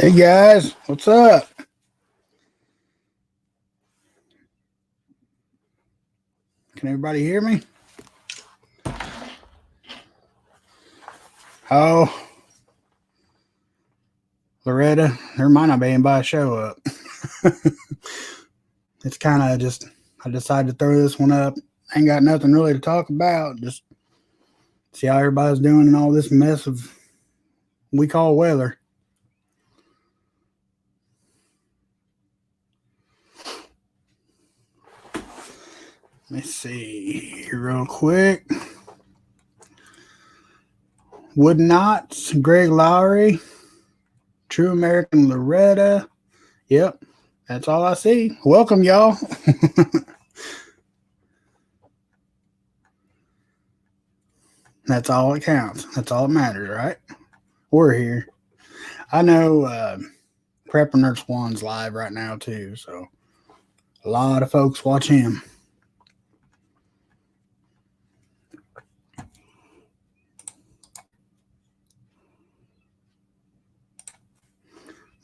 Hey guys, what's up? Can everybody hear me? Oh, Loretta, there might not be anybody show up. It's kind of just, I decided to throw this one up. Ain't got nothing really to talk about. Just see how everybody's doing in all this mess of we call weather. Let me see here real quick. Wood Knots, Greg Lowry, True American Loretta. Yep, that's all I see. Welcome, y'all. That's all that counts. That's all that matters, right? We're here. I know Prepper Nurse One's live right now, too, so a lot of folks watch him.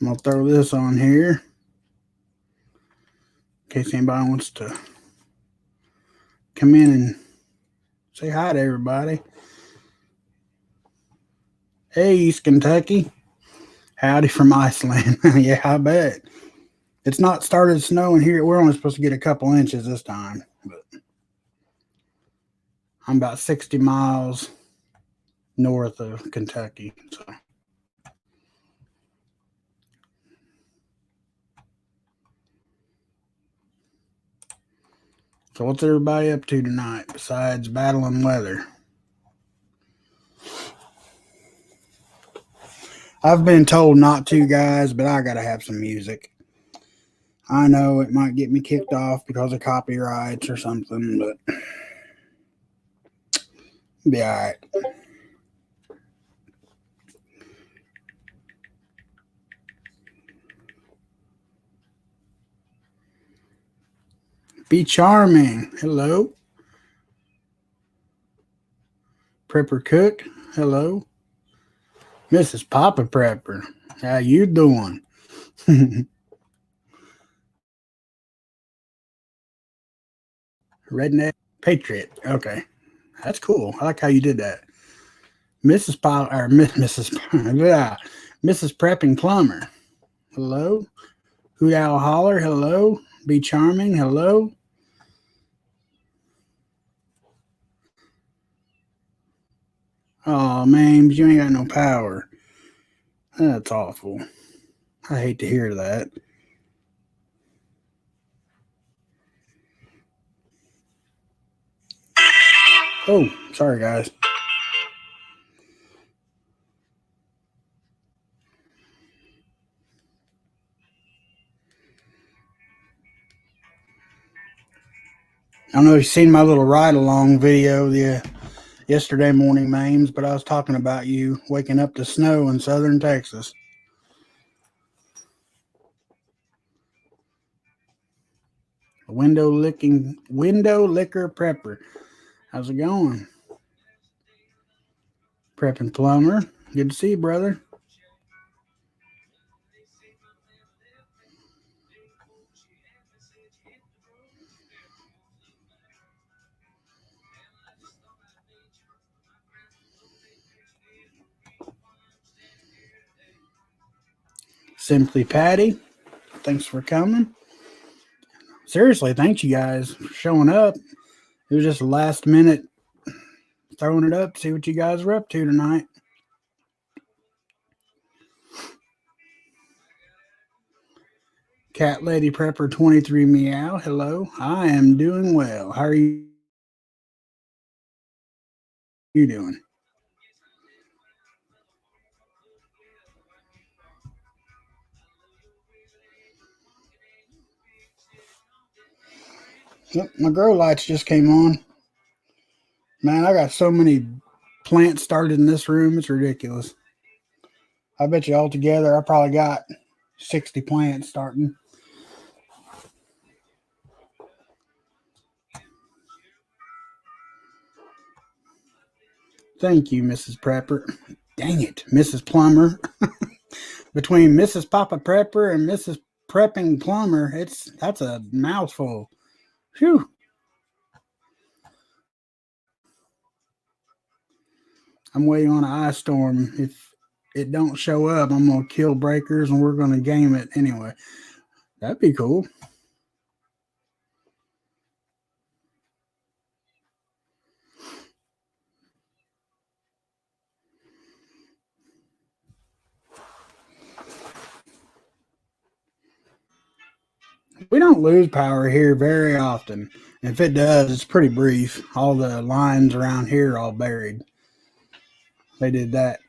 I'm going to throw this on here in case anybody wants to come in and say hi to everybody. Hey, East Kentucky. Howdy from Iceland. Yeah, I bet. It's not started snowing here. We're only supposed to get a couple inches this time, but I'm about 60 miles north of Kentucky, So what's everybody up to tonight besides battling weather? I've been told not to, guys, but I gotta have some music. I know it might get me kicked off because of copyrights or something, but be alright. Be charming. Hello. Prepper Cook. Hello. Mrs. Papa Prepper. How you doing? Redneck Patriot. Okay. That's cool. I like how you did that. Mrs. Papa or Mrs. Mrs. Prepping Plumber. Hello. Hoot Owl Holler. Hello. Be charming. Hello. Oh man, but you ain't got no power. That's awful. I hate to hear that. Oh, sorry guys. I don't know if you've seen my little ride along video yesterday morning, Mames, but I was talking about you waking up to snow in southern Texas. Window liquor prepper. How's it going? Prepping plumber. Good to see you, brother. Simply Patty. Thanks for coming. Seriously, thanks you guys for showing up. It was just a last minute throwing it up to see what you guys were up to tonight. Cat Lady Prepper 23 Meow. Hello. I am doing well. How are you doing? Yep, my grow lights just came on. Man, I got so many plants started in this room. It's ridiculous. I bet you all together I probably got 60 plants starting. Thank you, Mrs. Prepper. Dang it, Mrs. Plumber. between Mrs. Papa Prepper and Mrs. Prepping Plumber, that's a mouthful. Phew. I'm waiting on an ice storm. If it don't show up, I'm gonna kill breakers and we're gonna game it anyway. That'd be cool. We don't lose power here very often. If it does, it's pretty brief. All the lines around here are all buried. They did that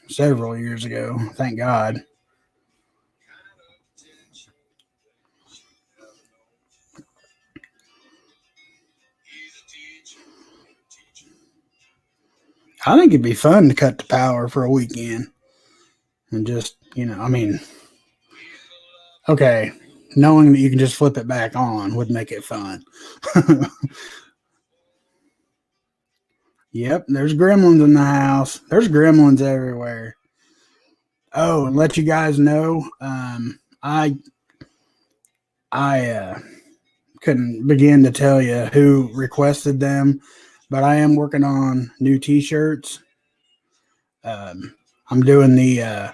several years ago. Thank God. I think it'd be fun to cut the power for a weekend and just, I mean, okay, knowing that you can just flip it back on would make it fun. Yep, there's gremlins in the house. There's gremlins everywhere. Oh, and let you guys know, I couldn't begin to tell you who requested them, but I am working on new T-shirts. I'm doing the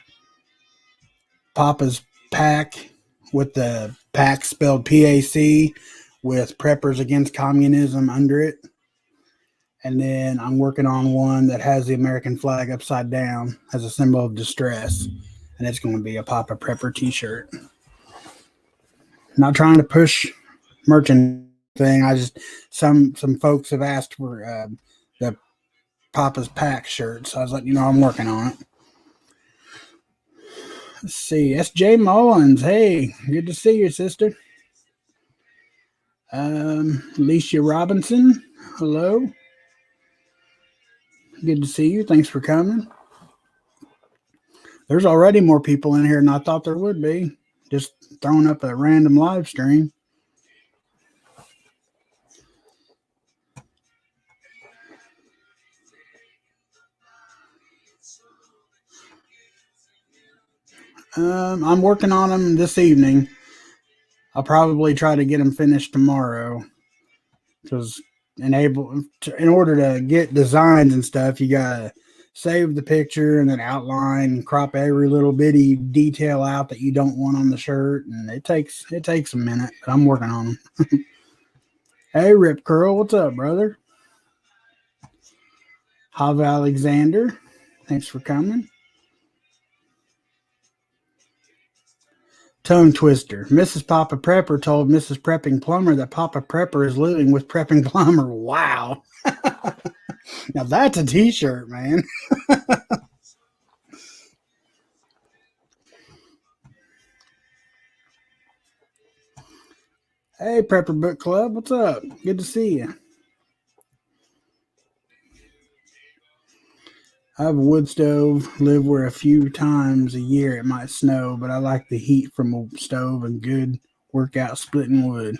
Papa's Pack with the pack spelled PAC with Preppers Against Communism under it. And then I'm working on one that has the American flag upside down as a symbol of distress. And it's going to be a Papa Prepper t-shirt. Not trying to push merchant thing. I just, some folks have asked for the Papa's Pack shirts. So I was like, I'm working on it. Let's see. S.J. Mullins. Hey, good to see you, sister. Alicia Robinson. Hello. Good to see you. Thanks for coming. There's already more people in here than I thought there would be. Just throwing up a random live stream. I'm working on them this evening. I'll probably try to get them finished tomorrow. Because in order to get designs and stuff, you gotta save the picture and then outline, crop every little bitty detail out that you don't want on the shirt, and it takes a minute. But I'm working on them. Hey, Rip Curl, what's up, brother? Hav Alexander, thanks for coming. Tongue twister. Mrs. Papa Prepper told Mrs. Prepping Plumber that Papa Prepper is living with Prepping Plumber. Wow. Now that's a t-shirt, man. Hey, Prepper Book Club, what's up? Good to see you. I have a wood stove, live where a few times a year it might snow, but I like the heat from a stove and good workout splitting wood.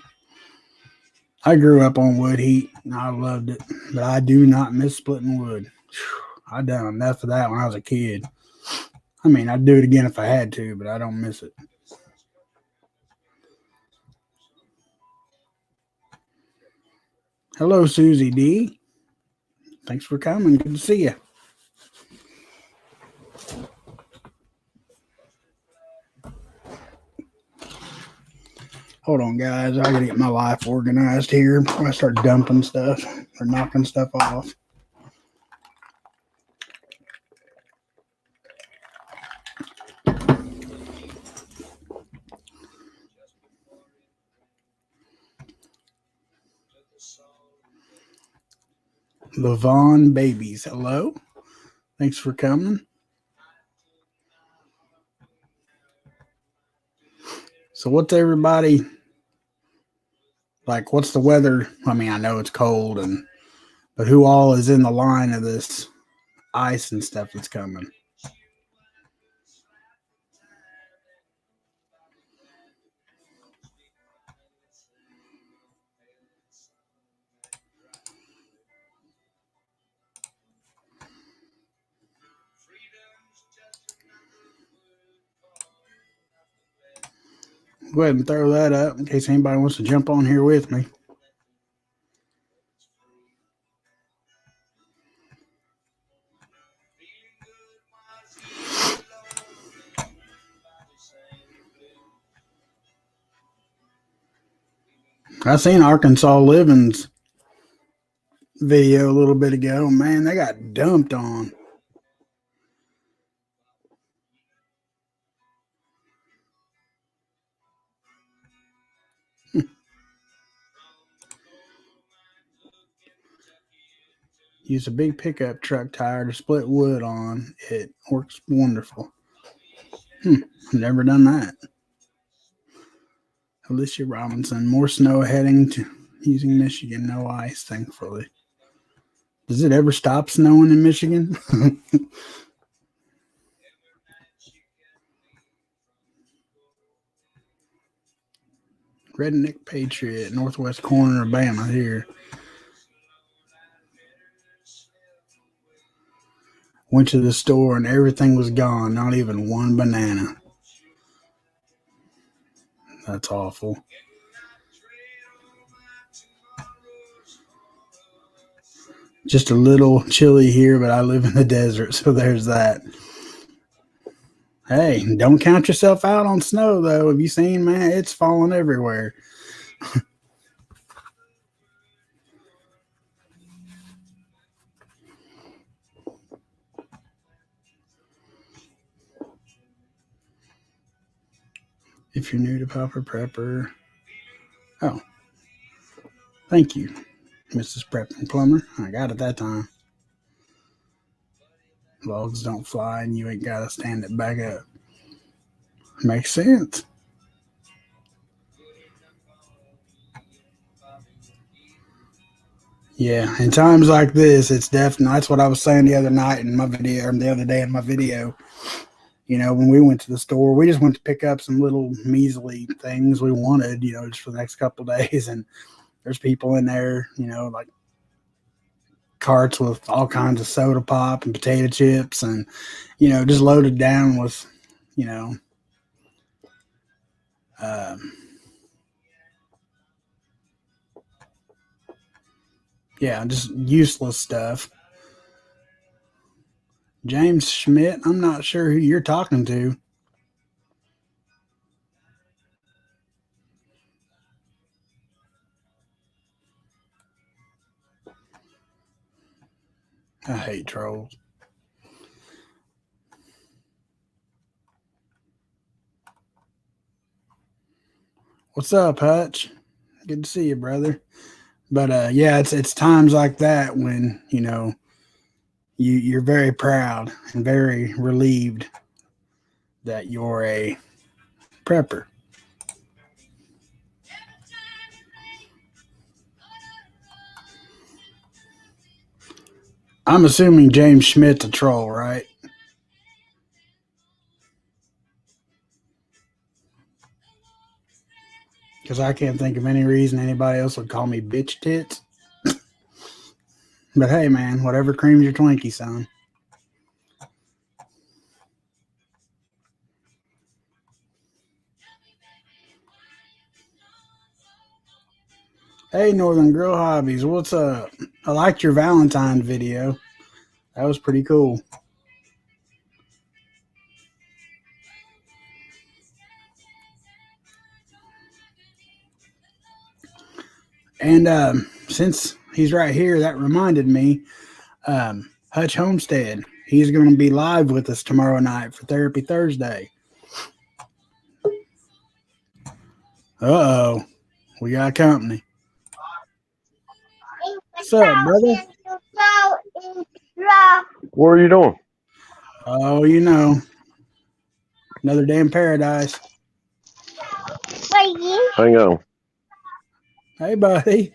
I grew up on wood heat and I loved it, but I do not miss splitting wood. I done enough of that when I was a kid. I mean, I'd do it again if I had to, but I don't miss it. Hello, Susie D. Thanks for coming. Good to see you. Hold on, guys. I gotta get my life organized here before I start dumping stuff or knocking stuff off. Levon Babies. Hello. Thanks for coming. So, what's everybody like? What's the weather? I mean, I know it's cold, but who all is in the line of this ice and stuff that's coming? Go ahead and throw that up in case anybody wants to jump on here with me. I seen Arkansas Living's video a little bit ago. Man, they got dumped on. Use a big pickup truck tire to split wood on. It works wonderful. Never done that. Alicia Robinson. More snow heading to using Michigan. No ice, thankfully. Does it ever stop snowing in Michigan? Redneck Patriot, northwest corner of Bama here. Went to the store and everything was gone, not even one banana. That's awful. Just a little chilly here, but I live in the desert, so there's that. Hey, don't count yourself out on snow, though. Have you seen, man? It's falling everywhere. If you're new to Pauper Prepper. Oh. Thank you, Mrs. Prepping Plumber. I got it that time. Logs don't fly and you ain't got to stand it back up. Makes sense. Yeah, in times like this, it's definitely, that's what I was saying the other night in my video, or the other day in my video. You know, when we went to the store, we just went to pick up some little measly things we wanted, you know, just for the next couple of days. And there's people in there, you know, like carts with all kinds of soda pop and potato chips and, you know, just loaded down with, you know, yeah, just useless stuff. James Schmidt, I'm not sure who you're talking to. I hate trolls. What's up, Hutch? Good to see you, brother. But yeah, it's times like that when, you know, you're very proud and very relieved that you're a prepper. I'm assuming James Schmidt's a troll, right? Because I can't think of any reason anybody else would call me bitch tits. But hey, man, whatever creams your Twinkie, son. Hey, Northern Grill Hobbies, what's up? I liked your Valentine video. That was pretty cool. And since he's right here, that reminded me, Hutch Homestead, he's going to be live with us tomorrow night for Therapy Thursday. Uh-oh, we got company. What's up, brother? What are you doing? Oh, you know, another day in paradise. Hang on. Hey, buddy.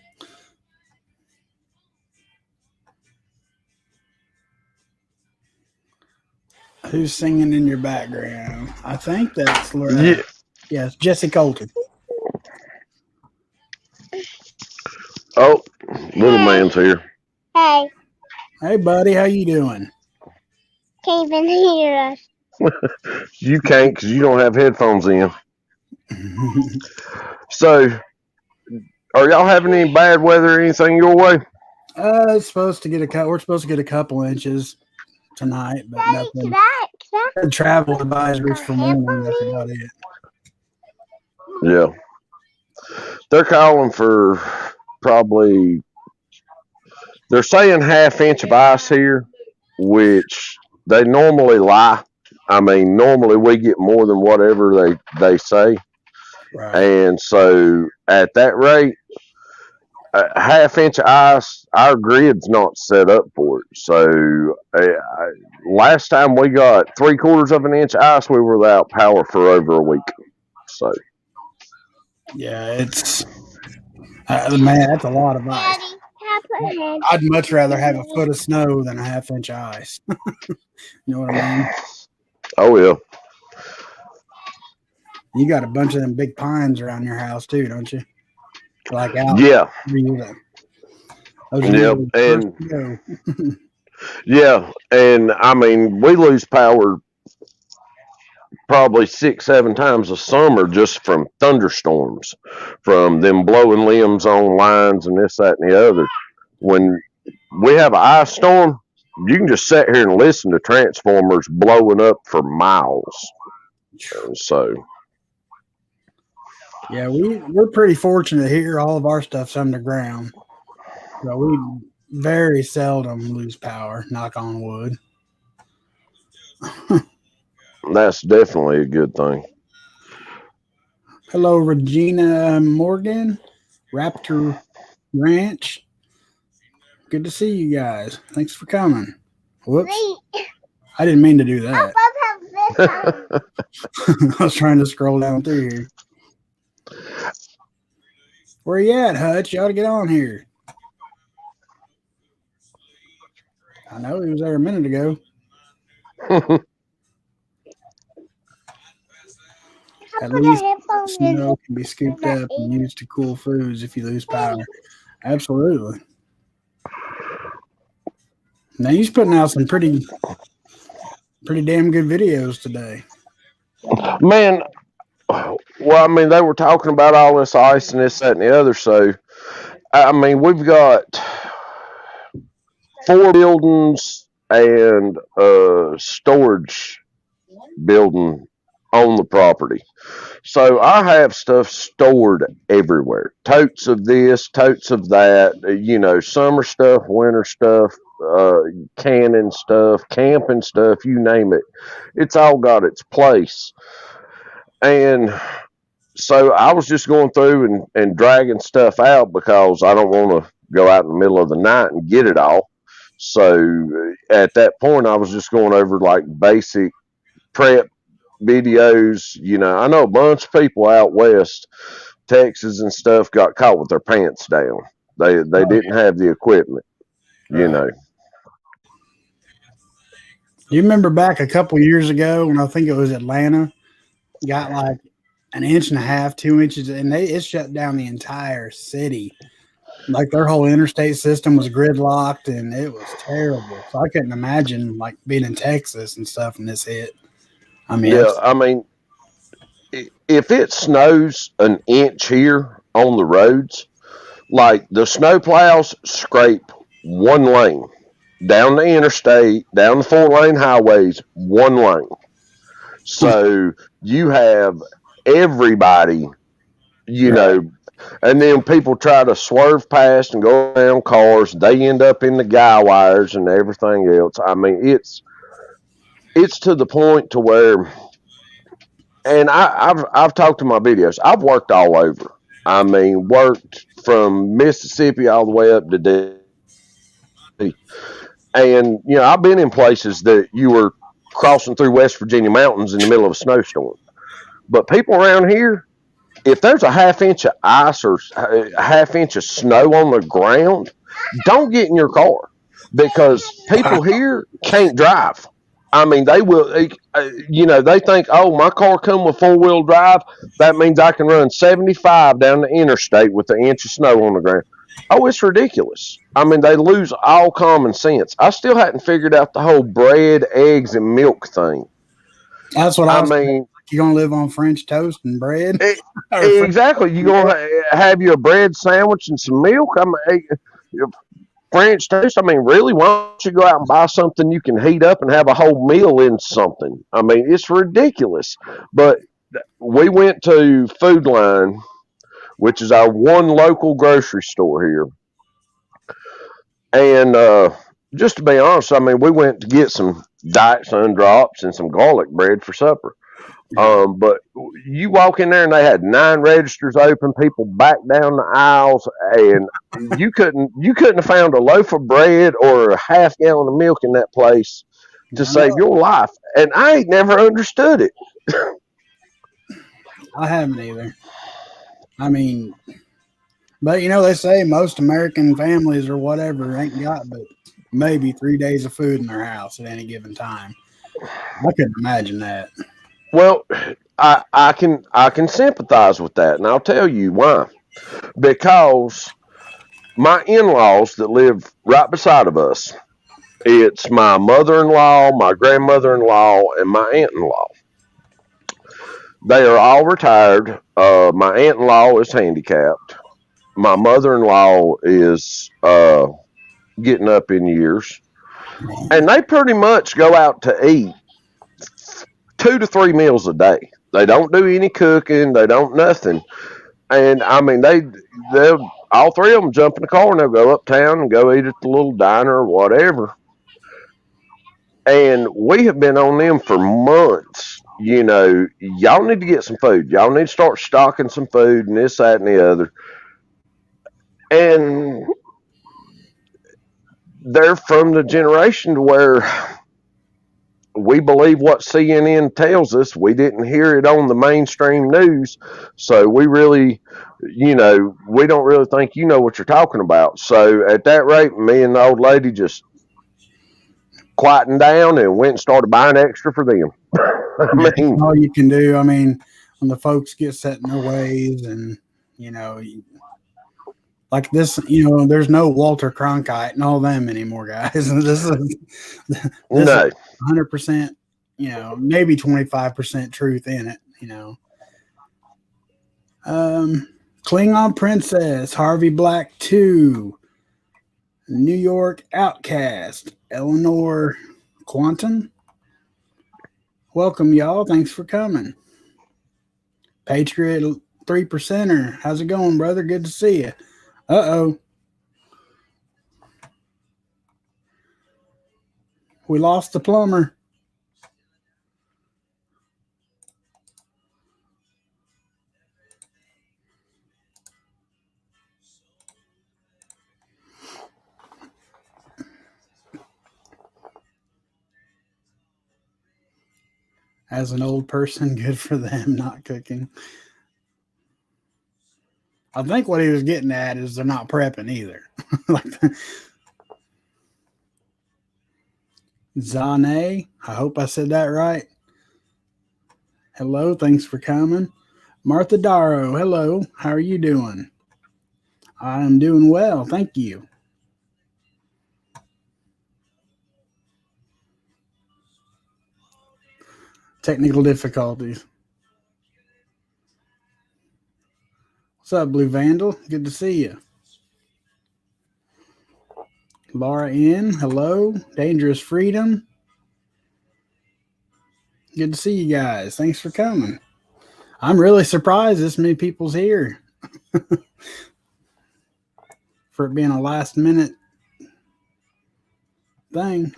Who's singing in your background? I think that's Yeah. Yes, Jesse Colton. Oh, little man's here. Hey, Hey, buddy, how you doing? can't even hear us. You can't because you don't have headphones in. So, are y'all having any bad weather or anything your way? It's supposed to get we're supposed to get a couple inches tonight, but nothing. Travel advisories for morning. That's about it. Yeah. They're calling for probably, they're saying half-inch of ice here, which they normally lie. I mean, normally we get more than whatever they say. Right. And so at that rate, a half-inch of ice, our grid's not set up for it. So last time we got 3/4 of an inch of ice, we were without power for over a week. So yeah, it's man, that's a lot of ice. I'd much rather have a foot of snow than a half-inch of ice. You know what I mean? Oh yeah. You got a bunch of them big pines around your house too, don't you? Like out. Yeah. Yep. And yeah, and I mean we lose power probably 6-7 times a summer just from thunderstorms, from them blowing limbs on lines and this, that, and the other. When we have an ice storm, you can just sit here and listen to transformers blowing up for miles. So yeah, we're pretty fortunate here. All of our stuff's underground, so we very seldom lose power. Knock on wood. that's definitely a good thing. Hello, Regina Morgan, Raptor Ranch. Good to see you guys. Thanks for coming. Whoops. I didn't mean to do that. I was trying to scroll down through here. Where you at, Hutch? You ought to get on here. I know he was there a minute ago. At least snow can be scooped up and used to cool foods if you lose power. Absolutely. Now he's putting out some pretty damn good videos today. Man, well, I mean, they were talking about all this ice and this, that, and the other. So, I mean, we've got 4 buildings and a storage building on the property. So I have stuff stored everywhere. Totes of this, totes of that, summer stuff, winter stuff, canning stuff, camping stuff, you name it. It's all got its place. And so I was just going through and dragging stuff out because I don't want to go out in the middle of the night and get it all. So at that point, I was just going over like basic prep videos. I know a bunch of people out west, Texas and stuff, got caught with their pants down. They didn't have the equipment, Do you remember back a couple years ago when I think it was Atlanta, got like 1.5 inches, 2 inches, and it shut down the entire city. Like their whole interstate system was gridlocked, and it was terrible. So I couldn't imagine like being in Texas and stuff when this hit. I mean, if it snows 1 inch here on the roads, like the snow plows scrape 1 lane down the interstate, down the 4-lane highways, 1 lane. So you have everybody, and then people try to swerve past and go around cars. They end up in the guy wires and everything else. I mean, it's to the point to where, and I've talked to my videos. I've worked all over. I mean, worked from Mississippi all the way up to D. And I've been in places that you were crossing through West Virginia mountains in the middle of a snowstorm. But people around here, if there's a 1/2 inch of ice or a 1/2 inch of snow on the ground, don't get in your car, because people here can't drive. I mean, they will, they think, oh, my car come with 4-wheel drive. That means I can run 75 down the interstate with 1 inch of snow on the ground. Oh, it's ridiculous. I mean, they lose all common sense. I still hadn't figured out the whole bread, eggs, and milk thing. That's what I mean. You gonna live on French toast and bread? Eh, Or French exactly. You gonna have you a bread sandwich and some milk? I mean, French toast. I mean, really? Why don't you go out and buy something you can heat up and have a whole meal in something? I mean, it's ridiculous. But we went to Food Line, which is our one local grocery store here, and just to be honest, I mean, we went to get some Diet Sun drops and some garlic bread for supper. But you walk in there and they had 9 registers open, people back down the aisles, and you couldn't have found a loaf of bread or a half gallon of milk in that place to I save know. your life. And I ain't never understood it. I haven't either. I mean, but they say most American families or whatever ain't got but maybe 3 days of food in their house at any given time. I couldn't imagine that. Well, I can sympathize with that, and I'll tell you why. Because my in-laws that live right beside of us, it's my mother-in-law, my grandmother-in-law, and my aunt-in-law. They are all retired. My aunt-in-law is handicapped. My mother-in-law is getting up in years, and they pretty much go out to eat 2 to 3 meals a day. They don't do any cooking. They don't nothing. And I mean, they'll all three of them jump in the car and they'll go uptown and go eat at the little diner or whatever. And we have been on them for months. Y'all need to get some food. Y'all need to start stocking some food and this, that, and the other. And they're from the generation to where we believe what CNN tells us. We didn't hear it on the mainstream news. So we don't really think you know what you're talking about. So at that rate, me and the old lady just quietened down and went and started buying extra for them. I That's mean, all you can do. I mean, when the folks get set in their ways and, like this, there's no Walter Cronkite and all them anymore, guys. This is no. 100%, maybe 25% truth in it, Klingon Princess, Harvey Black 2, New York Outcast, Eleanor Quantum. Welcome, y'all. Thanks for coming. Patriot 3%er. How's it going, brother? Good to see you. Uh-oh. We lost the plumber. As an old person, good for them not cooking. I think what he was getting at is they're not prepping either. Like Zane, I hope I said that right. Hello, thanks for coming. Martha Darrow, hello. How are you doing? I am doing well, thank you. Technical difficulties. What's up, Blue Vandal? Good to see you. Laura N, hello. Dangerous Freedom. Good to see you guys. Thanks for coming. I'm really surprised this many people's here for it being a last minute thing.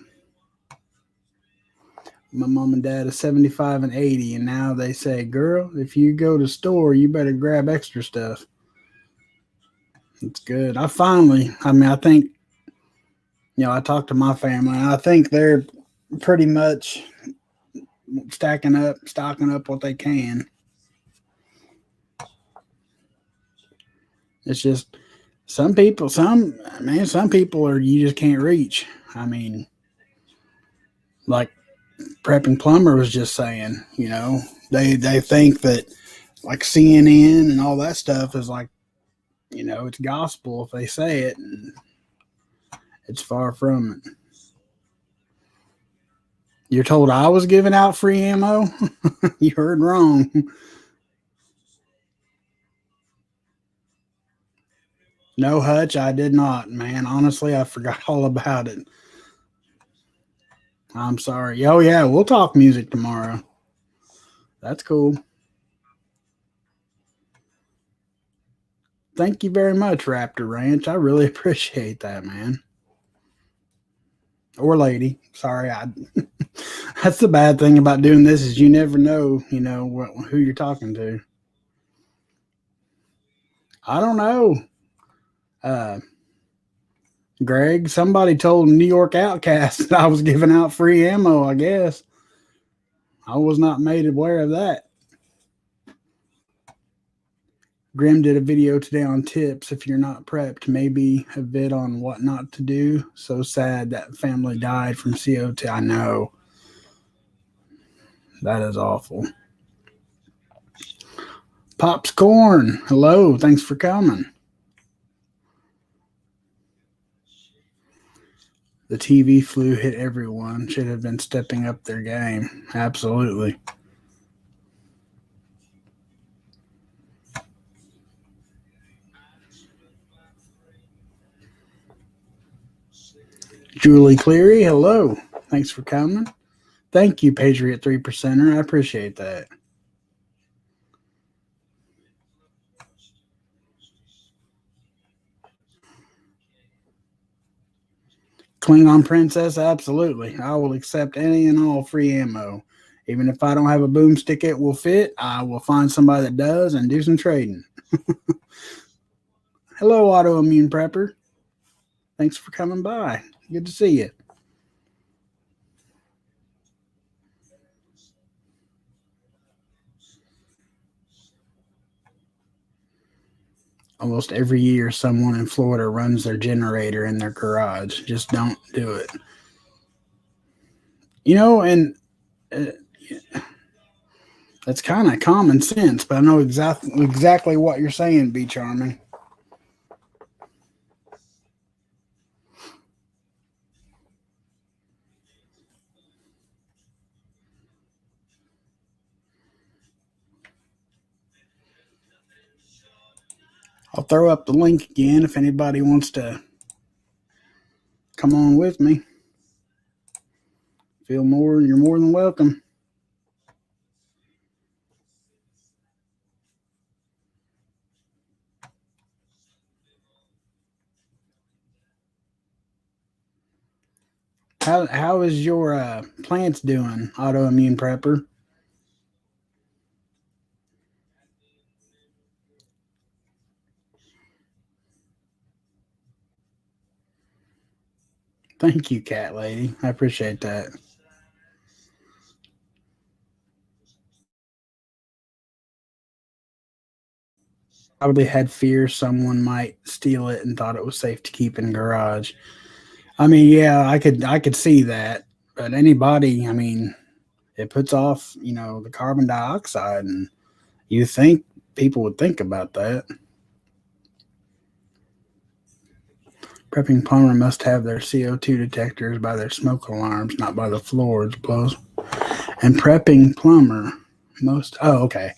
My mom and dad is 75 and 80, and now they say, girl, if you go to the store, you better grab extra stuff. It's good. I think, I talked to my family, and I think they're pretty much stocking up what they can. It's just some people are you just can't reach. I mean, like Prepping Plumber was just saying, they think that like CNN and all that stuff is like, it's gospel if they say it, and it's far from it. You're told I was giving out free ammo? You heard wrong. No, Hutch, I did not, man. Honestly, I forgot all about it. I'm sorry. Oh, yeah, we'll talk music tomorrow. That's cool. Thank you very much, Raptor Ranch. I really appreciate that, man. Or lady. Sorry, that's the bad thing about doing this is you never know, who you're talking to. I don't know. Greg, somebody told New York Outcast that I was giving out free ammo, I guess. I was not made aware of that. Grim did a video today on tips if you're not prepped, maybe a vid on what not to do. So sad that family died from CO2. I know. That is awful. Pops Corn, hello. Thanks for coming. The TV flu hit everyone. Should have been stepping up their game. Absolutely. Julie Cleary, hello. Thanks for coming. Thank you, Patriot 3%er. I appreciate that. Klingon Princess, absolutely. I will accept any and all free ammo. Even if I don't have a boomstick it will fit, I will find somebody that does and do some trading. Hello, Autoimmune Prepper. Thanks for coming by. Good to see you. Almost every year, someone in Florida runs their generator in their garage. Just don't do it. And that's kind of common sense, but I know exactly what you're saying, Be Charming. I'll throw up the link again if anybody wants to come on with me. You're more than welcome. How is your plants doing, Autoimmune Prepper? Thank you, Cat Lady. I appreciate that. Probably had fear someone might steal it and thought it was safe to keep in garage. I mean, yeah, I could see that, but anybody, I mean, it puts off, the carbon dioxide, and you think people would think about that. Prepping plumber must have their CO2 detectors by their smoke alarms, not by the floors. Blows. And prepping plumber okay.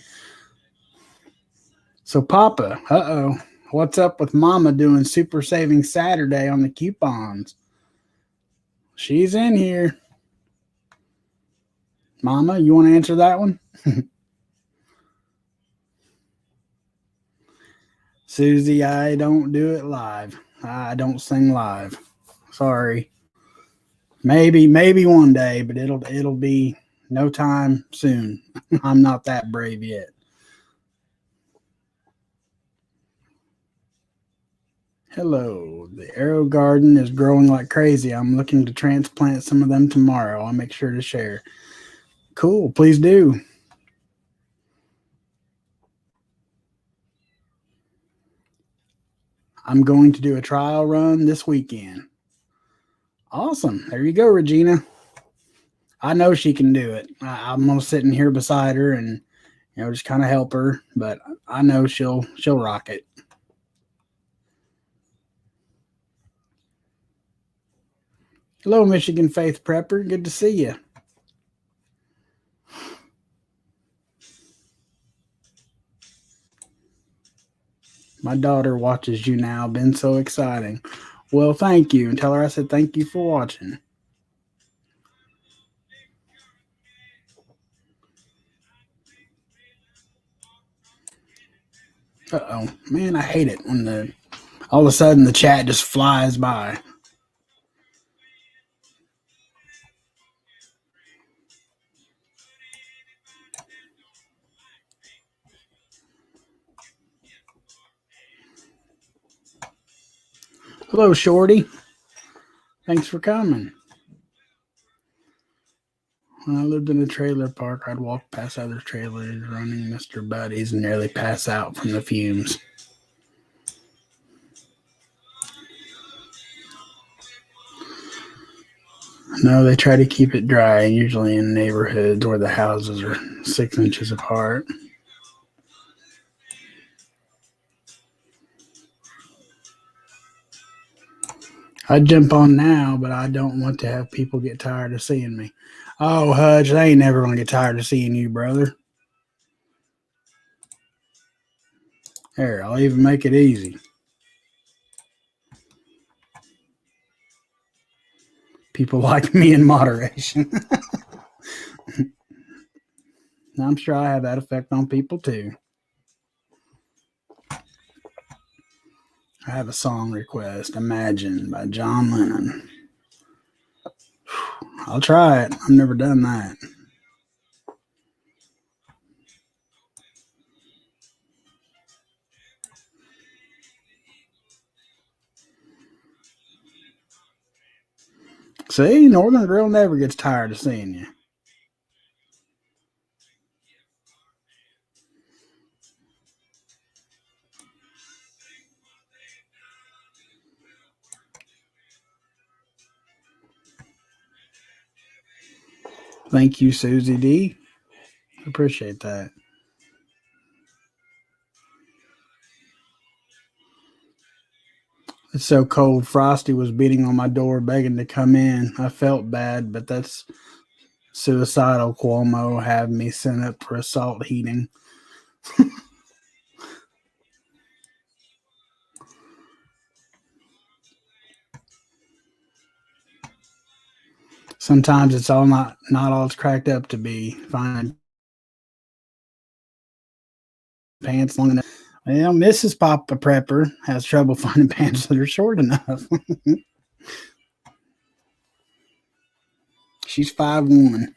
So Papa, what's up with Mama doing Super Saving Saturday on the coupons? She's in here. Mama, you want to answer that one? Susie, I don't do it live. I don't sing live. Sorry. Maybe one day, but it'll be no time soon. I'm not that brave yet. Hello. The Arrow Garden is growing like crazy. I'm looking to transplant some of them tomorrow. I'll make sure to share. Cool. Please do. I'm going to do a trial run this weekend. Awesome. There you go, Regina. I know she can do it. I'm going to sit in here beside her and just kind of help her, but I know she'll rock it. Hello, Michigan Faith Prepper. Good to see you. My daughter watches you now. Been so exciting. Well, thank you. And tell her I said thank you for watching. Uh-oh. Man, I hate it when all of a sudden the chat just flies by. Hello, Shorty. Thanks for coming. When I lived in a trailer park, I'd walk past other trailers running Mr. Buddies and nearly pass out from the fumes. No, they try to keep it dry, usually in neighborhoods where the houses are 6 inches apart. I'd jump on now, but I don't want to have people get tired of seeing me. Oh, Hudge, they ain't never going to get tired of seeing you, brother. Here, I'll even make it easy. People like me in moderation. I'm sure I have that effect on people too. I have a song request, Imagine by John Lennon. I'll try it. I've never done that. See, Northern Girl never gets tired of seeing you. Thank you, Susie D. Appreciate that. It's so cold. Frosty was beating on my door, begging to come in. I felt bad, but that's suicidal. Cuomo have me sent up for assault heating. Sometimes it's all not all it's cracked up to be. Fine pants long enough. Well, Mrs. Papa Prepper has trouble finding pants that are short enough. She's 5'1".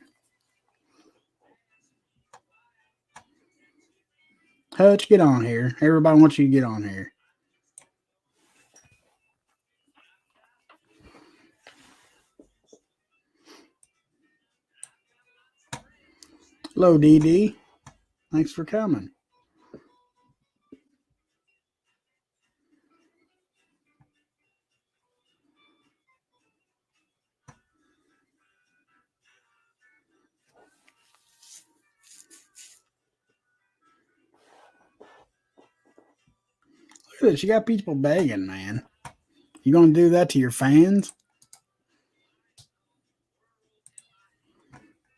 Hutch, get on here. Everybody wants you to get on here. Hello, DD. Thanks for coming. Look at this. You got people begging, man. You gonna do that to your fans?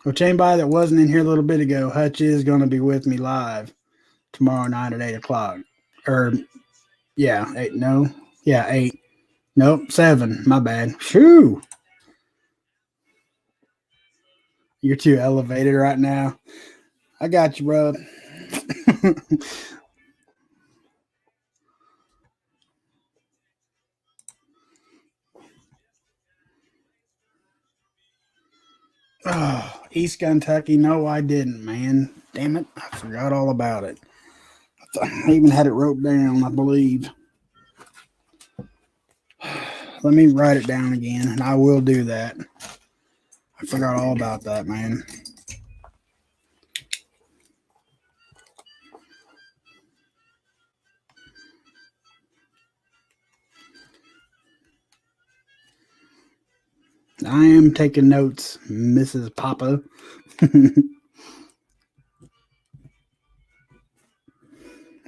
Which anybody that wasn't in here a little bit ago, Hutch is gonna be with me live tomorrow night at 8:00. Or yeah, 8. No, yeah, 8. Nope, 7. My bad. Shoo. You're too elevated right now. I got you, bro. Oh, East Kentucky. No, I didn't, man. Damn it. I forgot all about it. I even had it wrote down, I believe. Let me write it down again, and I will do that. I forgot all about that, man. I am taking notes, Mrs. Papa.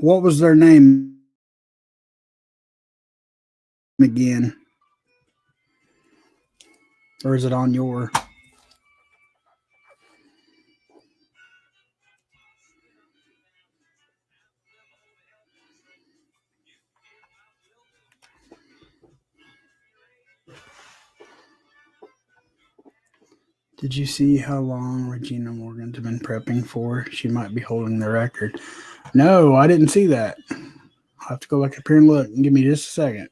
What was their name again? Or is it on your? Did you see how long Regina Morgan's been prepping for? She might be holding the record. No, I didn't see that. I'll have to go back up here and look. Give me just a second.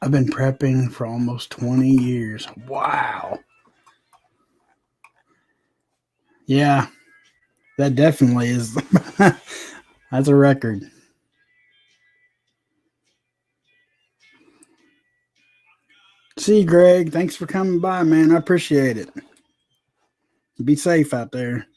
I've been prepping for almost 20 years. Wow. Yeah, that definitely is. That's a record. See, Greg, thanks for coming by, man. I appreciate it. Be safe out there.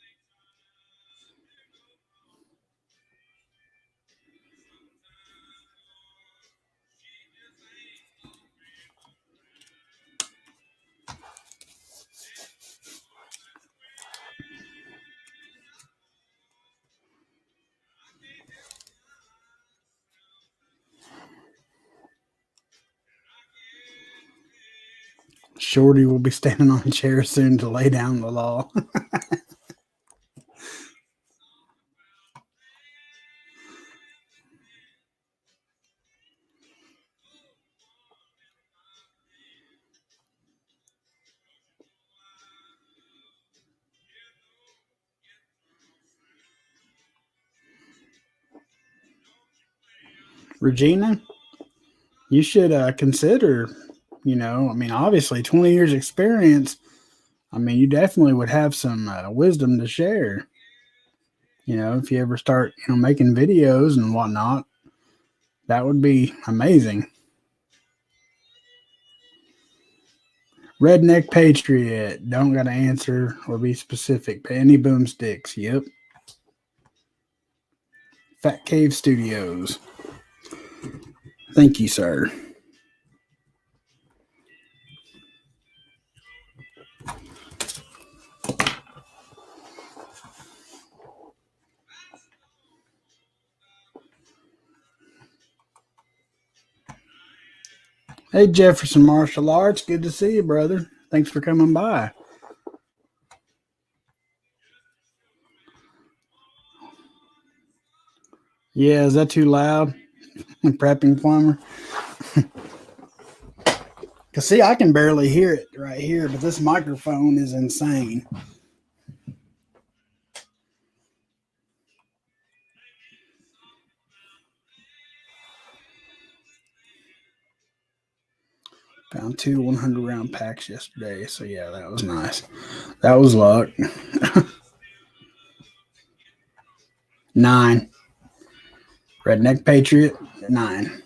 Shorty will be standing on a chair soon to lay down the law. Regina, you should consider, obviously 20 years experience. You definitely would have some wisdom to share. If you ever start, making videos and whatnot, that would be amazing. Redneck Patriot, don't got to answer or be specific. Penny Boomsticks, yep. Fat Cave Studios. Thank you, sir. Hey, Jefferson Martial Arts. Good to see you, brother. Thanks for coming by. Yeah, is that too loud? Prepping plumber. Because, see, I can barely hear it right here, but this microphone is insane. Found 2 100-round packs yesterday, so yeah, that was nice. That was luck. 9. Redneck Patriot, 9.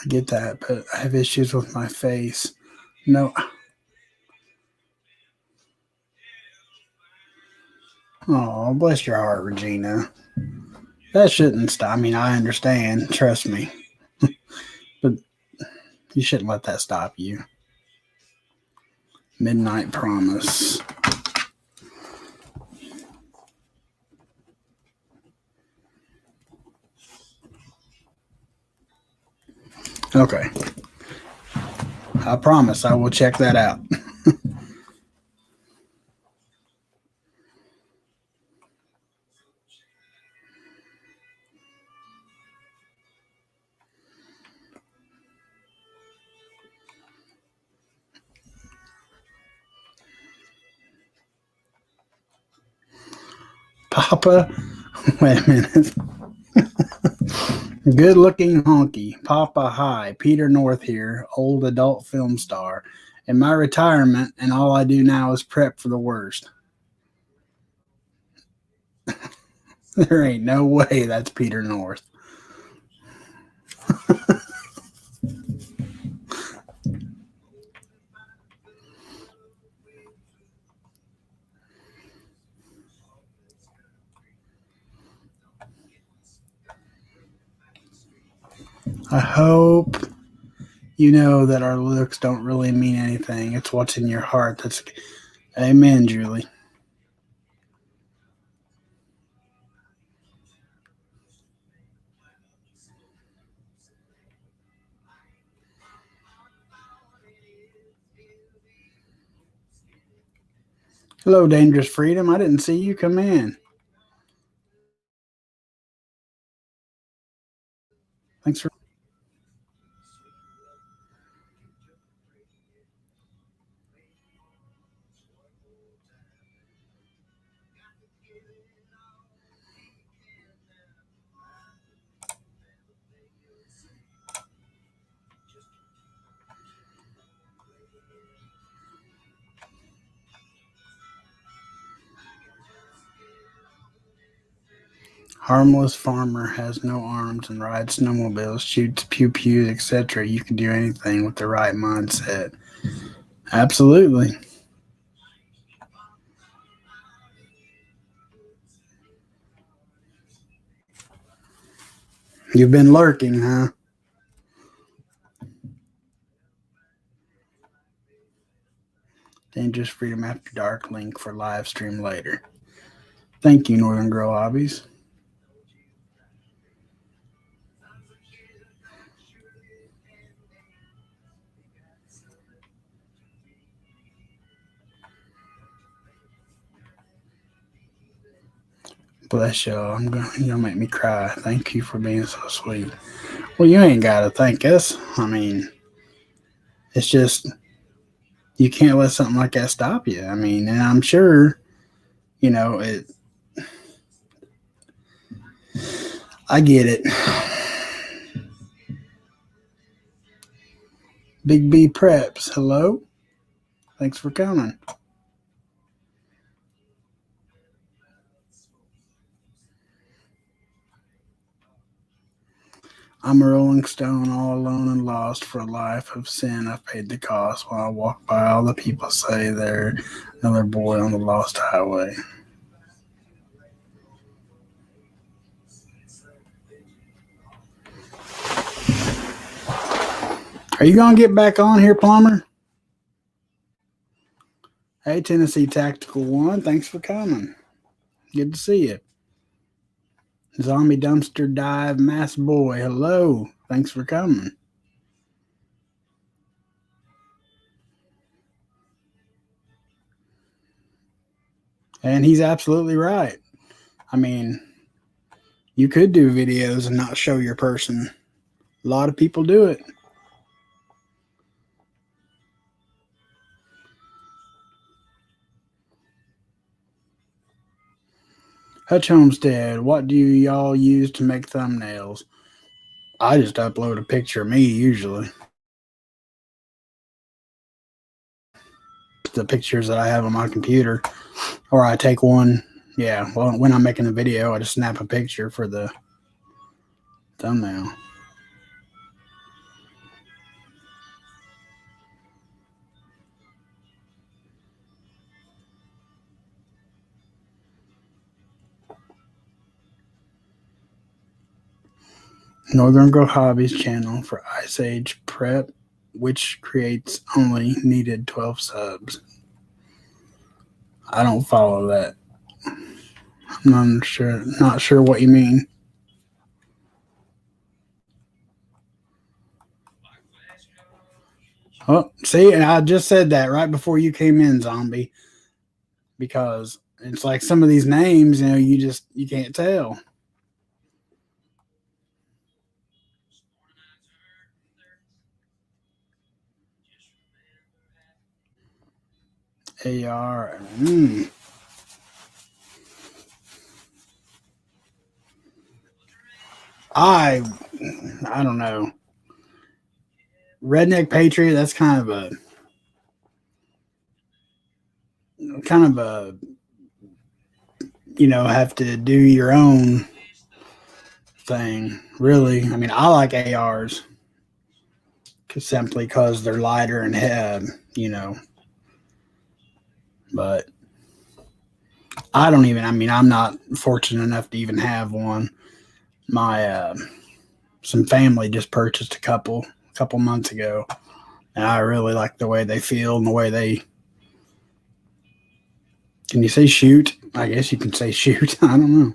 I get that, but I have issues with my face. No. Oh, bless your heart, Regina. That shouldn't stop. I understand. Trust me. But you shouldn't let that stop you. Midnight Promise. Okay. I promise I will check that out. Papa, wait a minute. Good looking honky. Papa, hi. Peter North here, old adult film star. In my retirement, and all I do now is prep for the worst. There ain't no way that's Peter North. I hope you know that our looks don't really mean anything. It's what's in your heart. That's amen, Julie. Hello, Dangerous Freedom. I didn't see you come in. Thanks for. Harmless farmer has no arms and rides snowmobiles, shoots pew pews, etc. You can do anything with the right mindset. Absolutely. You've been lurking, huh? Dangerous Freedom After Dark link for live stream later. Thank you, Northern Girl Hobbies. Bless y'all. You'll make me cry. Thank you for being so sweet. Well, you ain't gotta thank us. I mean, it's just you can't let something like that stop you. I mean, and I'm sure, it. I get it. Big B Preps. Hello. Thanks for coming. I'm a rolling stone, all alone and lost. For a life of sin, I've paid the cost. While I walk by, all the people say they're another boy on the lost highway. Are you going to get back on here, Plumber? Hey, Tennessee Tactical One, thanks for coming. Good to see you. Zombie Dumpster Dive Mass Boy, hello. Thanks for coming. And he's absolutely right. I mean, you could do videos and not show your person. A lot of people do it. Hutch Homestead, what do y'all use to make thumbnails? I just upload a picture of me usually. The pictures that I have on my computer, or I take one. Yeah, well, when I'm making a video, I just snap a picture for the thumbnail. Northern Grow Hobbies channel for Ice Age Prep, which creates only needed 12 subs. I don't follow that. I'm not sure what you mean. Oh, see, and I just said that right before you came in, Zombie, because it's like some of these names, you can't tell. AR. I don't know. Redneck Patriot, that's kind of a have to do your own thing, really. I mean, I like ARs simply because they're lighter and heavy, but I'm not fortunate enough to even have one. My some family just purchased a couple months ago, and I really like the way they feel and the way they. Can you say shoot? I guess you can say shoot. I don't know.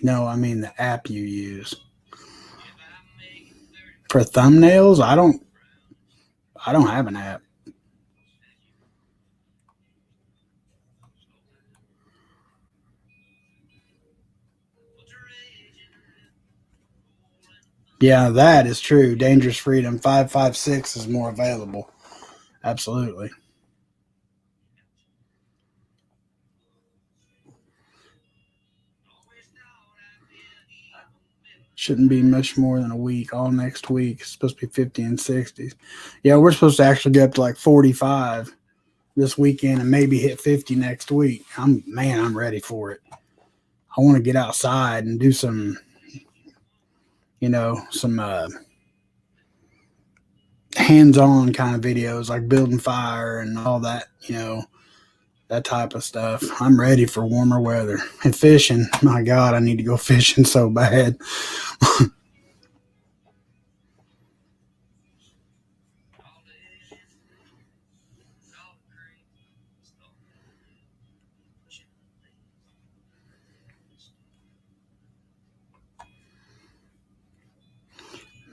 No, I mean the app you use. For thumbnails, I don't have an app. Yeah, that is true. Dangerous Freedom 556 is more available. Absolutely. Shouldn't be much more than a week. All next week. It's supposed to be 50 and 60s. Yeah, we're supposed to actually get up to like 45 this weekend and maybe hit 50 next week. I'm ready for it. I want to get outside and do some, some hands-on kind of videos like building fire and all that, that type of stuff. I'm ready for warmer weather. And fishing, my God, I need to go fishing so bad.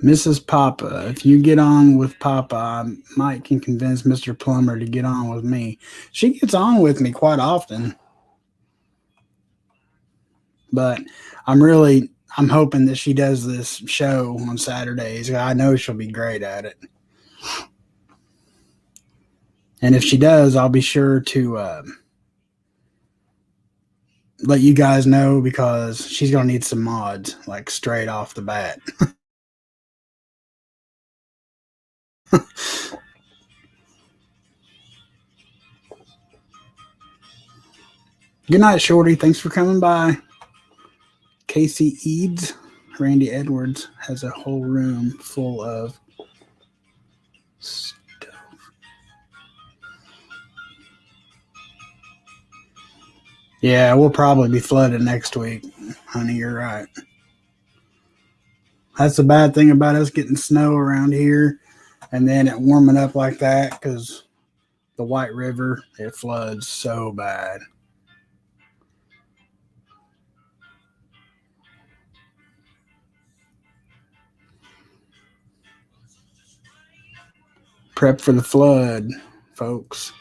Mrs. Papa, if you get on with Papa, I might can convince Mr. Plummer to get on with me. She gets on with me quite often, but I'm hoping that she does this show on Saturdays. I know she'll be great at it. And if she does, I'll be sure to let you guys know because she's going to need some mods, like straight off the bat. Good night, Shorty. Thanks for coming by. Casey Eads, Randy Edwards has a whole room full of stuff. Yeah, we'll probably be flooded next week. Honey, you're right. That's the bad thing about us getting snow around here and then it warming up like that because the White River, it floods so bad. Prep for the flood, folks.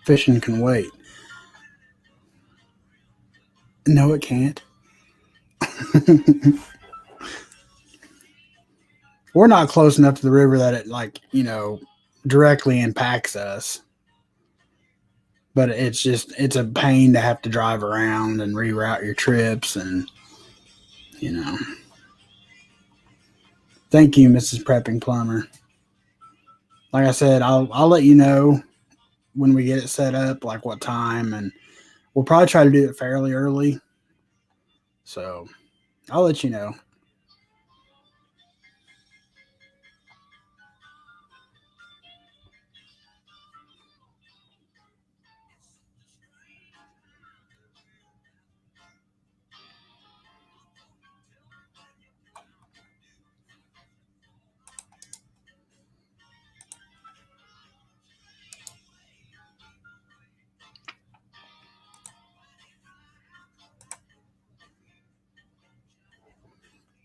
Fishing can wait. No, it can't. We're not close enough to the river that it directly impacts us. But it's a pain to have to drive around and reroute your trips and. Thank you, Mrs. Prepping Plumber. Like I said, I'll let you know when we get it set up, like what time, and we'll probably try to do it fairly early. So I'll let you know.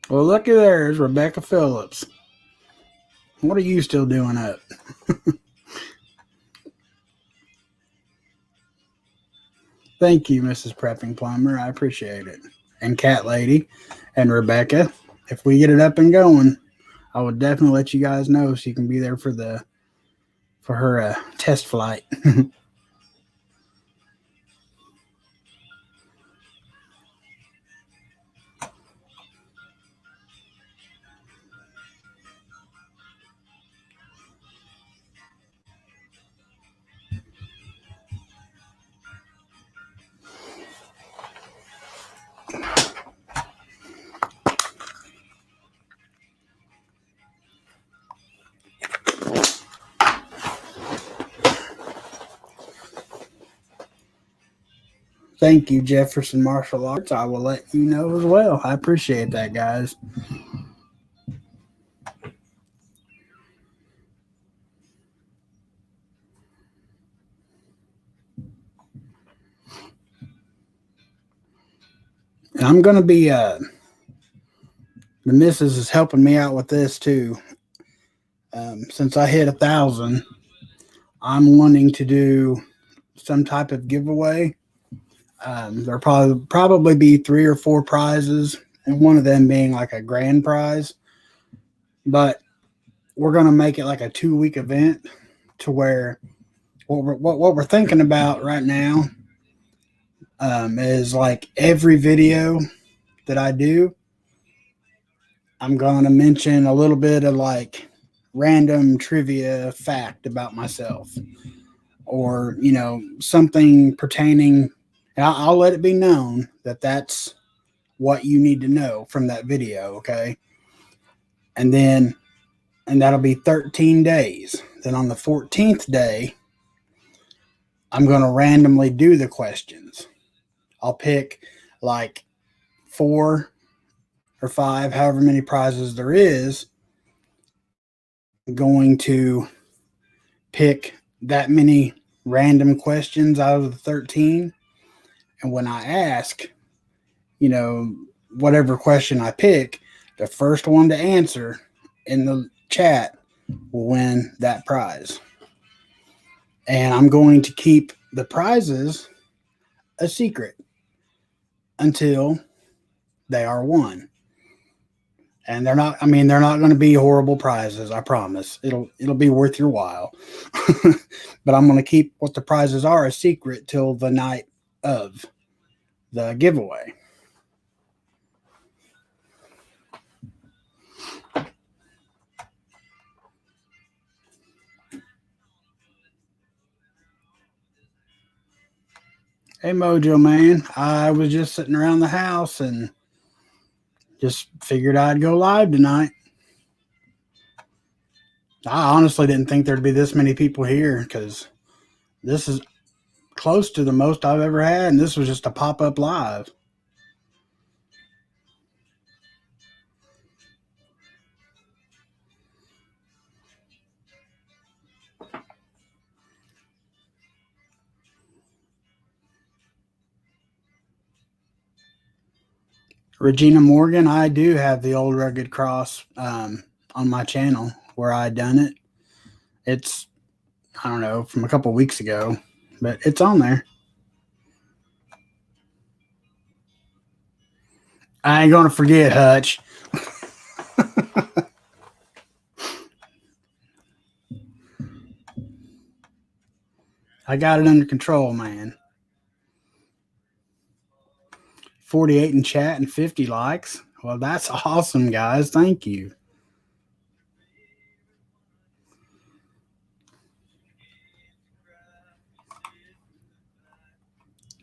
Well, looky there's Rebecca Phillips. What are you still doing up? Thank you, Mrs. Prepping Plumber. I appreciate it. And Cat Lady and Rebecca. If we get it up and going, I will definitely let you guys know so you can be there for her test flight. Thank you, Jefferson Martial Arts. I will let you know as well. I appreciate that, guys. And I'm going to be, the missus is helping me out with this too. Since I hit 1,000, I'm wanting to do some type of giveaway. There'll probably be 3 or 4 prizes, and one of them being like a grand prize. But we're going to make it like a 2-week event, to where what we're thinking about right now is like every video that I do, I'm going to mention a little bit of like random trivia fact about myself, or, you know, something pertaining. And I'll let it be known that that's what you need to know from that video. Okay. And that'll be 13 days. Then on the 14th day, I'm going to randomly do the questions. I'll pick like 4 or 5, however many prizes there is. I'm going to pick that many random questions out of the 13. And when I ask, you know, whatever question I pick, the first one to answer in the chat will win that prize. And I'm going to keep the prizes a secret until they are won. And they're not going to be horrible prizes, I promise. It'll be worth your while. But I'm going to keep what the prizes are a secret till the night of the giveaway. Hey, Mojo Man. I was just sitting around the house and just figured I'd go live tonight. I honestly didn't think there'd be this many people here, because this is close to the most I've ever had, and this was just a pop-up live. Regina Morgan, I do have the old Rugged Cross on my channel where I done it. It's, I don't know, from a couple weeks ago, but it's on there. I ain't gonna forget, Hutch. I got it under control, man. 48 in chat and 50 likes. Well, that's awesome, guys. Thank you.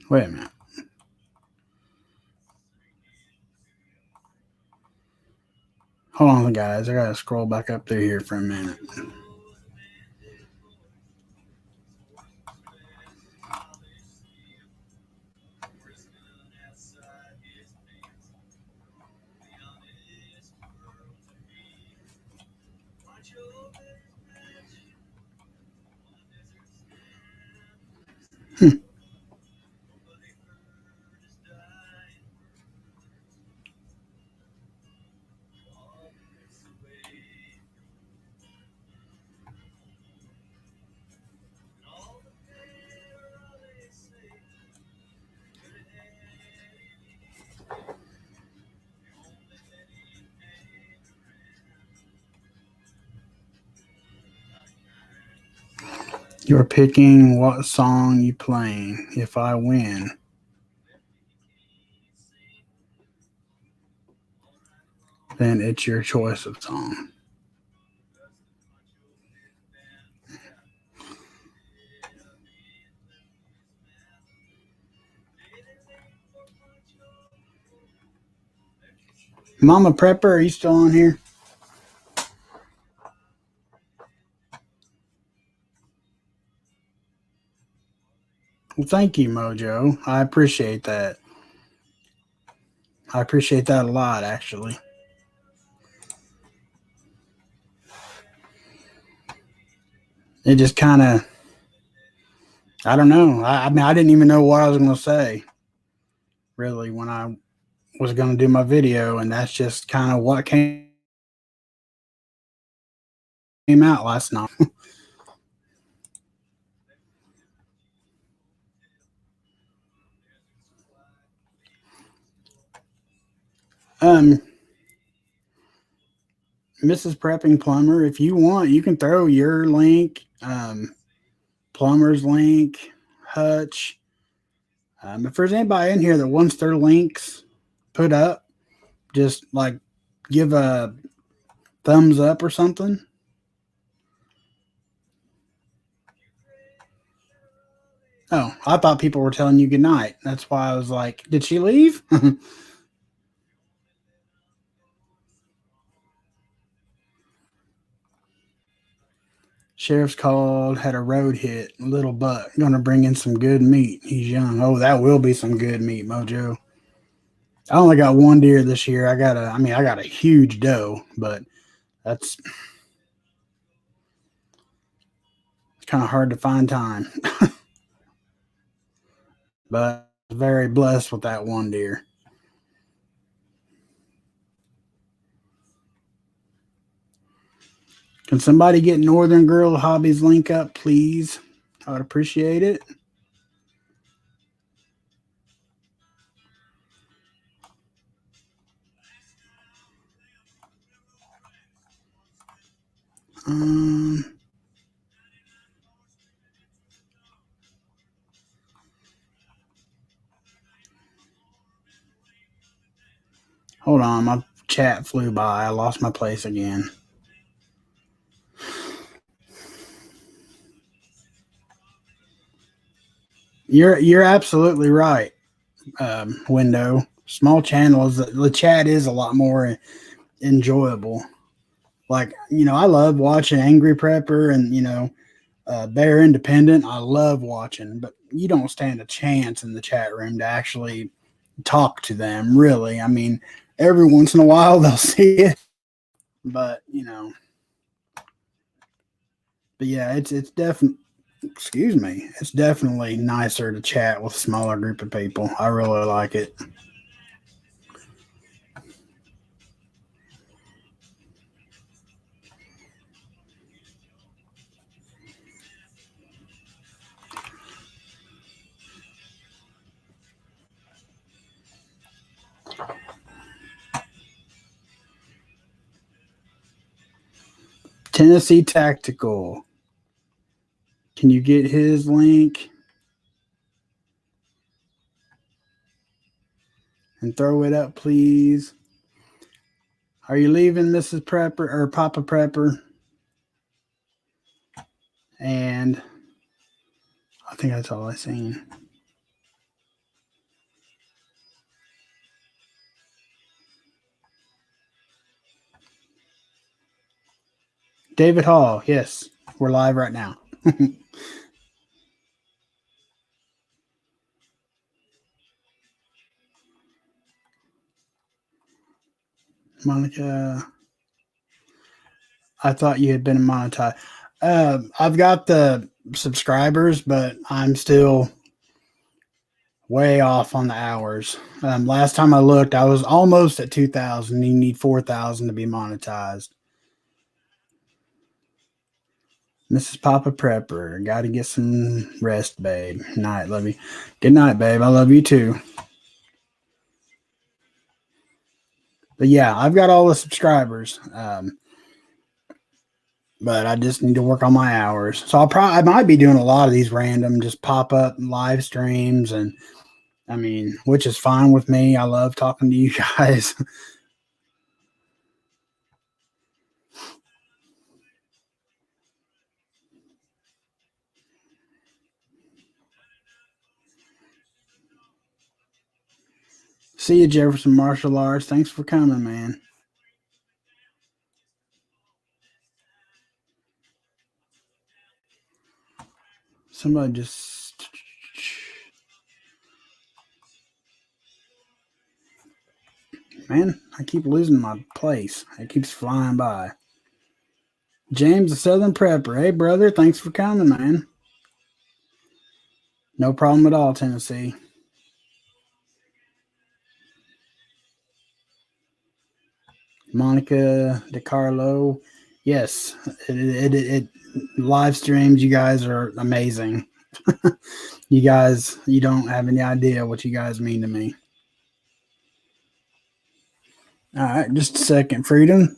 Wait a minute. Hold on, guys. I gotta scroll back up through here for a minute. You're picking what song you playing if I win. Then it's your choice of song. Mama Prepper, are you still on here? Well, thank you, Mojo. I appreciate that. I appreciate that a lot, actually. It just kind of, I don't know. I mean, I didn't even know what I was going to say, really, when was going to do my video, and that's just kind of what came out last night. Mrs. Prepping Plumber, if you want, you can throw your link, Plumber's link, Hutch. If there's anybody in here that wants their links put up, just like give a thumbs up or something. Oh, I thought people were telling you goodnight. That's why I was like, did she leave? Sheriff's called, had a road hit, little buck, gonna bring in some good meat. He's young. Oh, that will be some good meat, Mojo. I only got one deer this year. I got a huge doe, but that's kind of hard to find time. But very blessed with that one deer. Can somebody get Northern Girl Hobbies link up, please? I would appreciate it. Hold on, my chat flew by. I lost my place again. You're absolutely right. Window small channels. The chat is a lot more enjoyable. Like, I love watching Angry Prepper and Bear Independent. I love watching, but you don't stand a chance in the chat room to actually talk to them. Really, I mean, every once in a while they'll see it, but but yeah, it's definitely. Excuse me. It's definitely nicer to chat with a smaller group of people. I really like it. Tennessee Tactical. Can you get his link and throw it up, please? Are you leaving, Mrs. Prepper or Papa Prepper? And I think that's all I seen. David Hall, yes, we're live right now. Monica, I thought you had been monetized. I've got the subscribers, but I'm still way off on the hours. Last time I looked, I was almost at 2,000. You need 4,000 to be monetized. Mrs. Papa Prepper, got to get some rest, babe. Night, love you. Good night, babe. I love you too. But yeah, I've got all the subscribers. But I just need to work on my hours. So I might be doing a lot of these random just pop up live streams, and I mean, which is fine with me. I love talking to you guys. See you, Jefferson Martial Arts. Thanks for coming, man. Somebody just. Man, I keep losing my place. It keeps flying by. James, the Southern Prepper. Hey, brother. Thanks for coming, man. No problem at all, Tennessee. Monica DiCarlo. Yes, it live streams. You guys are amazing. You guys, you don't have any idea what you guys mean to me. All right, just a second, Freedom.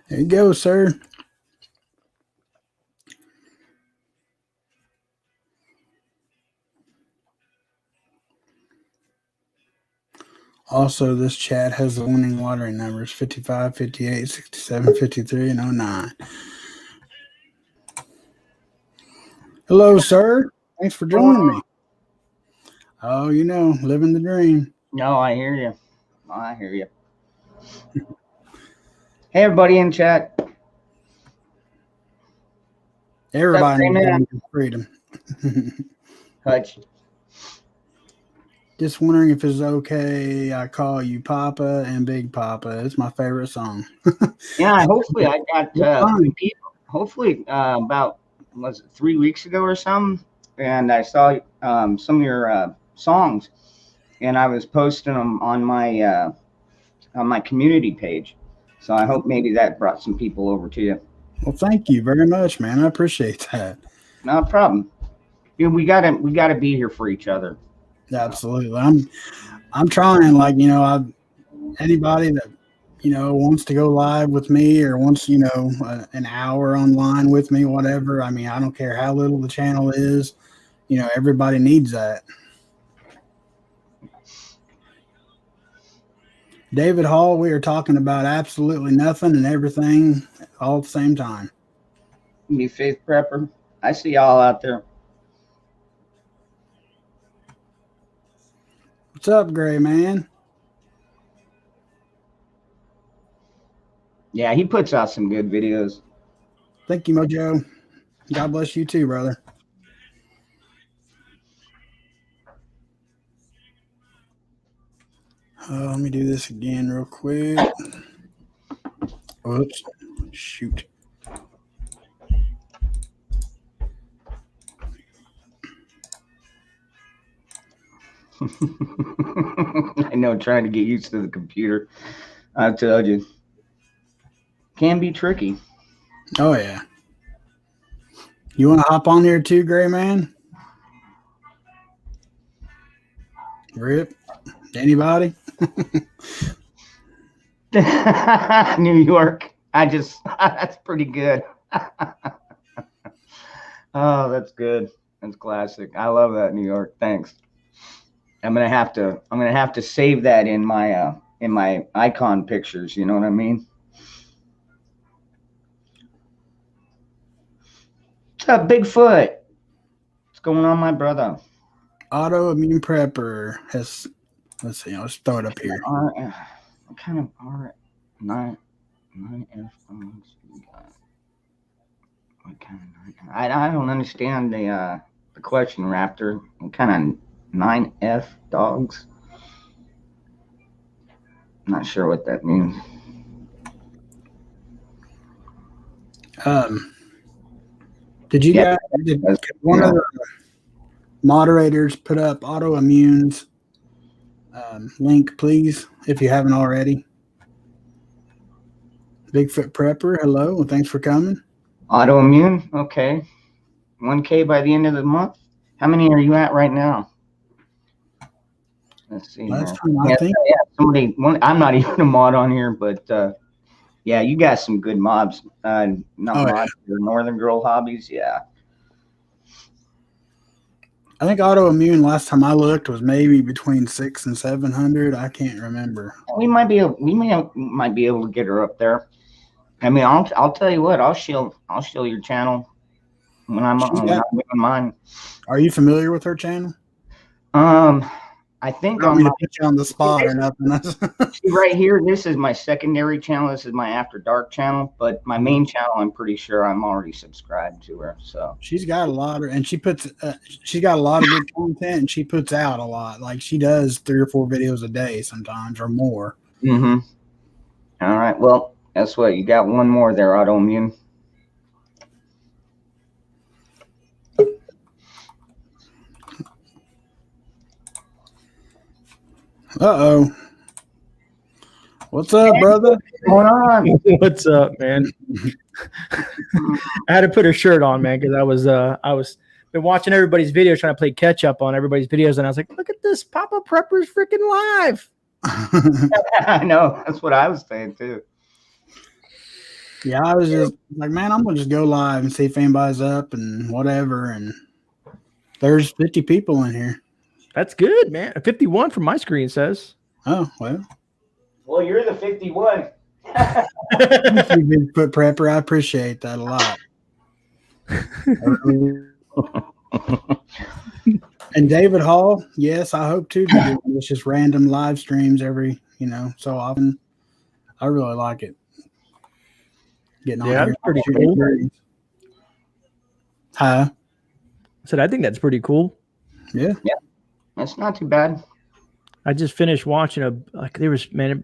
There you go, sir. Also, this chat has the winning lottery numbers 55, 58, 67, 53, and 09. Hello, sir. Thanks for joining me. Oh, you know, living the dream. No, I hear you. I hear you. Hey, everybody in chat. Everybody needs freedom. Hutch. Just wondering if it's okay I call you Papa and Big Papa. It's my favorite song. Yeah, hopefully I got people. Hopefully about, was it 3 weeks ago or something? And I saw some of your songs, and I was posting them on my community page. So I hope maybe that brought some people over to you. Well, thank you very much, man. I appreciate that. No problem. You know, we gotta be here for each other. Absolutely. I'm trying, like, you know, anybody that, you know, wants to go live with me or wants, you know, an hour online with me, whatever. I mean, I don't care how little the channel is, you know, everybody needs that. David Hall, we are talking about absolutely nothing and everything all at the same time. You Faith Prepper. I see y'all out there. What's up, Gray Man? Yeah, he puts out some good videos. Thank you, Mojo. God bless you too, brother. Let me do this again real quick. Oops. Shoot. I know, trying to get used to the computer. I told you. Can be tricky. Oh, yeah. You want to hop on here too, Gray Man? Rip? Anybody? New York. That's pretty good. Oh, that's good. That's classic. I love that, New York. Thanks. I'm gonna have to save that in my icon pictures. You know what I mean? What's up, Bigfoot? What's going on, my brother? Autoimmune Prepper has. Let's see. I'll just throw it up here. What kind of R9F? What kind of 9? I don't understand the question, Raptor. What kind of 9F dogs? I'm not sure what that means. Did you guys? Did one of the moderators put up Autoimmune's link, please, if you haven't already? Bigfoot Prepper, hello, and thanks for coming. Autoimmune, okay. 1K by the end of the month. How many are you at right now? Let's see. Last time I think. Yeah, I'm not even a mod on here, but yeah, you got some good mobs. Mods, your Northern Girl Hobbies, yeah. I think Autoimmune last time I looked was maybe between 600 and 700. I can't remember. We might be able to get her up there. I mean, I'll tell you what, I'll shield your channel when I'm doing mine. Are you familiar with her channel? I think I don't mean to put you on the spot or nothing. See right here, this is my secondary channel. This is my After Dark channel, but my main channel, I'm pretty sure I'm already subscribed to her. So she's got a lot and she's got a lot of good content, and she puts out a lot. Like she does 3 or 4 videos a day sometimes or more. All right. Well, guess what? You got one more there, Autoimmune. Uh-oh. What's up, brother? What's going on? What's up, man? I had to put a shirt on, man, because I was been watching everybody's videos, trying to play catch up on everybody's videos, and I was like, look at this, Papa Prepper's freaking live. I know. That's what I was saying too. Yeah, I was just like, man, I'm gonna just go live and see if anybody's up and whatever. And there's 50 people in here. That's good, man. 51 from my screen says. Oh, well. Well, you're the 51. Thank you, Bigfoot Prepper. I appreciate that a lot. And David Hall, yes, I hope to do it's just random live streams every, so often. I really like it. Getting on Yeah, here. that's pretty cool. Huh? I said, I think that's pretty cool. Yeah. That's not too bad. I just finished watching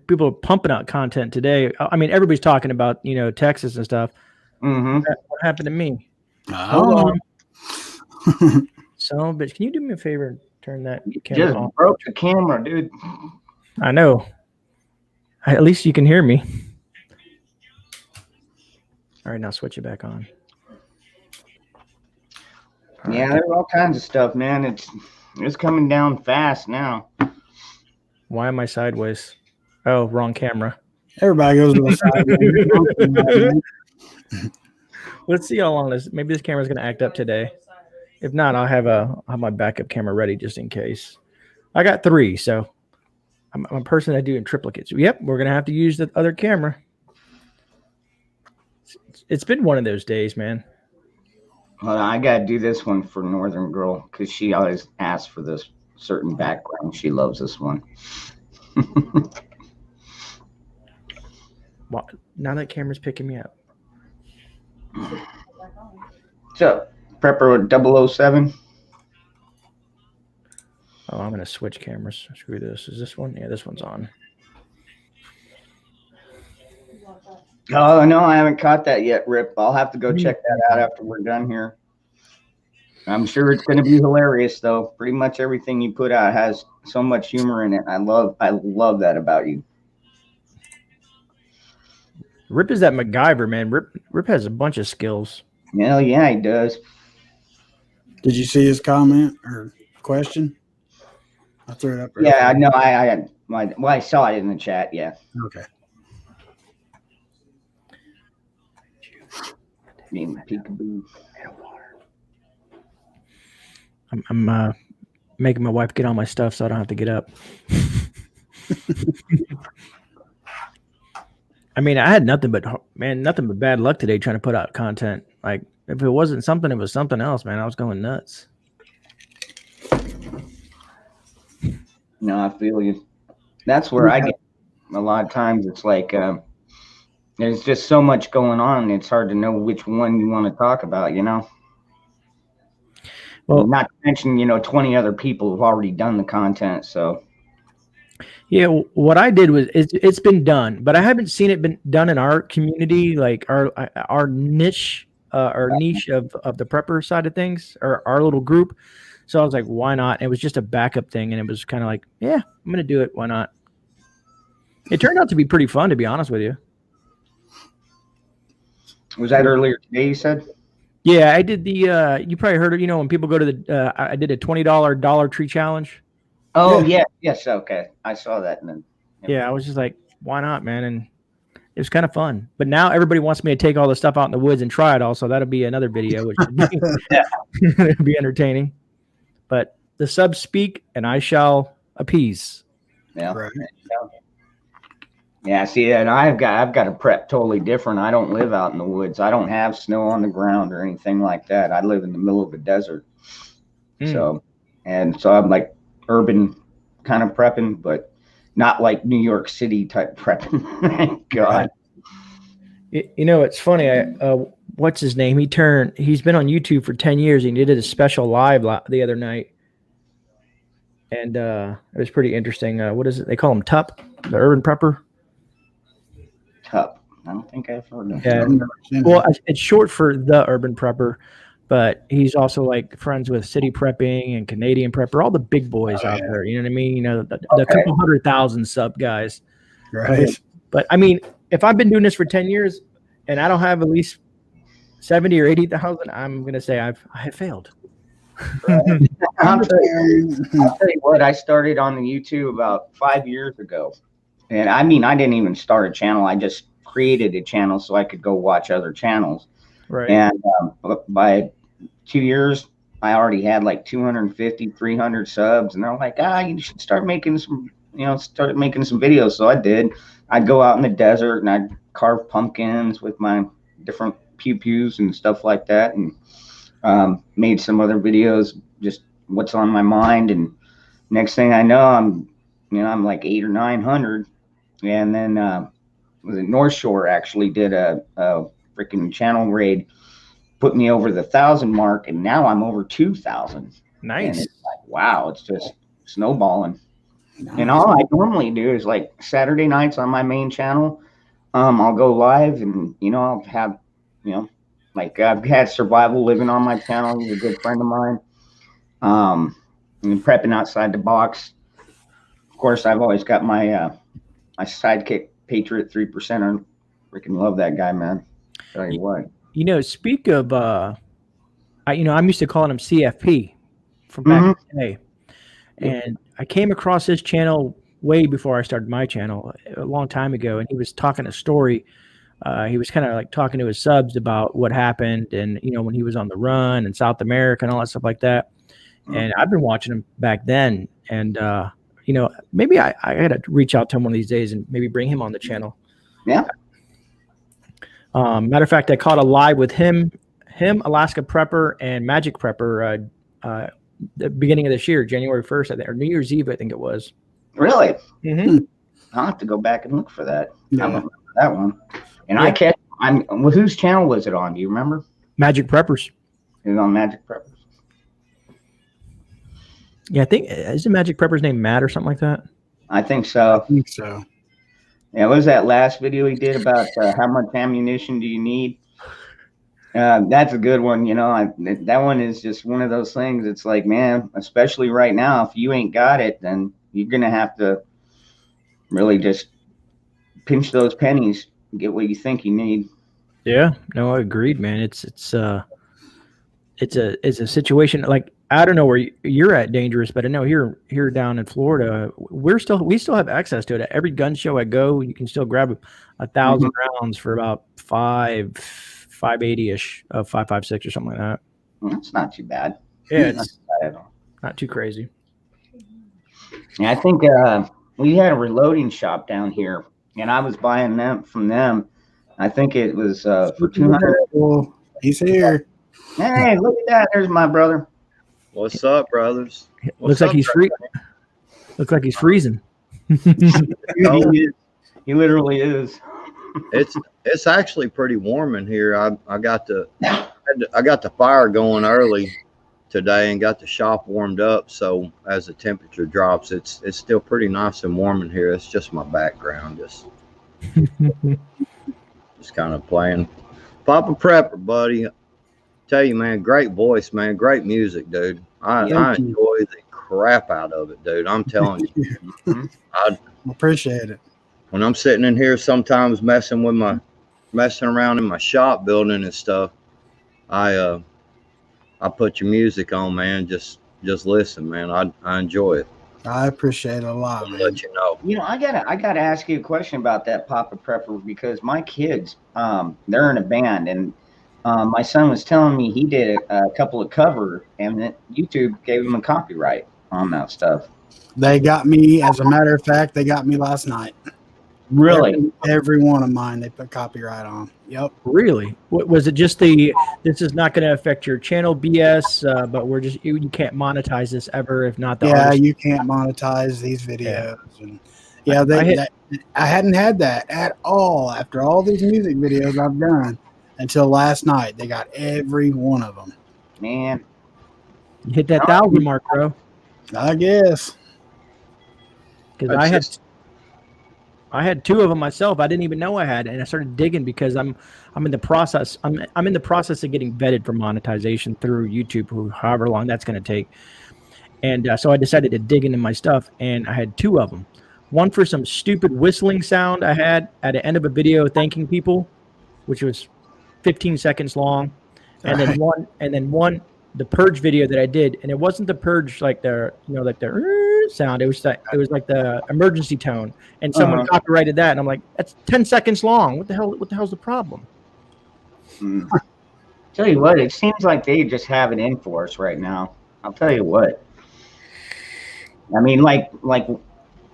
people are pumping out content today. I mean, everybody's talking about, Texas and stuff. Mm-hmm. What happened to me? Oh. So, bitch, can you do me a favor and turn that camera Just off? broke the camera, dude. I know. At least you can hear me. All right, now switch it back on. All Yeah, right. there's all kinds of stuff, man. It's coming down fast now. Why am I sideways? Oh, wrong camera. Everybody goes to the side. Let's see how long this. Maybe this camera's gonna act up today. If not, I'll have my backup camera ready just in case. I got 3, so I'm a person that do in triplicates. Yep, we're gonna have to use the other camera. It's been one of those days, man. Well, I gotta do this one for Northern Girl because she always asks for this certain background. She loves this one. Wow, now that camera's picking me up. So, Prepper with 007. Oh, I'm gonna switch cameras. Screw this. Is this one? Yeah, this one's on. Oh, no, I haven't caught that yet, Rip. I'll have to go check that out after we're done here. I'm sure it's going to be hilarious, though. Pretty much everything you put out has so much humor in it. I love that about you. Rip is that MacGyver, man. Rip has a bunch of skills. Hell yeah, he does. Did you see his comment or question? I threw it up there. Yeah, no, I saw it in the chat. Yeah. Okay. Name peekaboo. I'm making my wife get all my stuff so I don't have to get up. I mean, I had nothing but bad luck today trying to put out content. Like, if it wasn't something, it was something else, man. I was going nuts. No, I feel you. That's where I get a lot of times. It's like there's just so much going on. It's hard to know which one you want to talk about, Well, not to mention, 20 other people have already done the content. So, yeah, what I did was it's been done, but I haven't seen it been done in our community, like our niche, our niche of the prepper side of things, or our little group. So I was like, why not? It was just a backup thing, and it was kind of like, yeah, I'm gonna do it. Why not? It turned out to be pretty fun, to be honest with you. was that earlier today? You said. Yeah, I did the. You probably heard it. When people go to the. I did a $20 Dollar Tree challenge. Oh yeah. Yes. Okay. I saw that. And then. Yeah, I was just like, why not, man? And it was kind of fun. But now everybody wants me to take all the stuff out in the woods and try it all. So that'll be another video, which it'll be entertaining. But the subs speak, and I shall appease. Yeah. Right. Yeah. See, and I've got a prep totally different. I don't live out in the woods. I don't have snow on the ground or anything like that. I live in the middle of a desert. So I'm like urban kind of prepping, but not like New York City type prepping. Thank God. It's funny. What's his name? He's been on YouTube for 10 years. And he did a special live the other night. And it was pretty interesting. What is it? They call him Tup, the urban prepper. Tup. I don't think I've heard of Yeah. him. Well, it's short for the urban prepper. but he's also like friends with City Prepping and Canadian Prepper, all the big boys out there. You know what I mean? You know, the couple 100,000 sub guys. Right. But I mean, if I've been doing this for 10 years and I don't have at least 70 or 80,000, I'm gonna say I have failed. I'll tell you what, I started on the YouTube about 5 years ago. And I mean, I didn't even start a channel. I just created a channel so I could go watch other channels. Right. And by 2 years, I already had like 250, 300 subs. And they're like, you should start making some, start making some videos. So I did. I'd go out in the desert and I'd carve pumpkins with my different pew-pews and stuff like that. And made some other videos, just what's on my mind. And next thing I know, I'm like 800 or 900. And then was it North Shore actually did a freaking channel raid, put me over the 1,000 mark, and now I'm over 2,000. Nice. And it's like, wow, it's just snowballing. Nice. And all I normally do is like Saturday nights on my main channel, I'll go live and I'll have like I've had Survival living on my channel. He's a good friend of mine. And Prepping Outside the Box. Of course, I've always got my my sidekick Patriot 3%er. Freaking love that guy, man. Tell you what. Speak of I'm used to calling him CFP from back in the day. And I came across his channel way before I started my channel a long time ago, and he was talking a story. He was kind of like talking to his subs about what happened and, when he was on the run in South America and all that stuff like that. And I've been watching him back then. And, maybe I got to reach out to him one of these days and maybe bring him on the channel. Yeah. Matter of fact, I caught a live with him, Alaska Prepper, and Magic Prepper the beginning of this year, January 1st, I think, or New Year's Eve, I think it was. Really? Mm-hmm. I'll have to go back and look for that. Yeah. I remember that one. And well, whose channel was it on? Do you remember? Magic Preppers. It was on Magic Preppers. Yeah, I think, isn't Magic Prepper's name Matt or something like that? I think so. I think so. Yeah, what was that last video he did about how much ammunition do you need? That's a good one. That one is just one of those things. It's like, man, especially right now, if you ain't got it, then you're going to have to really just pinch those pennies and get what you think you need. Yeah, no, I agreed, man. It's a situation like, I don't know where you're at, Dangerous, but I know here down in Florida, we still have access to it. At every gun show I go, you can still grab 1,000 rounds for about 580-ish of 5.56 or something like that. Well, that's not too bad. Yeah, Not it's too bad at all. not too crazy. Yeah, I think we had a reloading shop down here, and I was buying them from them. I think it was for 200. Well, he's here. Hey, look at that! There's my brother. What's up, brothers? Looks like he's free. Looks like he's freezing. He literally is. It's actually pretty warm in here. I got the fire going early today and got the shop warmed up. So as the temperature drops, it's still pretty nice and warm in here. It's just my background, just kind of playing. Papa Prepper, buddy. Tell you, man, great voice, man, great music, dude. I enjoy the crap out of it, dude. I'm telling you. I Appreciate it. when I'm sitting in here sometimes messing around in my shop building and stuff, I put your music on, man. Just listen, man. I enjoy it. I appreciate it a lot, I'll man. let you know. I gotta ask you a question about that Papa Prepper, because my kids, they're in a band, and my son was telling me he did a couple of covers, and that YouTube gave him a copyright on that stuff. They got me, as a matter of fact, they got me last night. Really? Every one of mine they put copyright on. Yep. Really? What was it? Just this is not going to affect your channel BS, but you can't monetize this ever if not the Yeah, artist. you can't monetize these videos. Yeah. And I hadn't had that at all after all these music videos I've done until last night. They got every one of them. Man. You hit that 1,000 mark, bro. I guess. Because I had. I had 2 of them myself. I didn't even know I had, and I started digging because I'm in the process. I'm in the process of getting vetted for monetization through YouTube, however long that's going to take. And so I decided to dig into my stuff, and I had 2 of them. One for some stupid whistling sound I had at the end of a video thanking people, which was 15 seconds long, and then one the purge video that I did, and it wasn't the purge like the like the sound. It was like the emergency tone, and someone copyrighted that, and I'm like, that's 10 seconds long. What the hell's the problem? Tell you what, it seems like they just have it in for us right now. I'll tell you what. I mean, like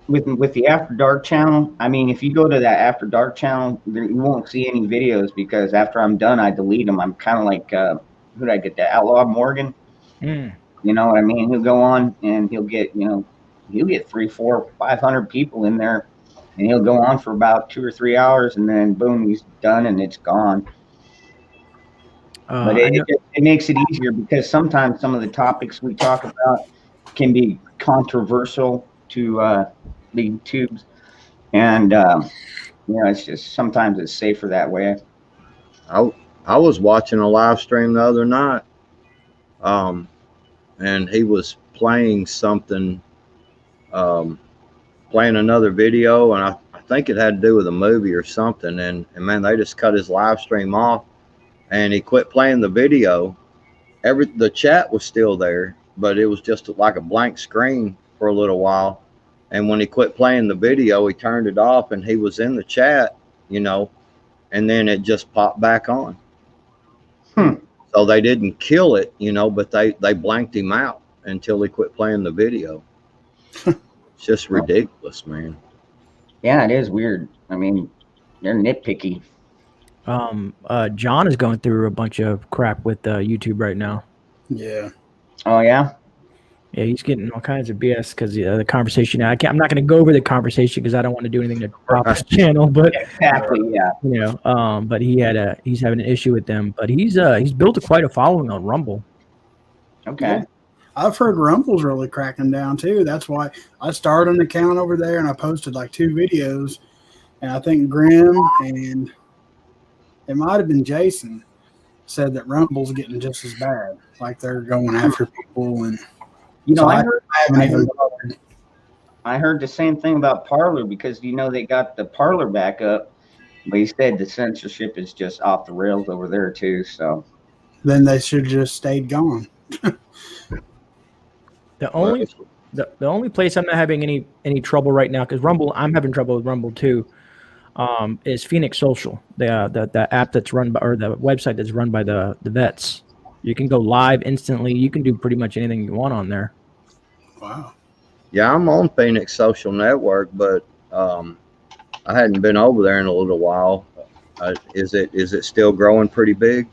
with the After Dark channel. I mean, if you go to that After Dark channel, you won't see any videos because after I'm done, I delete them. I'm kind of like who did I get? That Outlaw Morgan. You know what I mean? He'll go on and he'll get 300, 400, 500 people in there, and he'll go on for about 2 or 3 hours, and then boom, he's done and it's gone. But it makes it easier because sometimes some of the topics we talk about can be controversial to the YouTubes, and it's just sometimes it's safer that way. I was watching a live stream the other night, and he was playing something, playing another video, and I think it had to do with a movie or something, and man, they just cut his live stream off, and he quit playing the video. The chat was still there, but it was just like a blank screen for a little while. And when he quit playing the video, he turned it off, and he was in the chat, and then it just popped back on. So they didn't kill it, but they blanked him out until he quit playing the video. It's just ridiculous, man. Yeah, it is weird. I mean, they're nitpicky. John is going through a bunch of crap with YouTube right now. Yeah. Oh yeah. Yeah, he's getting all kinds of BS because the conversation. I'm not going to go over the conversation because I don't want to do anything to prop his channel. But exactly, yeah. But he's having an issue with them. But he's built quite a following on Rumble. Okay. Yeah. I've heard Rumble's really cracking down too. That's why I started an account over there and I posted like 2 videos, and I think Grim and it might have been Jason said that Rumble's getting just as bad. Like they're going after people and. So I heard the same thing about Parler because they got the Parler back up, but he said the censorship is just off the rails over there too. So then they should have just stayed gone. The only place I'm not having any trouble right now, because Rumble, I'm having trouble with Rumble too, is Phoenix Social, the app that's run by, or the website that's run by the vets. You can go live instantly. You can do pretty much anything you want on there. Wow. Yeah, I'm on Phoenix Social Network, but I hadn't been over there in a little while. Is it still growing pretty big?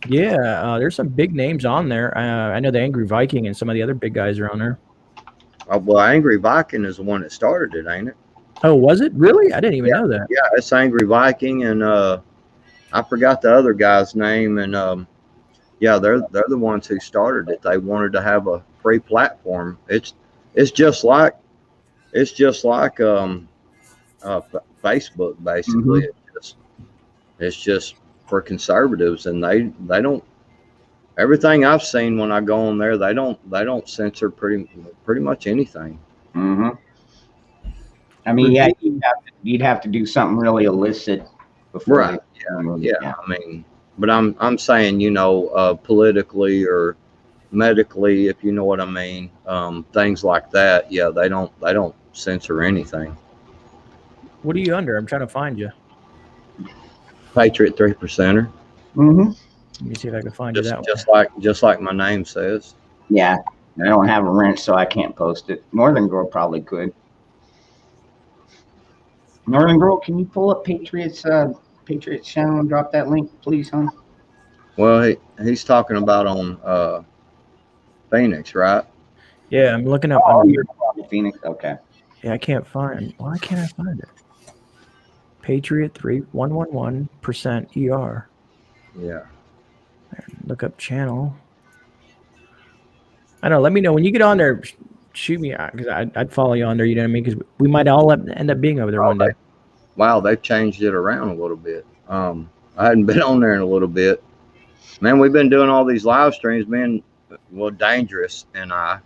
Yeah, there's some big names on there. I know the Angry Viking and some of the other big guys are on there. Well, Angry Viking is the one that started it, ain't it? Oh, was it really? I didn't even know that. Yeah, it's Angry Viking, and I forgot the other guy's name, and yeah, they're the ones who started it. They wanted to have a free platform. It's just like Facebook basically. It's just for conservatives, and they don't. Everything I've seen when I go on there, they don't censor pretty much anything. I mean, yeah, you'd have to do something really illicit before. Right. Yeah. I mean. But I'm saying, politically or medically, if you know what I mean, things like that. Yeah, they don't censor anything. What are you under? I'm trying to find you. Patriot 3%er. Let me see if I can find you that one. Just like my name says. Yeah, I don't have a wrench, so I can't post it. Northern Girl probably could. Northern Girl, can you pull up Patriots channel and drop that link, please, hon? Well, he's talking about on Phoenix, right? Yeah, I'm looking up. You're Phoenix, okay. Yeah, I can't find. Why can't I find it? Patriot 111% ER. Yeah. Look up channel. I know. Let me know when you get on there. Shoot me because I'd follow you on there. You know what I mean? Because we might all end up being over there one day. wow, they've changed it around a little bit. I hadn't been on there in a little bit. Man, we've been doing all these live streams, being Dangerous, and I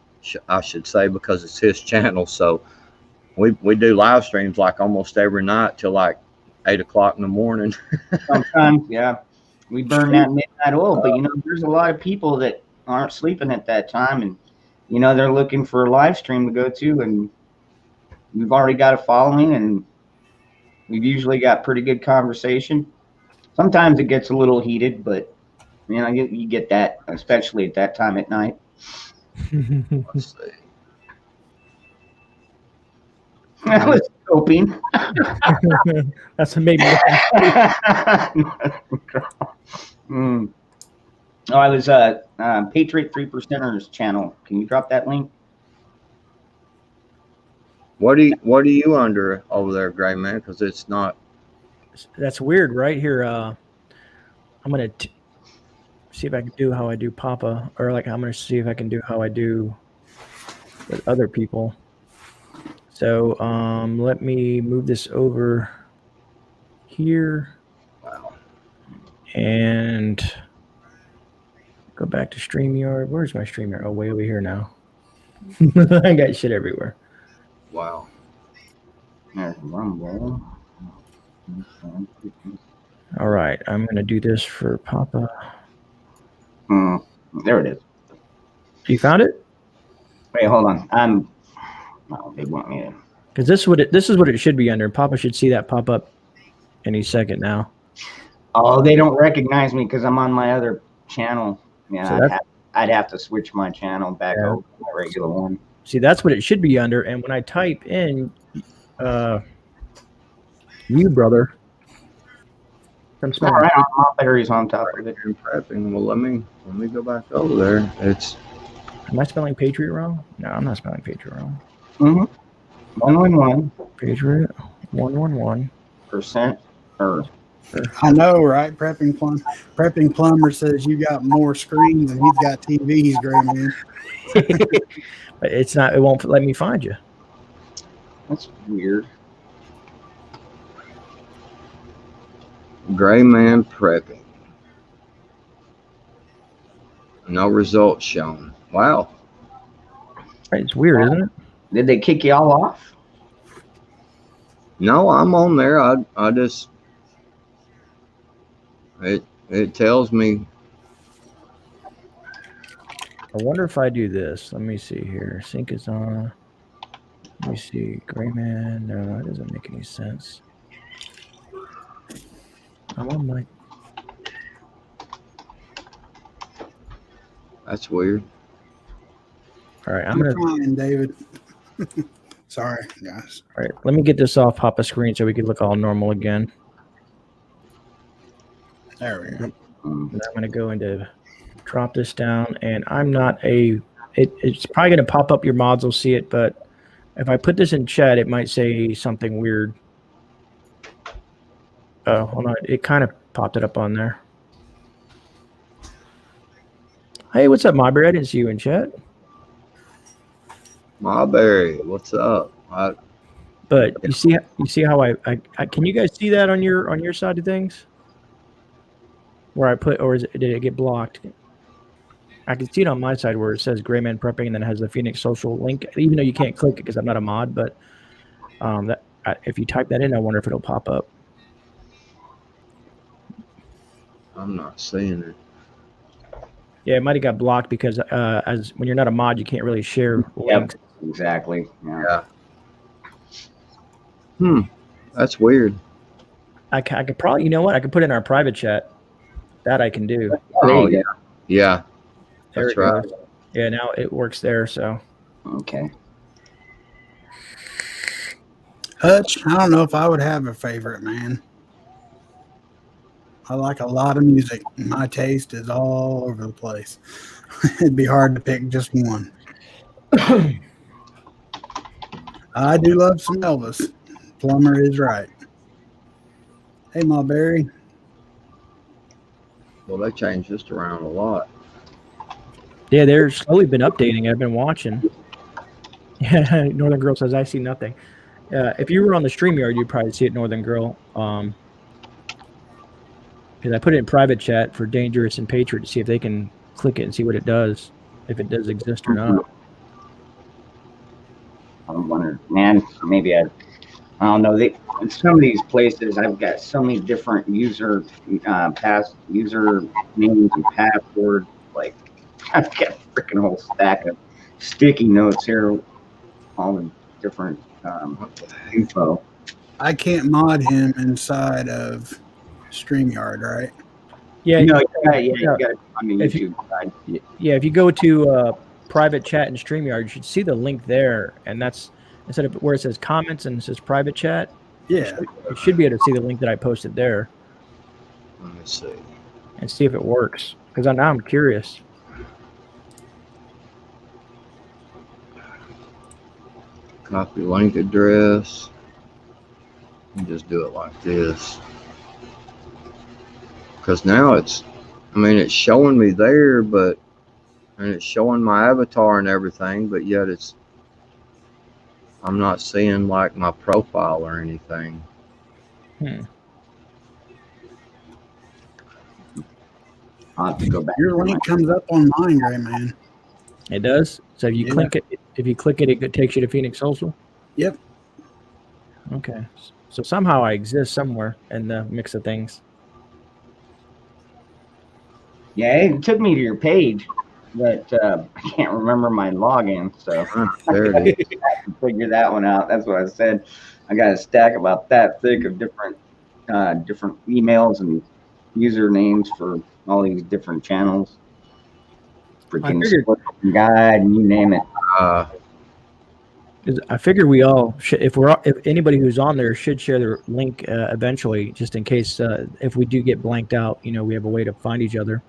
should say, because it's his channel. So we do live streams like almost every night till like 8 o'clock in the morning. Sometimes, yeah, we burn that midnight oil. But there's a lot of people that aren't sleeping at that time, and they're looking for a live stream to go to, and we've already got a following, and we've usually got pretty good conversation. Sometimes it gets a little heated, but you get that, especially at that time at night. Let's see. I was hoping. That's what made me. Oh, I was Patriot 3%ers channel. Can you drop that link? What are you under over there, Gray Man? Because it's not. That's weird, right here. I'm gonna see if I can do how I do Papa, or like I'm gonna see if I can do how I do with other people. So let me move this over here. Wow. And go back to StreamYard. Where's my StreamYard? Oh, way over here now. I got shit everywhere. Wow. There's Rumble. All right, I'm gonna do this for Papa. There it is. You found it? Wait, hold on. Oh, they want me to. Because this is what it should be under. Papa should see that pop up any second now. Oh, they don't recognize me because I'm on my other channel. Yeah, So I'd have to switch my channel back over to my regular one. See, that's what it should be under. And when I type in you, brother, I'm All spelling. right, my battery's on top of it. And prepping. Well, let me go back over there. It's Am I spelling Patriot wrong? No, I'm not spelling Patriot wrong. 111%. Patriot 111. Or I know, right? Prepping Plumber says you got more screens than he's got TVs, Gray Man. But it's not. It won't let me find you. that's weird. Gray Man prepping. No results shown. Wow. Right, it's weird, isn't it? Did they kick you all off? No, I'm on there. I just it tells me. I wonder if I do this. Let me see here. Sync is on. Let me see. Gray Man. No, that doesn't make any sense. I'm on my. That's weird. All right, I'm I'm gonna. trying, David. Sorry, guys. All right, let me get this off Papa screen so we can look all normal again. There we go. And I'm gonna go into drop this down, and I'm not a. It's probably gonna pop up. Your mods will see it, but if I put this in chat, it might say something weird. Oh, hold on. It kind of popped it up on there. Hey, what's up, Marbury? I didn't see you in chat. Marbury, what's up? But you see how I can you guys see that on your side of things? Where I put, or did it get blocked? I can see it on my side where it says Gray Man Prepping and then it has the Phoenix Social link, even though you can't click it because I'm not a mod. But if you type that in, I wonder if it'll pop up. I'm not seeing it. Yeah, it might have got blocked because as when you're not a mod, you can't really share links. Exactly. Yeah. Yeah. That's weird. I could probably, you know what? I could put it in our private chat. That I can do. Oh yeah. Yeah. There That's it goes. right. Yeah, now it works there. So Okay. Hutch, I don't know if I would have a favorite, man. I like a lot of music. My taste is all over the place. It'd be hard to pick just one. I do love some Elvis. Plumber is right. Hey, Mulberry. Well, they changed this around a lot. yeah, they're slowly been updating. I've been watching. Yeah, Northern Girl says I see nothing. If you were on the StreamYard, you'd probably see it, Northern Girl. Because I put it in private chat for Dangerous and Patriot to see if they can click it and see what it does, if it does exist or not. I'm wondering, man, maybe I don't know. Some of these places, I've got so many different user user names and passwords. Like, I've got a freaking whole stack of sticky notes here, all the different info. I can't mod him inside of StreamYard, right? Yeah, You got it on the If YouTube side. yeah. If you go to private chat and StreamYard, you should see the link there, and that's instead of where it says comments and it says private chat. Yeah. You should be able to see the link that I posted there Let me see. and see if it works. Because now I'm curious. Copy link address. And just do it like this. Because now it's showing me there, and it's showing my avatar and everything, but yet I'm not seeing like my profile or anything. I'll have to go back. Your link comes up on mine, Gray Man. It does. So if you Yeah. click it, it takes you to Phoenix Social. Yep. Okay. So somehow I exist somewhere in the mix of things. Yeah, it took me to your page, but I can't remember my login, so There it is. I have to figure that one out. That's what I said. I got a stack about that thick of different emails and usernames for all these different channels. Freaking figured- Splatoon guide, and you name it. 'Cause I figure we all should, if anybody who's on there should share their link eventually, just in case if we do get blanked out, we have a way to find each other.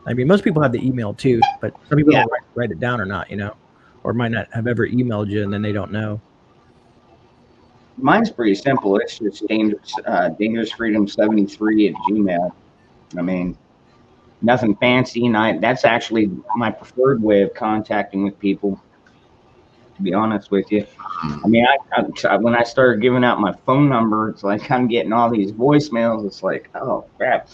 I mean, most people have the email too, but some people don't write it down or not, or might not have ever emailed you and then they don't know. Mine's pretty simple. It's just dangerousfreedom73@gmail. I mean, nothing fancy, and that's actually my preferred way of contacting with people. To be honest with you, I mean, I when I started giving out my phone number, it's like I'm getting all these voicemails. It's like, oh crap,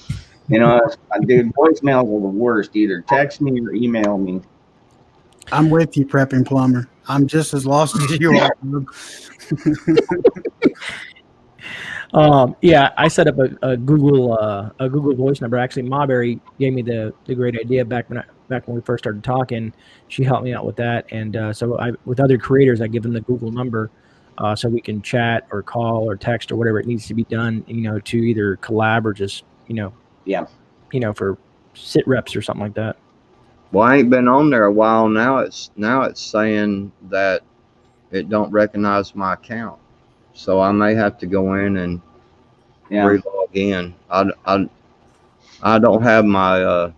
dude, voicemails are the worst. Either text me or email me. I'm with you, Prepping Plumber. I'm just as lost as you are. Yeah, I set up a Google Voice number. Actually, Marbury gave me the great idea back when we first started talking. She helped me out with that, and so with other creators, I give them the Google number so we can chat or call or text or whatever it needs to be done. To either collab or just for sit reps or something like that. Well, I ain't been on there a while now. It's saying that it don't recognize my account, so I may have to go in and re-log in. I don't have my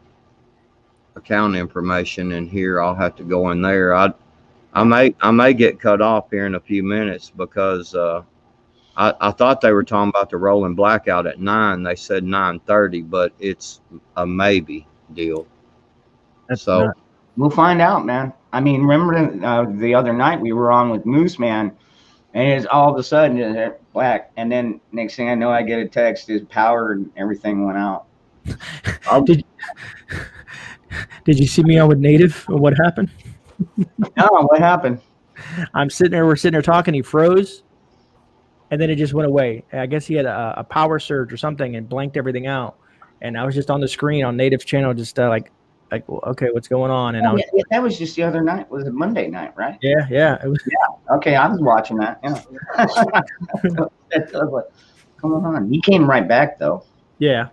account information in here. I'll have to go in there. I may get cut off here in a few minutes because I thought they were talking about the rolling blackout at 9. They said 9:30, but it's a maybe deal. So we'll find out, man. I mean, remember the other night we were on with Moose Man, and it's all of a sudden it's black, and then next thing I know, I get a text, his power and everything went out. Did you see me on with Native? Or what happened? No, what happened? We're sitting there talking. He froze, and then it just went away. I guess he had a power surge or something and blanked everything out. And I was just on the screen on Native's channel, just like, well, okay, what's going on? And that was just the other night. Was it Monday night, right? Yeah. It was. Yeah. Okay, I was watching that. Yeah. I was like, come on. He came right back though. Yeah.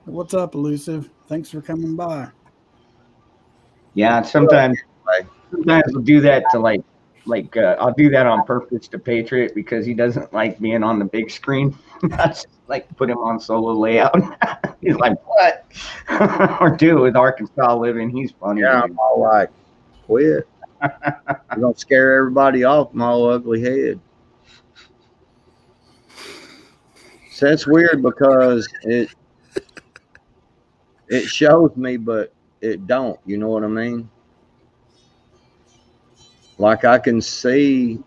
What's up, Elusive? Thanks for coming by. Yeah, sometimes we'll do that to like I'll do that on purpose to Patriot because he doesn't like being on the big screen. I just like put him on solo layout. He's like, what? Or do with Arkansas Living. He's funny. Yeah, I'm all like, quit. You're gonna scare everybody off, my old ugly head. So that's weird because it shows me, but it don't. You know what I mean? Like I can see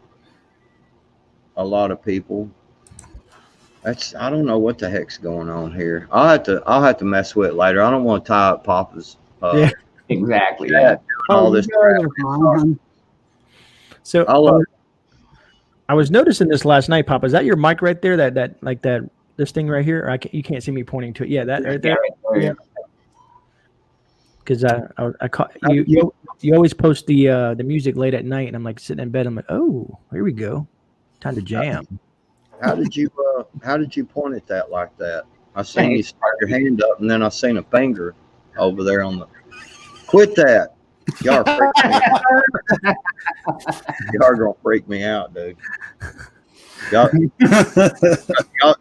a lot of people. I don't know what the heck's going on here. I'll have to mess with it later. I don't want to tie up Papa's Yeah. Exactly. chat and all you this guys crap. are fine. So I'll, I was noticing this last night, Papa. Is that your mic right there? This thing right here? You can't see me pointing to it. Yeah, that right there. Yeah. Because I caught you. You always post the music late at night, and I'm like sitting in bed. I'm like, oh, here we go, time to jam. how did you point at that like that? I seen you stick your hand up, and then I seen a finger over there on the. Quit that! Y'all are freaking me out. Y'all are gonna freak me out, dude.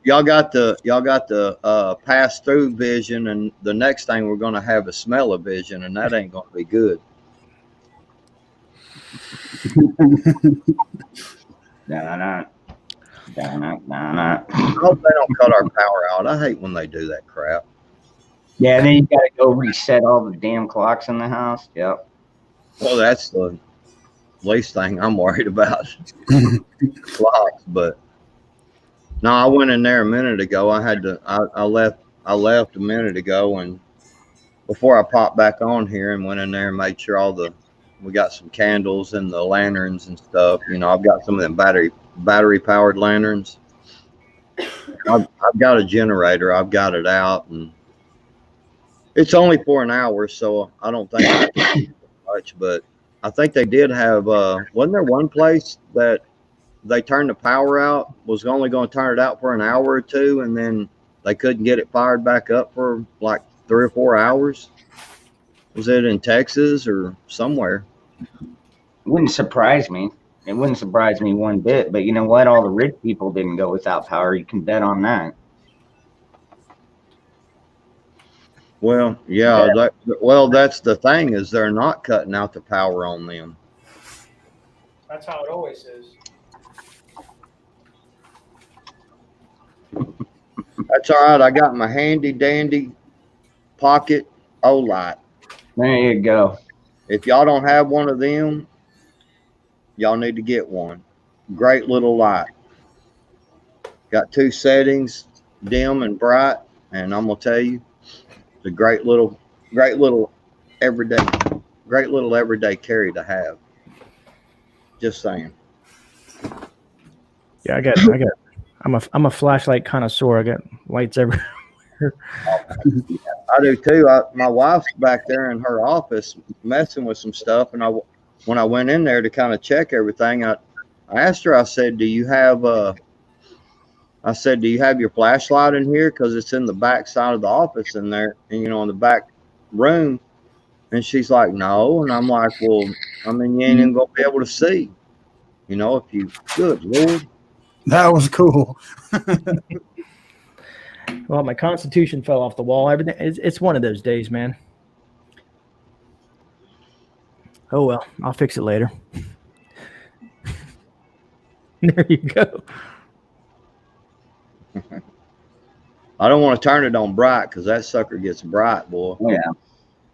Y'all got the pass through vision, and the next thing we're gonna have is smell of vision, and that ain't gonna be good. Nah. I hope they don't cut our power out. I hate when they do that crap. Yeah, then you gotta go reset all the damn clocks in the house. Yep. Well, that's the least thing I'm worried about. Clocks, but no, I went in there a minute ago. I left a minute ago, and before I popped back on here and went in there and made sure we got some candles and the lanterns and stuff. You know, I've got some of them battery powered lanterns. I've got a generator. I've got it out, and it's only for an hour, so I don't think it's much. But I think they did have. Wasn't there one place that they turned the power out? Was only going to turn it out for an hour or two, and then they couldn't get it fired back up for like 3 or 4 hours. Was it in Texas or somewhere? It wouldn't surprise me. It wouldn't surprise me one bit. But you know what? All the rich people didn't go without power. You can bet on that. Well, yeah. That's the thing, is they're not cutting out the power on them. That's how it always is. That's all right. I got my handy dandy pocket Olight. There you go. If y'all don't have one of them, y'all need to get one. Great little light. Got 2 settings, dim and bright, and I'm gonna tell you, it's a great little everyday carry to have. Just saying. Yeah, I got. I'm a flashlight connoisseur. I got lights everywhere. I do too. My wife's back there in her office messing with some stuff, and when I went in there to kind of check everything, I asked her. I said, "Do you have your flashlight in here? Because it's in the back side of the office in there, and in the back room." And she's like, "No," and I'm like, "Well, I mean, you ain't even gonna be able to see, if you." Good Lord. That was cool. Well, my Constitution fell off the wall. Everything. It's one of those days, man. Oh well, I'll fix it later. There you go. I don't want to turn it on bright because that sucker gets bright, boy. Yeah.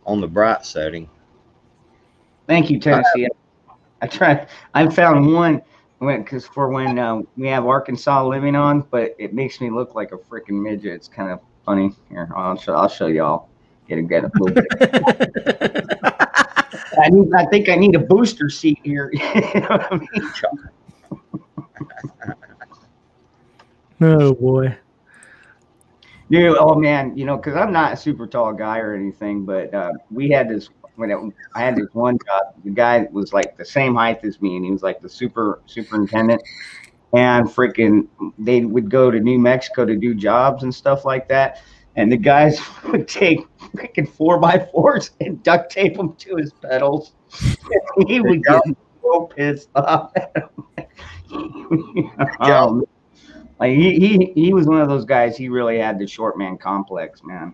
On the bright setting. Thank you, Tennessee. I found one because for when we have Arkansas living on, but it makes me look like a freaking midget. It's kind of funny. Here, I'll show y'all. Get a little bit. I think I need a booster seat here. You know what I mean? Oh boy. Dude, oh man, because I'm not a super tall guy or anything, but we had this I had this one job. The guy was like the same height as me, and he was like the superintendent. And freaking, they would go to New Mexico to do jobs and stuff like that. And the guys would take freaking 4x4s and duct tape them to his pedals. And he would get so pissed off. Like he was one of those guys. He really had the short man complex, man.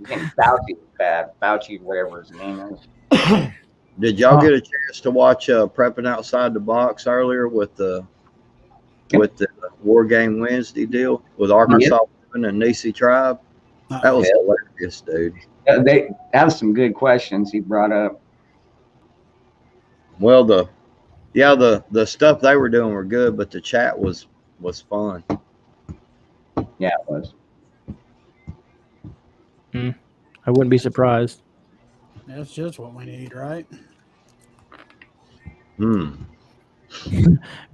Fauci was bad. Fauci, whatever his name is. Did y'all get a chance to watch Prepping Outside the Box earlier with the War Game Wednesday deal with Arkansas and Nisi Tribe? That was hilarious, dude. They have some good questions he brought up. Well, Yeah, the stuff they were doing were good, but the chat was fun. Yeah, it was. I wouldn't be surprised. That's just what we need, right?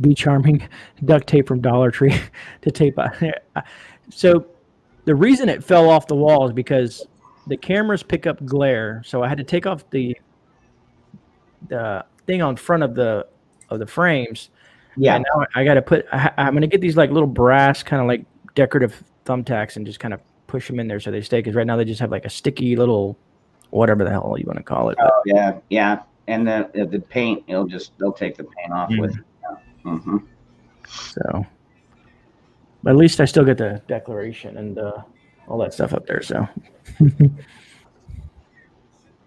Be charming. Duct tape from Dollar Tree to tape. So the reason it fell off the wall is because the cameras pick up glare. So I had to take off the thing on front of the frames. Yeah. And now I got to put. I'm going to get these like little brass kind of like decorative thumbtacks and just kind of push them in there so they stay. Because right now they just have like a sticky little whatever the hell you want to call it. Oh, yeah, yeah. And the paint, they'll take the paint off with it. Yeah. Mm-hmm. So, but at least I still get the declaration and all that stuff up there. So,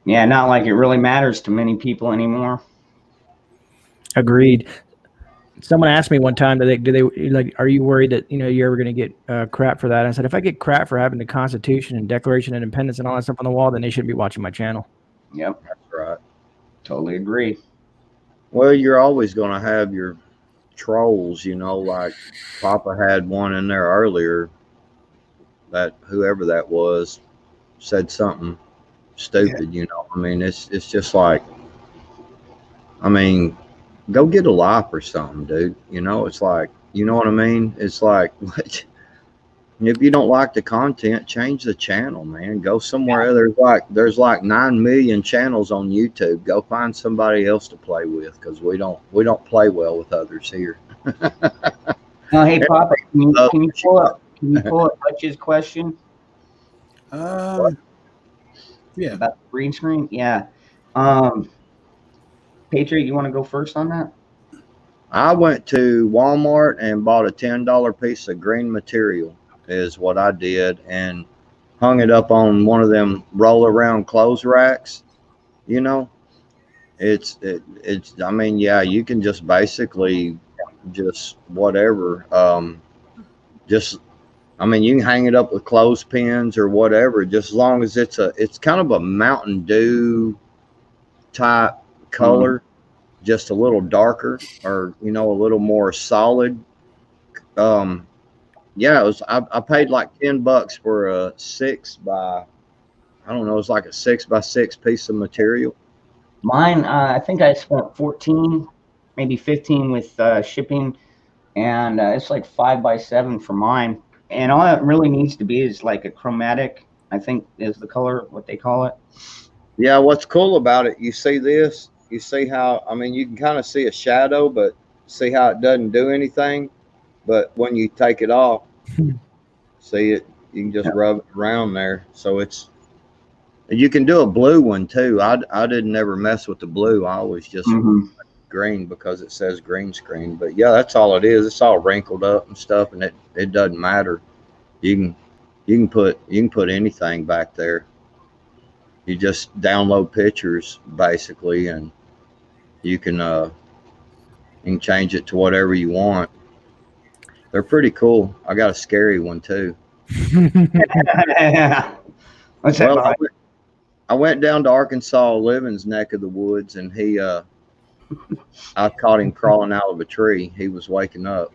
Yeah, not like it really matters to many people anymore. agreed. Someone asked me one time, do they like, are you worried that you're ever going to get crap for that? And I said, if I get crap for having the Constitution and Declaration of Independence and all that stuff on the wall, then they shouldn't be watching my channel. Yep, That's right. totally agree. Well, you're always going to have your trolls, like Papa had one in there earlier that whoever that was said something stupid, I mean, it's just like, I mean, go get a life or something, dude. It's like, you know what I mean? It's like, what? If you don't like the content, change the channel, man. Go somewhere. There's like 9 million channels on YouTube. Go find somebody else to play with, because we don't play well with others here. Oh, hey, Papa, can you pull up Hutch's question Yeah. about the green screen? Yeah. Patriot, you want to go first on that? I went to Walmart and bought a $10 piece of green material, is what I did, and hung it up on one of them roll around clothes racks. It's I mean, yeah, you can just basically just whatever. I mean, you can hang it up with clothespins or whatever, just as long as it's kind of a Mountain Dew type color, just a little darker, or a little more solid. Yeah, it was. I paid like $10 for a 6 by, I don't know, it's like a 6 by 6 piece of material. Mine, I think I spent 14, maybe 15 with shipping, and it's like 5 by 7 for mine. And all it really needs to be is like a chromatic, I think is the color, what they call it. Yeah, what's cool about it, you see this, you see how, I mean, you can kind of see a shadow, but see how it doesn't do anything. But when you take it off, see it, you can just rub it around there. So you can do a blue one too. I didn't ever mess with the blue. I always just green, because it says green screen. But yeah, that's all it is. It's all wrinkled up and stuff, and it doesn't matter. You can put anything back there. You just download pictures basically, and you can change it to whatever you want. They're pretty cool. I got a scary one too. What's that? Well, I went down to Arkansas Living's neck of the woods, and I caught him crawling out of a tree. He was waking up.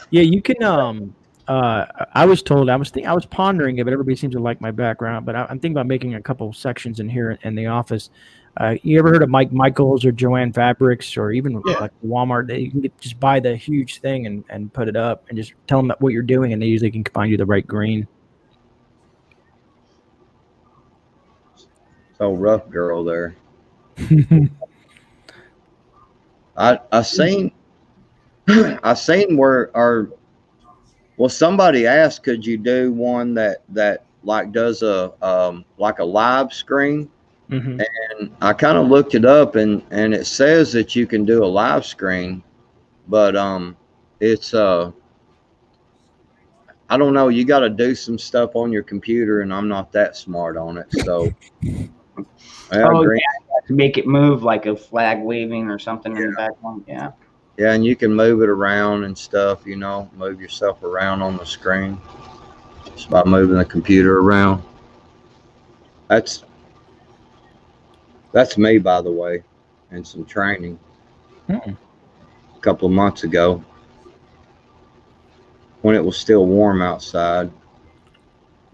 Yeah, you can. I was told, I was pondering it, but everybody seems to like my background. But I'm thinking about making a couple sections in here in the office. You ever heard of Mike Michaels or Joanne Fabrics, or even like Walmart? You can just buy the huge thing and put it up, and just tell them what you're doing, and they usually can find you the right green. So rough girl there. I seen where somebody asked, could you do one that like does a like a live screen? And I kind of looked it up, and it says that you can do a live screen, but it's I don't know, you got to do some stuff on your computer, and I'm not that smart on it, so to make it move like a flag waving or something in the background. Yeah, and you can move it around and stuff, move yourself around on the screen just by moving the computer around. That's me, by the way. and some training Hmm. a couple of months ago when it was still warm outside,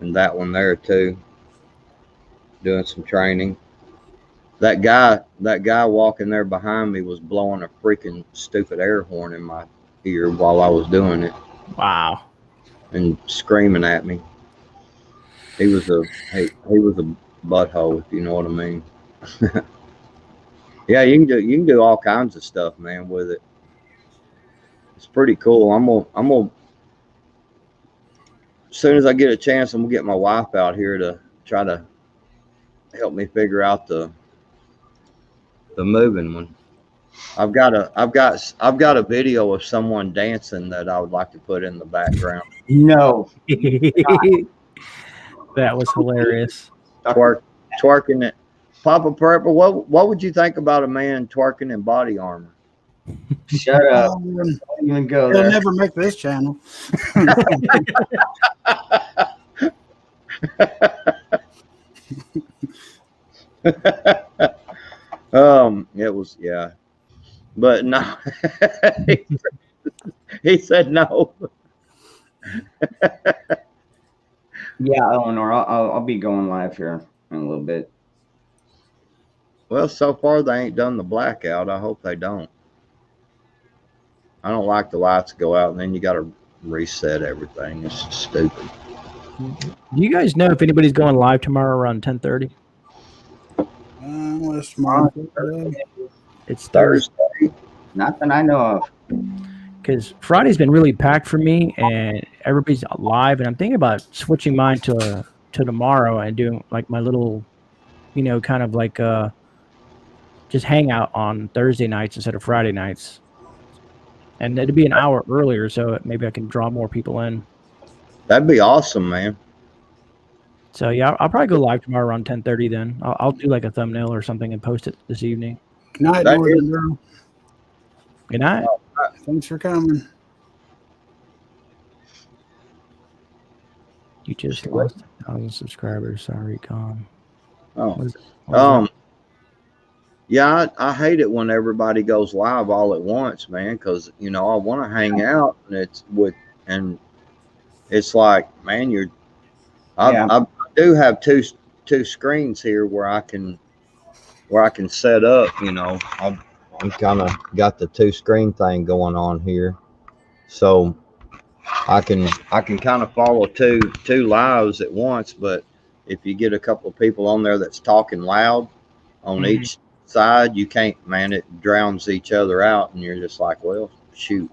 and that one there too, doing some training. That guy walking there behind me was blowing a freaking stupid air horn in my ear while I was doing it Wow. and screaming at me. He was a butthole, if you know what I mean. Yeah, you can do all kinds of stuff, man, with it. It's pretty cool. I'm gonna as soon as I get a chance, I'm gonna get my wife out here to try to help me figure out the moving one. I've got a video of someone dancing that I would like to put in the background. No. That was hilarious. Twerking it. Papa Prepper, what would you think about a man twerking in body armor? Shut up. Um, Don't even go They'll there. never make this channel. It was, yeah, but no. He said no. Yeah, Eleanor, I'll be going live here in a little bit. Well, so far they ain't done the blackout. I hope they don't. I don't like the lights go out and then you got to reset everything. It's stupid. Do you guys know if anybody's going live tomorrow around 10:30? What's tomorrow? It's Thursday. Thursday. Not that I know of. Because Friday's been really packed for me, and everybody's live, and I'm thinking about switching mine to tomorrow and doing like my little, kind of like just hang out on Thursday nights instead of Friday nights. And it'd be an hour earlier, so maybe I can draw more people in. That'd be awesome, man. So yeah, I'll probably go live tomorrow around 10:30. Then I'll do like a thumbnail or something and post it this evening. Good night, That Northern is- Girl. Good night. Thanks for coming. You just lost 1,000 subscribers. Sorry, Con. Oh, What is that? yeah, I hate it when everybody goes live all at once, man, because I want to hang out and it's like, man, I do have two screens here where I can set up. I'm kind of got the 2-screen thing going on here, so I can kind of follow two lives at once. But if you get a couple of people on there that's talking loud on each side, you can't, man, it drowns each other out, and you're just like, well, shoot.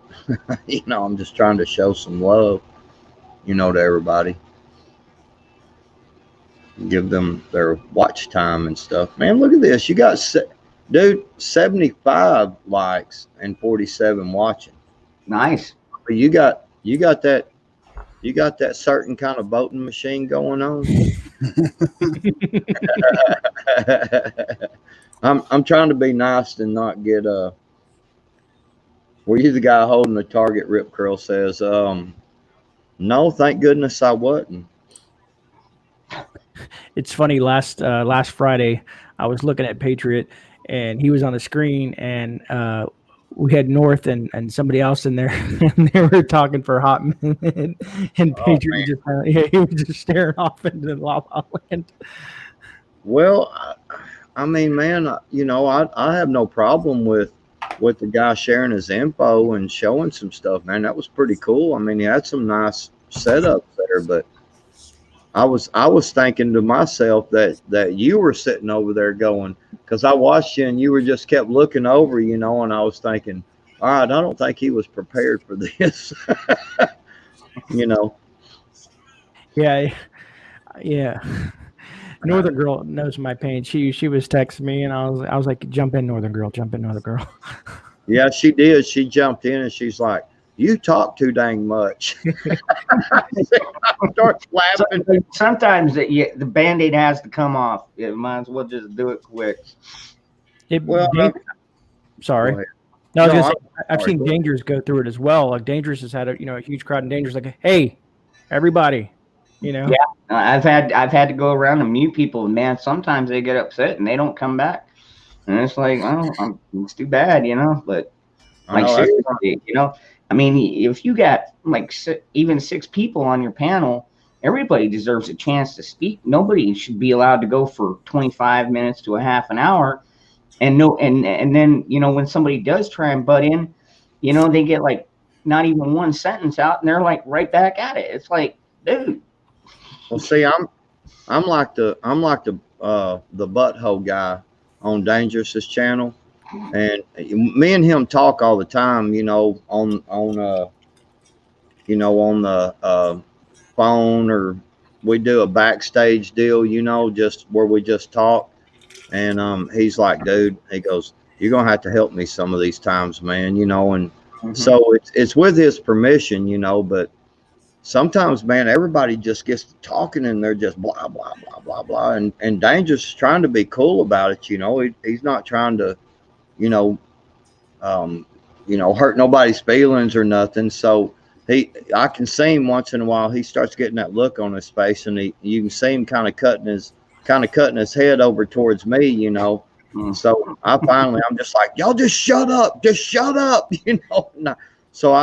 I'm just trying to show some love, to everybody, give them their watch time and stuff. Man, look at this. You got 75 likes and 47 watching. Nice. You got that certain kind of voting machine going on. I'm trying to be nice and not get were you the guy holding the target? Rip Curl says, no, thank goodness I wasn't. It's funny. Last Friday, I was looking at Patriot, and he was on the screen, and we had North and somebody else in there, and they were talking for a hot minute, and Patriot he was just staring off into La La Land. Well, I mean, man, I have no problem with the guy sharing his info and showing some stuff, man. That was pretty cool. I mean, he had some nice setups there, but I was thinking to myself that you were sitting over there going, because I watched you and you were just kept looking over, and I was thinking, all right, I don't think he was prepared for this. Yeah. Northern Girl knows my pain. She was texting me, and I was like, jump in, Northern Girl. Yeah, she did. She jumped in and she's like, you talk too dang much. I start laughing. Sometimes the Band-Aid has to come off. You might as well just do it quick. Sorry. Go ahead. No, I was No, gonna say, I've sorry, seen go ahead. Dangerous go through it as well. Like Dangerous has had a huge crowd, and Dangerous like, hey, everybody, Yeah. I've had to go around and mute people. Man, sometimes they get upset and they don't come back. And it's like, it's too bad, but I like know seriously, I mean, if you got like even 6 people on your panel, everybody deserves a chance to speak. Nobody should be allowed to go for 25 minutes to a half an hour. And no, and then, when somebody does try and butt in, they get like not even one sentence out and they're like right back at it. It's like, dude. Well, see, I'm like the butthole guy on Dangerous's channel, and me and him talk all the time. On the phone, or we do a backstage deal. Just where we just talk. And he's like, dude, he goes, you're gonna have to help me some of these times, man. And so it's with his permission, but sometimes, man, everybody just gets to talking and they're just blah blah blah blah blah, and Dangerous trying to be cool about it. He's not trying to, hurt nobody's feelings or nothing. So I can see him once in a while. He starts getting that look on his face, and you can see him kind of cutting his head over towards me. So I'm just like, y'all just shut up, So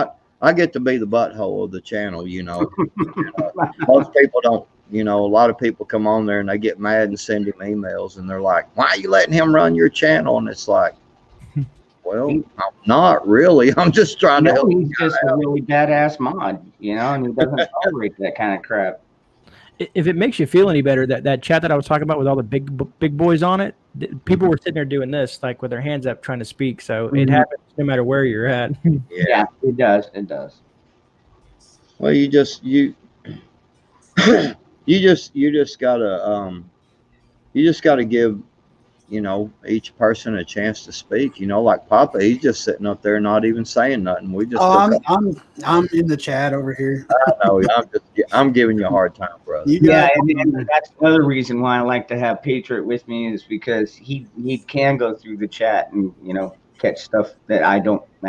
I get to be the butthole of the channel, Most people don't, a lot of people come on there and they get mad and send him emails and they're like, why are you letting him run your channel? And it's like, well, I'm not really. I'm just trying to help. He's just a really badass mod, and he doesn't tolerate that kind of crap. If it makes you feel any better, that chat that I was talking about with all the big boys on it, people were sitting there doing this, like with their hands up trying to speak. So it happens no matter where you're at. Yeah, it does. It does. Well, you just gotta give, each person a chance to speak. Like Papa, he's just sitting up there not even saying nothing. We just. I'm in the chat over here. I know. I'm giving you a hard time, brother. And that's another reason why I like to have Patriot with me, is because he can go through the chat and catch stuff that I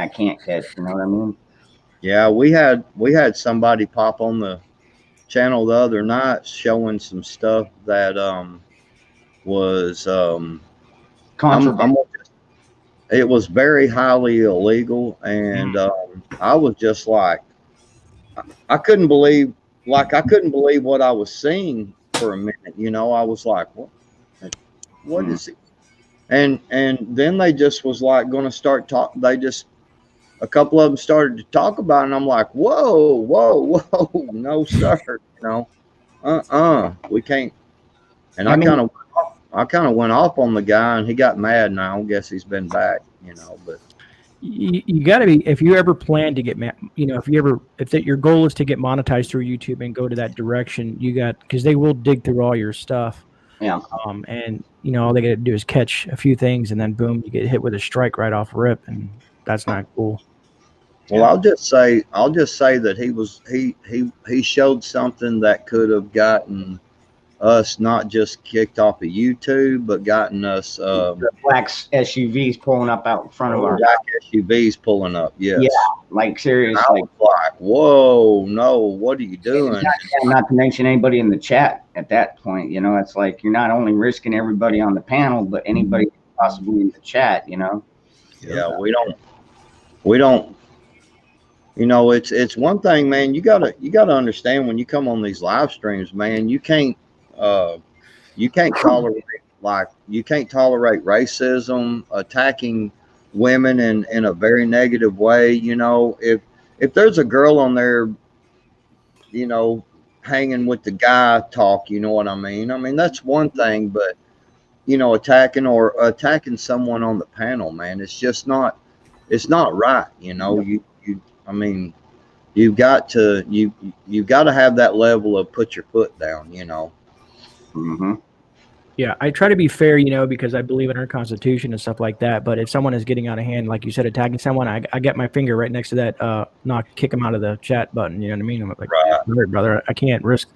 can't catch. You know what I mean? Yeah, we had somebody pop on the channel the other night showing some stuff that was it was very highly illegal, and I was just like, I couldn't believe what I was seeing for a minute. I was like, what is it? And then they just was like going to start talking. A couple of them started to talk about it, and I'm like, whoa, no, sir, we can't. And I kind of went off on the guy, and he got mad, and I guess he's been back, but. You got to be, if you ever plan to get, if your goal is to get monetized through YouTube and go to that direction, because they will dig through all your stuff. Yeah. And all they got to do is catch a few things, and then boom, you get hit with a strike right off rip, and that's not cool. Well, I'll just say that he showed something that could have gotten us not just kicked off of YouTube, but gotten us the black SUVs pulling up out in front of our black SUVs pulling up. Yes. Yeah, like seriously. I was like, whoa, no, what are you doing? Not to mention anybody in the chat at that point. It's like you're not only risking everybody on the panel, but anybody possibly in the chat. Yeah, we don't. It's one thing, man. You gotta understand, when you come on these live streams, man, you can't tolerate racism, attacking women in a very negative way. If there's a girl on there, hanging with the guy talk, you know what I mean? I mean, that's one thing, but attacking someone on the panel, man, it's not right. You've got to have that level of put your foot down, Mm-hmm. Yeah, I try to be fair, because I believe in our Constitution and stuff like that. But if someone is getting out of hand, like you said, attacking someone, I get my finger right next to that kick them out of the chat button. You know what I mean? I'm like, right, brother, I can't risk.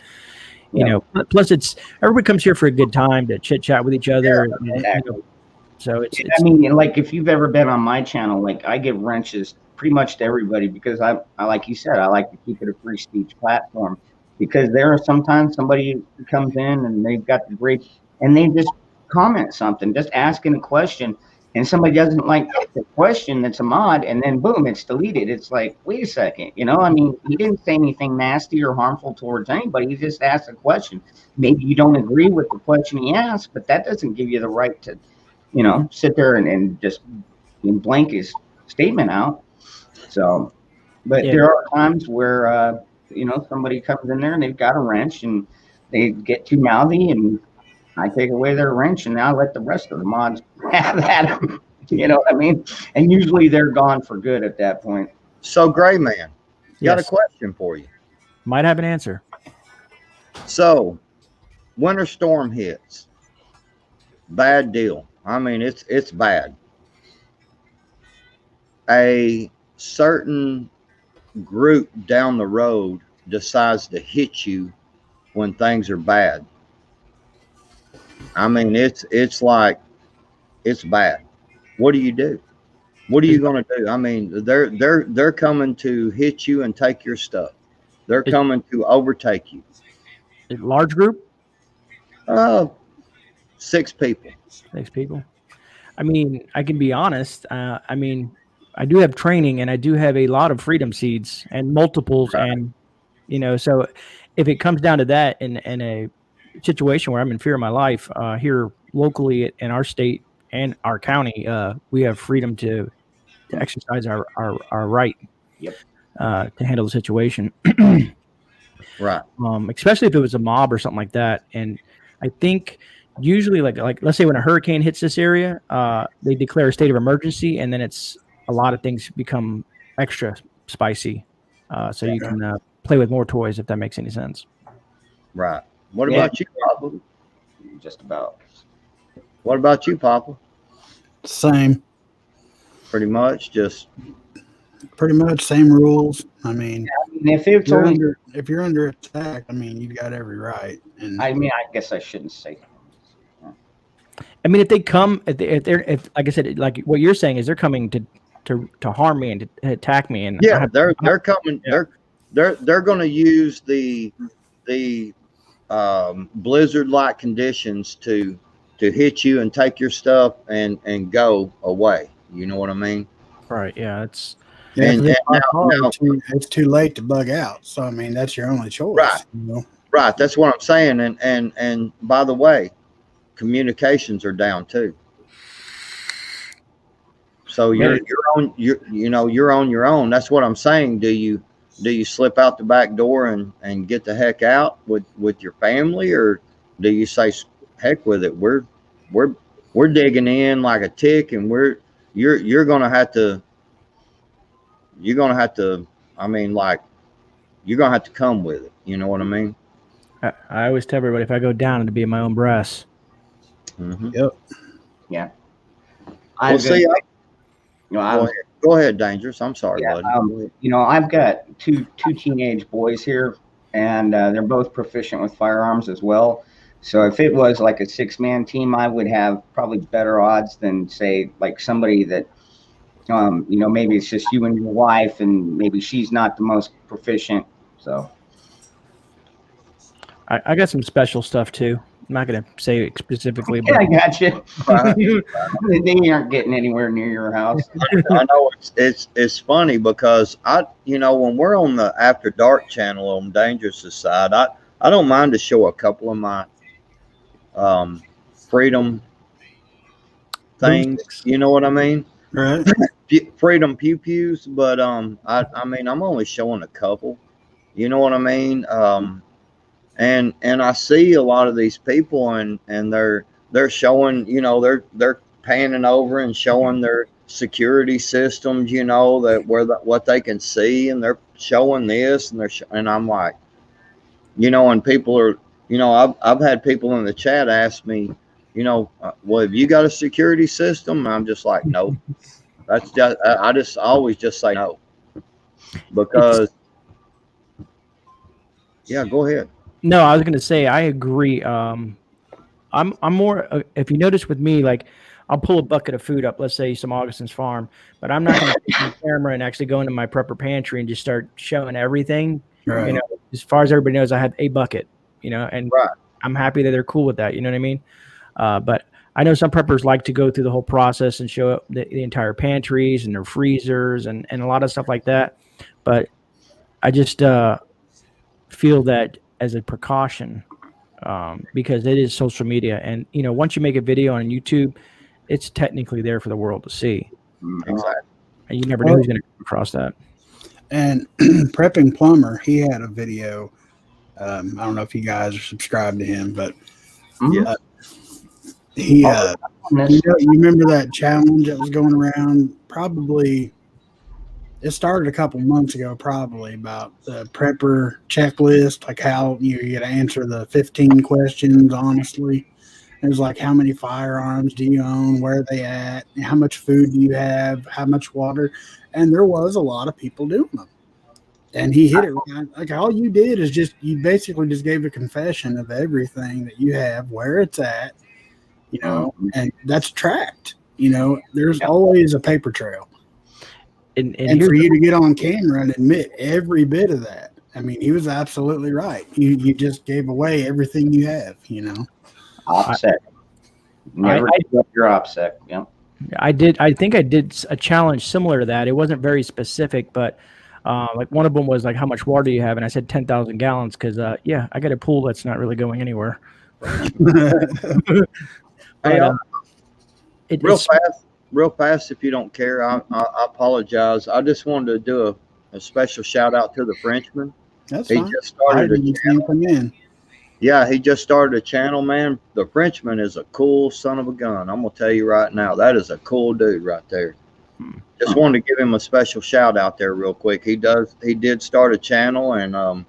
Plus everybody comes here for a good time to chit chat with each other. Yeah, exactly. So it's like if you've ever been on my channel, like I give wrenches pretty much to everybody, because I like you said, I like to keep it a free speech platform, because there are sometimes somebody comes in and they've got the great, and they just comment something, just asking a question, and somebody doesn't like the question that's a mod, and then boom, it's deleted. It's like, wait a second, I mean, he didn't say anything nasty or harmful towards anybody. He just asked a question. Maybe you don't agree with the question he asked, but that doesn't give you the right to, sit there and just blank his statement out. So, but Yeah. there are times where, somebody comes in there and they've got a wrench and they get too mouthy, and I take away their wrench and now let the rest of the mods have at them. You know what I mean? And usually they're gone for good at that point. So, Gray Man, got a Yes. question for you. Might have an answer. So, winter storm hits. Bad deal. I mean, it's bad. A certain group down the road decides to hit you when things are bad. I mean, it's like it's bad. What do you do? What are you going to do? I mean, they're coming to hit you and take your stuff. They're coming to overtake you. Large group, 6 people. 6 people. I mean, I can be honest. I mean, I do have training, and I do have a lot of freedom seeds and multiples, Right. and so if it comes down to that in a situation where I'm in fear of my life, here locally in our state and our county, we have freedom to exercise our right. Yep. To handle the situation. Right. Especially if it was a mob or something like that. And I think usually like let's say when a hurricane hits this area, they declare a state of emergency, and then it's a lot of things become extra spicy. So you can play with more toys, if that makes any sense. Right. What Yeah. about you, Papa? Just about. What about you, Papa? Same. Pretty much just Pretty much same rules. I mean, If it's only, if you're under attack, I mean, you've got every right. And I guess I shouldn't say. I mean, if they come, if like I said, like what you're saying is they're coming to harm me and to attack me, and yeah, they're coming. Yeah. They're going to use the blizzard-like conditions to hit you and take your stuff and go away. You know what I mean? right. Yeah, it's And now- it's too late to bug out. So I mean, that's your only choice. Right. You know? Right. That's what I'm saying. And by the way, communications are down too. So you're on your own. That's what I'm saying. Do you slip out the back door and get the heck out with your family, or do you say heck with it? We're digging in like a tick, and you're gonna have to. I mean, like, you're gonna have to come with it. You know what I mean? I always tell everybody if I go down, it'll be in my own breasts. Mm-hmm. Yep. Yeah. Well, see, I'm go ahead, Dangerous. I'm sorry, Yeah, buddy. I've got two teenage boys here, and they're both proficient with firearms as well. So if it was like a 6-man team, I would have probably better odds than, say, like somebody that, maybe it's just you and your wife, and maybe she's not the most proficient. So I got some special stuff too. I'm not going to say it specifically, yeah, but I got you. Right. They aren't getting anywhere near your house. I know it's funny because when we're on the After Dark channel on Dangerous's side, I don't mind to show a couple of my freedom things. You know what I mean? Right. Freedom pew pews, but I mean I'm only showing a couple. You know what I mean? And I see a lot of these people and they're showing, they're panning over and showing their security systems, that what they can see, and they're showing this and I'm like, and people are, I've had people in the chat ask me, well, have you got a security system? And I'm just like, no. That's just I always just say no, because yeah, go ahead. no, I was going to say I agree. I'm more. If you notice with me, like I'll pull a bucket of food up, let's say some Augustin's Farm, but I'm not going to take my camera and actually go into my prepper pantry and just start showing everything. Right. As far as everybody knows, I have a bucket. And Right. I'm happy that they're cool with that. You know what I mean? But I know some preppers like to go through the whole process and show up the entire pantries and their freezers and a lot of stuff like that. But I just feel that as a precaution, because it is social media. And, once you make a video on YouTube, it's technically there for the world to see. Exactly. And you never know who's going to come across that. And Prepping Plumber, he had a video. I don't know if you guys are subscribed to him, but Yeah. you remember that challenge that was going around? Probably, it started a couple months ago, probably, about the prepper checklist, like how you got to answer the 15 questions honestly. It was like, how many firearms do you own? Where are they at? How much food do you have? How much water? And there was a lot of people doing them. And he hit it right. Like, all you did is you basically just gave a confession of everything that you have, where it's at, and that's tracked. There's always a paper trail. And for you to get on camera and admit every bit of that, I mean, he was absolutely right. You just gave away everything you have, OPSEC. Never give up your OPSEC. Yeah. I think I did a challenge similar to that. It wasn't very specific, but like one of them was like, how much water do you have? And I said 10,000 gallons because, I got a pool that's not really going anywhere. Hey, But, real fast, if you don't care, I apologize. I just wanted to do a special shout out to the Frenchman. That's He fine. just started a You channel. come in. Yeah, he just started a channel, man. The Frenchman is a cool son of a gun. I'm gonna tell you right now, that is a cool dude right there. Just wanted to give him a special shout out there real quick. He did start a channel, and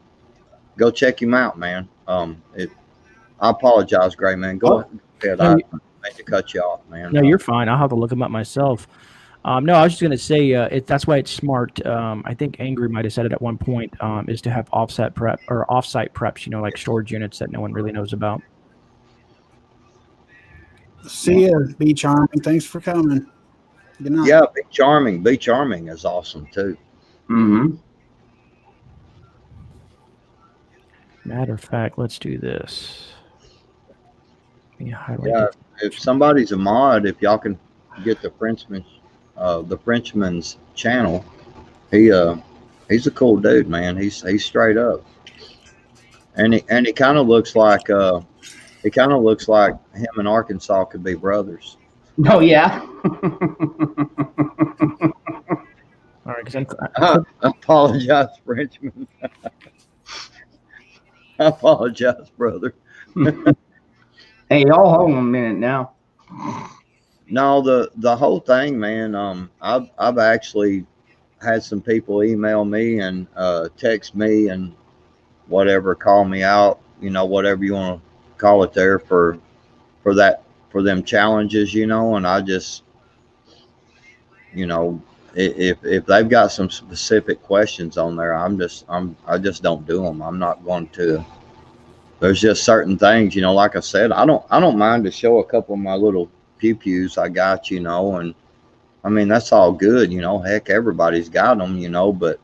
go check him out, man. I apologize, Gray man. Go ahead. I meant to cut you off, man. No, you're fine. I'll have to look them up myself. No, I was just going to say that's why it's smart. I think Angry might have said it at one point, is to have offsite preps, like storage units that no one really knows about. See ya, Be Charming. Thanks for coming. Good night. Yeah, Be Charming. Be Charming is awesome too. Mm-hmm. Matter of fact, let's do this. Let me highlight Yeah, it. if somebody's a mod, if y'all can get the Frenchman's channel, he's a cool dude, man. He's straight up, and he kind of looks like him and Arkansas could be brothers. Oh, yeah. All right, because I apologize, Frenchman. I apologize, brother. Hey, y'all hold on a minute now. No, the whole thing, man. I've actually had some people email me and text me and whatever, call me out, whatever you want to call it there for them challenges, and I just, if they've got some specific questions on there, I just don't do them. I'm not going to. There's just certain things, like I said, I don't mind to show a couple of my little pew-pews I got, and I mean, that's all good, heck, everybody's got them, but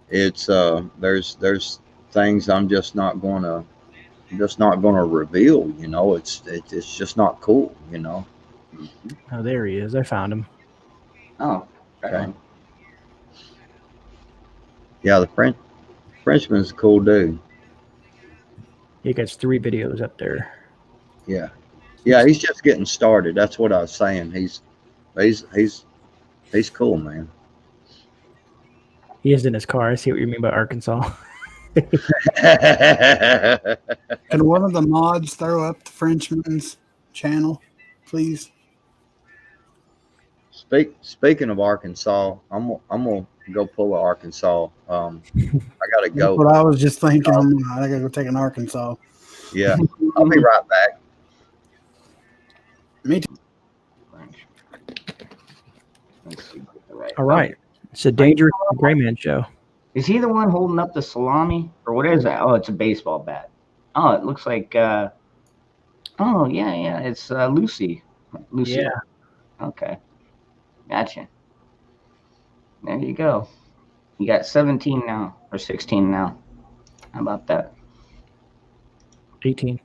it's there's things I'm just not going to reveal, it's just not cool, oh, there he is. I found him. Oh, Okay. Yeah, the Frenchman's a cool dude. He gets 3 videos up there. Yeah, he's just getting started. That's what I was saying. He's cool, man. He is in his car. I see what you mean by Arkansas. Can one of the mods throw up the Frenchman's channel, please? Speaking of Arkansas, I'm gonna go pull a Arkansas. I gotta That's go. what I was just thinking. I gotta go take an Arkansas. Yeah, I'll be right back. Me too. let's see. All right. It's a dangerous Gray Man show. Is he the one holding up the salami? Or what is that? Oh, it's a baseball bat. Oh, it looks like, oh, yeah. It's Lucy. Lucy. Yeah. Okay. Gotcha. There you go. You got 17 now, or 16 now. How about that? 18.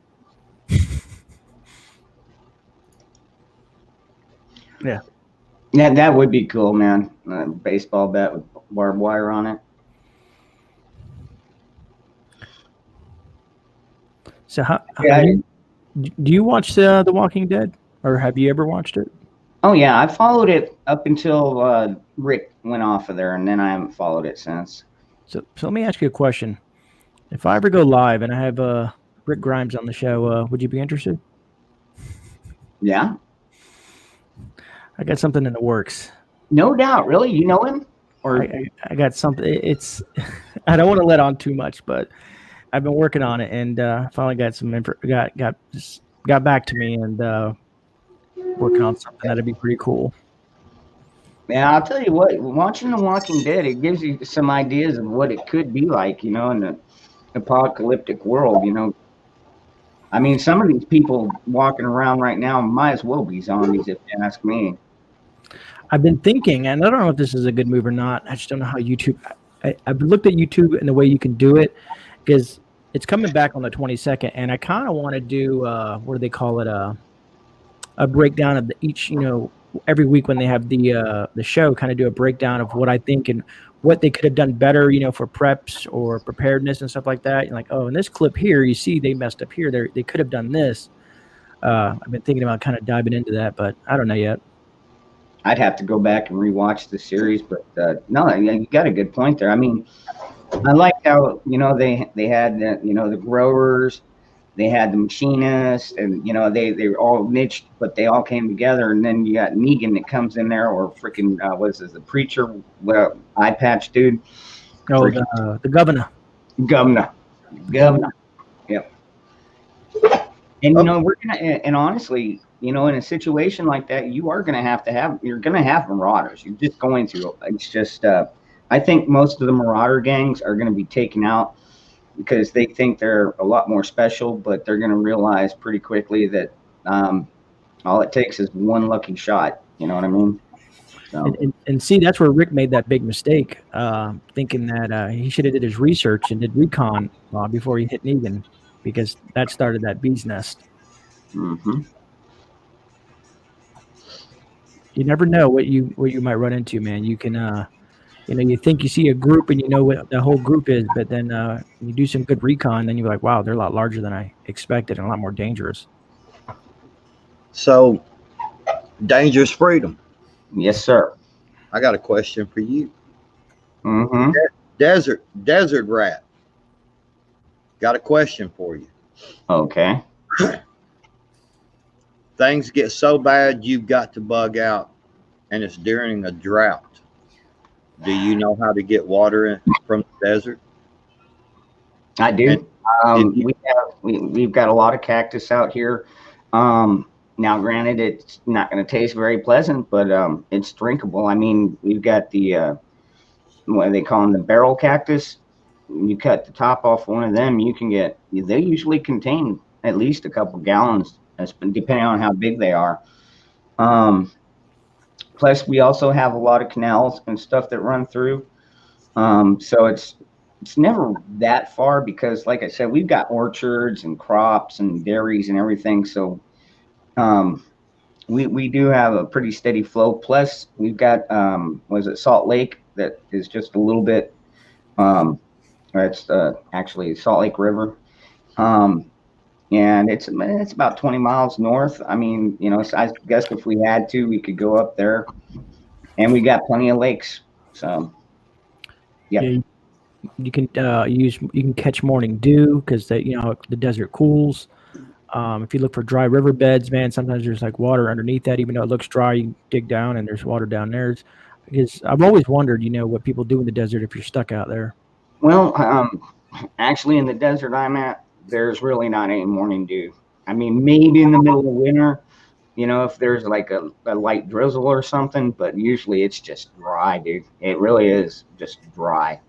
Yeah, that would be cool, man. Baseball bat with barbed wire on it. So Yeah. do you watch The Walking Dead, or have you ever watched it? Oh yeah, I followed it up until Rick went off of there, and then I haven't followed it since. So let me ask you a question. If I ever go live and I have Rick Grimes on the show, would you be interested? Yeah, I got something in the works. no doubt. Really, you know him? Or I got something. It's I don't want to let on too much, but I've been working on it, and finally got some got back to me, and working on something that'd be pretty cool. yeah, I'll tell you what. Watching The Walking Dead, it gives you some ideas of what it could be like, in the apocalyptic world. I mean, some of these people walking around right now might as well be zombies, if you ask me. I've been thinking, and I don't know if this is a good move or not. I just don't know how YouTube. I've looked at YouTube and the way you can do it, because it's coming back on the 22nd, and I kind of want to do what do they call it, a breakdown of each, every week when they have the show, kind of do a breakdown of what I think and what they could have done better, for preps or preparedness and stuff like that. You're like, oh, in this clip here, you see they messed up here. They could have done this. I've been thinking about kind of diving into that, but I don't know yet. I'd have to go back and rewatch the series, but no, you got a good point there. I mean, I like how they had the growers, they had the machinists, and they were all niched, but they all came together. And then you got Negan that comes in there, or freaking the preacher, eye patch dude. Oh, the governor. Governor. Yep. And we're gonna, and honestly, in a situation like that, you're gonna have marauders. You're just going to. It's just, I think most of the marauder gangs are gonna be taken out because they think they're a lot more special, but they're gonna realize pretty quickly that all it takes is one lucky shot. You know what I mean? So. And see, that's where Rick made that big mistake, thinking that he should have did his research and did recon before he hit Negan, because that started that bee's nest. Mm-hmm. You never know what you might run into, man. You can, you think you see a group and you know what the whole group is, but then you do some good recon, then you're like, wow, they're a lot larger than I expected and a lot more dangerous. So, dangerous freedom. Yes, sir. I got a question for you. Mm-hmm. Desert rat. Got a question for you. Okay. Things get so bad you've got to bug out, and it's during a drought. Do you know how to get water from the desert? I do. We've got a lot of cactus out here. Now, granted, it's not going to taste very pleasant, but it's drinkable. I mean, we've got the what do they call them, the barrel cactus. You cut the top off one of them, they usually contain at least a couple gallons, depending on how big they are. Plus, we also have a lot of canals and stuff that run through. So it's never that far because, like I said, we've got orchards and crops and dairies and everything. So we do have a pretty steady flow. Plus, we've got Salt Lake that is just a little bit. It's actually Salt Lake River. And it's about 20 miles north. I mean, so I guess if we had to, we could go up there, and we got plenty of lakes. So, yeah. You can you can catch morning dew because the desert cools. If you look for dry riverbeds, man, sometimes there's like water underneath that, even though it looks dry. You can dig down and there's water down there. Because I've always wondered, what people do in the desert if you're stuck out there. Well, actually, in the desert I'm at, there's really not any morning dew. I mean, maybe in the middle of winter, if there's like a light drizzle or something, but usually it's just dry, dude. It really is just dry.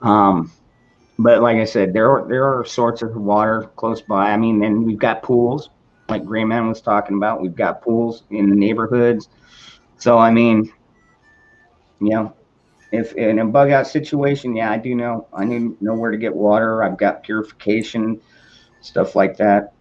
But like I said, there are sorts of water close by. I mean, then we've got pools, like Gray Man was talking about. We've got pools in the neighborhoods. So, I mean, if in a bug out situation, yeah, I do know. I need to know where to get water. I've got purification, stuff like that.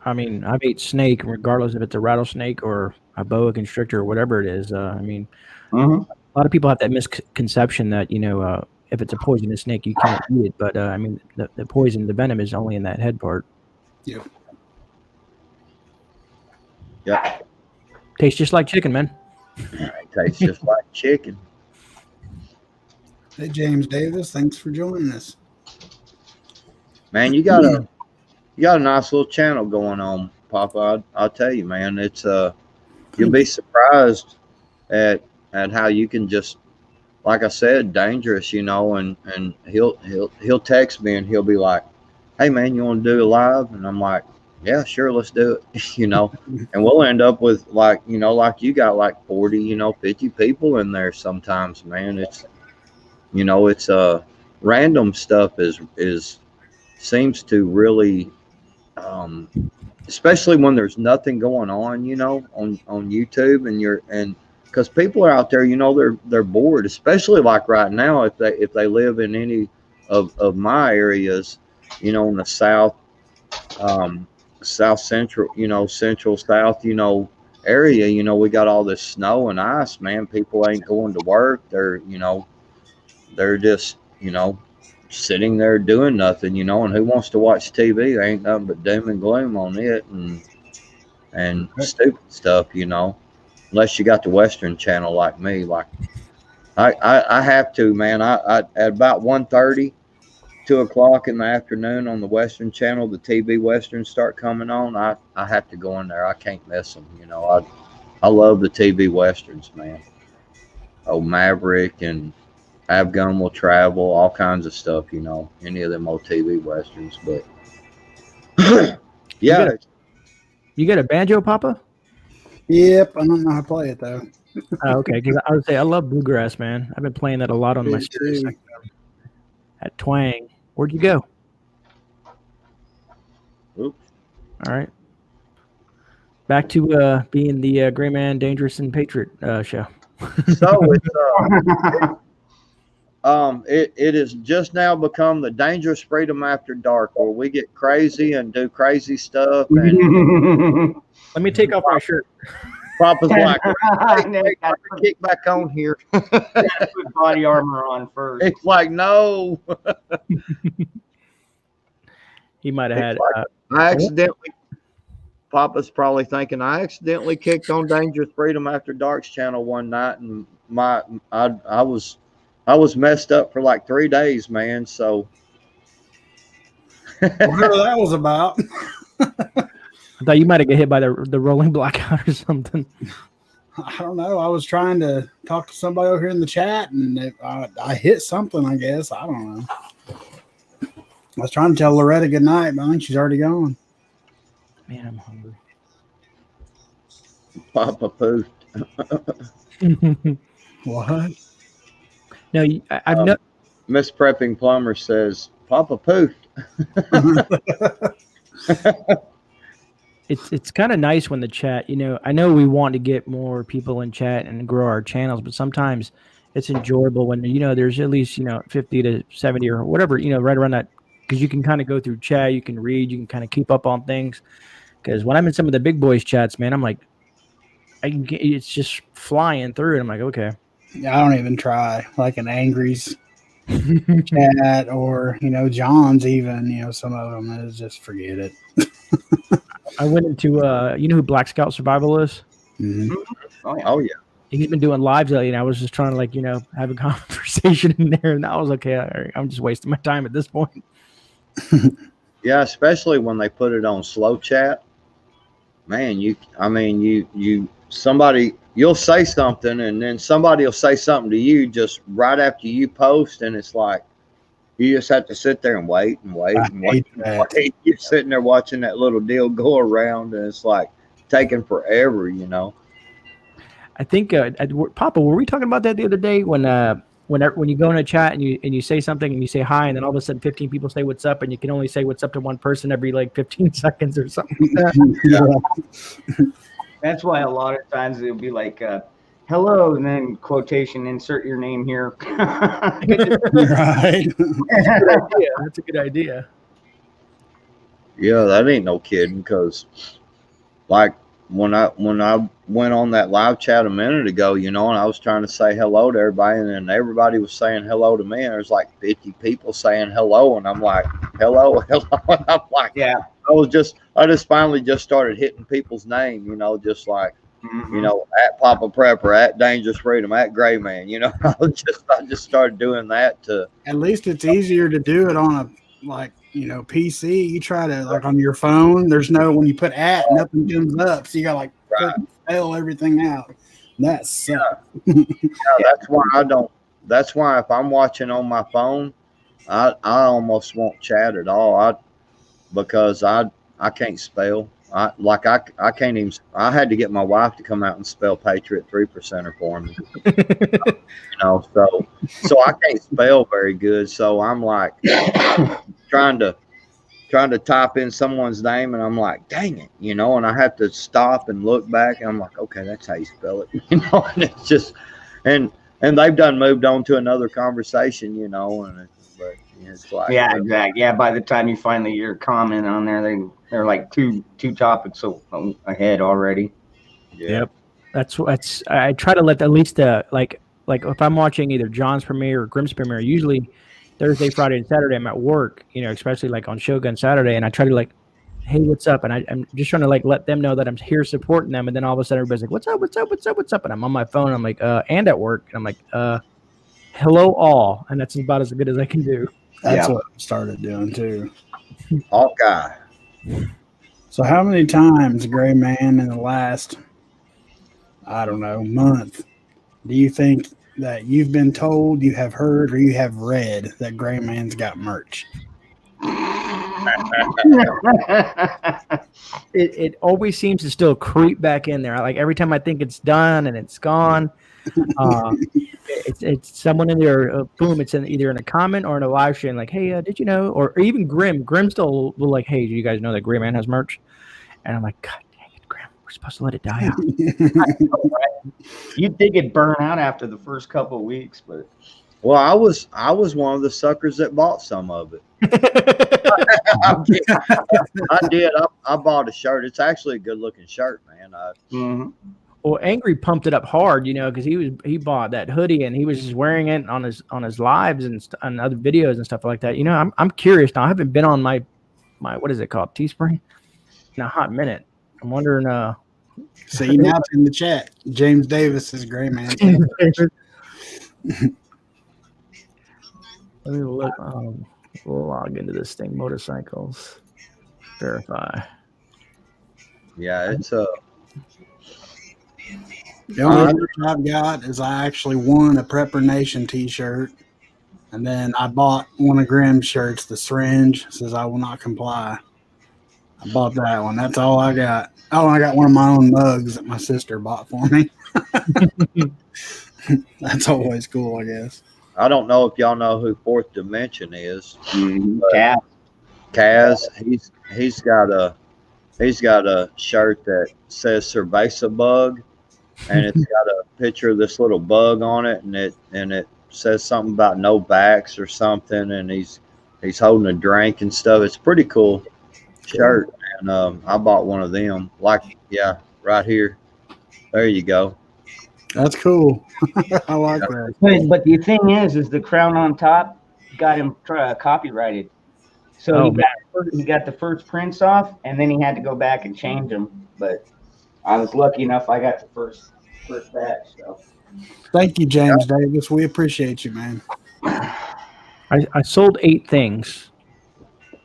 I mean, I've ate snake, regardless if it's a rattlesnake or a boa constrictor or whatever it is. I mean, Mhm. a lot of people have that misconception that if it's a poisonous snake, you can't eat it. But I mean, the poison, the venom is only in that head part. Yep. Yeah, Tastes just like chicken, man. it tastes just like chicken. Hey, James Davis, thanks for joining us. Man, you got a nice little channel going on, Papa. I'll tell you, man. It's you'll be surprised at how you can just, like I said, dangerous, and he'll text me and he'll be like, "Hey, man, you want to do a live?" And I'm like, "Yeah, sure, let's do it." And we'll end up with like you got like 40, 50 people in there sometimes, man. It's random stuff is seems to really, especially when there's nothing going on, on YouTube, and because people are out there, they're bored, especially like right now, if they live in any of my areas, in the south, south central, central south, area, we got all this snow and ice, man. People ain't going to work. They're just, sitting there doing nothing, and who wants to watch TV? There ain't nothing but doom and gloom on it and stupid stuff, unless you got the Western channel like me. Like I have to, man. I at about 1:30, 2 o'clock in the afternoon on the Western channel, the TV Westerns start coming on. I have to go in there. I can't miss them. I love the TV Westerns, man. Oh, Maverick and Afghan Will Travel, all kinds of stuff, any of them old TV Westerns. But yeah. You got a banjo, Papa? Yep, I don't know how to play it though. Oh, okay, because I would say I love bluegrass, man. I've been playing that a lot on my Me Sirius too. at Twang. Where'd you go? Oops. All right. Back to being the Gray Man, Dangerous, and Patriot show. So it has just now become the Dangerous Freedom After Dark, where we get crazy and do crazy stuff. And Let me take off my shirt. Papa's like, hey, kick back on here. Put body armor on first. It's like, no. He might have had. I accidentally. Papa's probably thinking I accidentally kicked on Dangerous Freedom After Dark's channel one night, and I was messed up for like 3 days, man. So Whatever that was about. I thought you might have got hit by the rolling blackout or something. I don't know. I was trying to talk to somebody over here in the chat, and I hit something, I guess. I don't know. I was trying to tell Loretta good night, but I think she's already gone. Man, I'm hungry. Papa pooped. What? No, I've no. Miss Prepping Plumber says Papa pooped. It's kind of nice when the chat. I know we want to get more people in chat and grow our channels, but sometimes it's enjoyable when there's at least 50 to 70 or whatever right around that, because you can kind of go through chat, you can read, you can kind of keep up on things. Because when I'm in some of the big boys chats, man, I'm like, it's just flying through, and I'm like, okay. Yeah, I don't even try. Like an Angry's chat or John's even. Some of them is just forget it. I went into you know who Black Scout Survival is? Mm-hmm. Oh yeah. He's been doing lives lately, and I was just trying to have a conversation in there, and I was okay. I'm just wasting my time at this point. Yeah, especially when they put it on slow chat. Man, you'll say something, and then somebody will say something to you just right after you post, and it's like you just have to sit there and wait and wait and wait. You're sitting there watching that little deal go around, and it's like taking forever, I think Papa, were we talking about that the other day when you go in a chat and you say something and you say hi, and then all of a sudden 15 people say what's up, and you can only say what's up to one person every 15 seconds or something like that. That's why a lot of times it'll be like, hello, and then quotation, insert your name here. Right. Yeah, that's a good idea. Yeah, that ain't no kidding. Because like when I went on that live chat a minute ago, and I was trying to say hello to everybody, and then everybody was saying hello to me, and there's like 50 people saying hello, and I'm like, hello, hello, and I'm like, Yeah. I just finally just started hitting people's name, just like, Mhm. at Papa Prepper, at Dangerous Freedom, at Gray Man, I just started doing that to. At least it's easier to do it on a PC. You try to like on your phone. There's no when you put at nothing comes up, so you got like click and spell everything out. That sucks. That's why I don't. That's why if I'm watching on my phone, I almost won't chat at all. Because I can't spell. I can't even. I had to get my wife to come out and spell Patriot 3%er for me. So I can't spell very good. So I'm like trying to type in someone's name, and I'm like, dang it, and I have to stop and look back, and I'm like, okay, that's how you spell it, and it's just, and they've done moved on to another conversation, but it's like, Yeah, exactly. Yeah, by the time you finally your comment on there, they're like two topics ahead already. yeah. Yep. That's I try to let at least like if I'm watching either John's premiere or Grimm's premiere, usually Thursday, Friday, and Saturday I'm at work, especially like on Shogun Saturday, and I try to like, hey, what's up? And I'm just trying to like let them know that I'm here supporting them, and then all of a sudden everybody's like, what's up, what's up, what's up, what's up? And I'm on my phone, I'm like, and at work, and I'm like, hello all, and that's about as good as I can do. That's what I started doing too. Hawkeye. So how many times, Gray Man, in the last, I don't know, month, do you think that you've been told, you have heard, or you have read that Gray Man's got merch? It always seems to still creep back in there. Like every time I think it's done and it's gone, it's someone in there. Boom! It's either in a comment or in a live stream. Like, hey, did you know? Or even Grim. Grim still will like, hey, do you guys know that Gray Man has merch? And I'm like, God dang it, Grim. We're supposed to let it die out. You'd think it'd burn out after the first couple of weeks, but Well, I was one of the suckers that bought some of it. I did. I bought a shirt. It's actually a good looking shirt, man. Well, Angry pumped it up hard, because he bought that hoodie and he was just wearing it on his lives and other videos and stuff like that. I'm curious now. I haven't been on my what is it called, Teespring, in a hot minute. I'm wondering. See, now it's in the chat. James Davis is Gray Man. Let me look. We'll log into this thing. Motorcycles. Verify. Yeah, it's The only merch I've got is I actually won a Prepper Nation t-shirt, and then I bought one of Grimm's shirts. The syringe says I will not comply. I bought that one. That's all I got. Oh, I got one of my own mugs that my sister bought for me. That's always cool, I guess. I don't know if y'all know who Fourth Dimension is. Kaz. He's got a shirt that says Cerveza Bug, and it's got a picture of this little bug on it, and it says something about no backs or something, and he's holding a drink and stuff. It's a pretty cool shirt, and I bought one of them. Like, yeah, right here. There you go. That's cool. I like that. But the thing is the crown on top got him copyrighted. So he got the first prints off, and then he had to go back and change them. But I was lucky enough; I got the first batch. So thank you, James Davis. We appreciate you, man. I sold 8 things.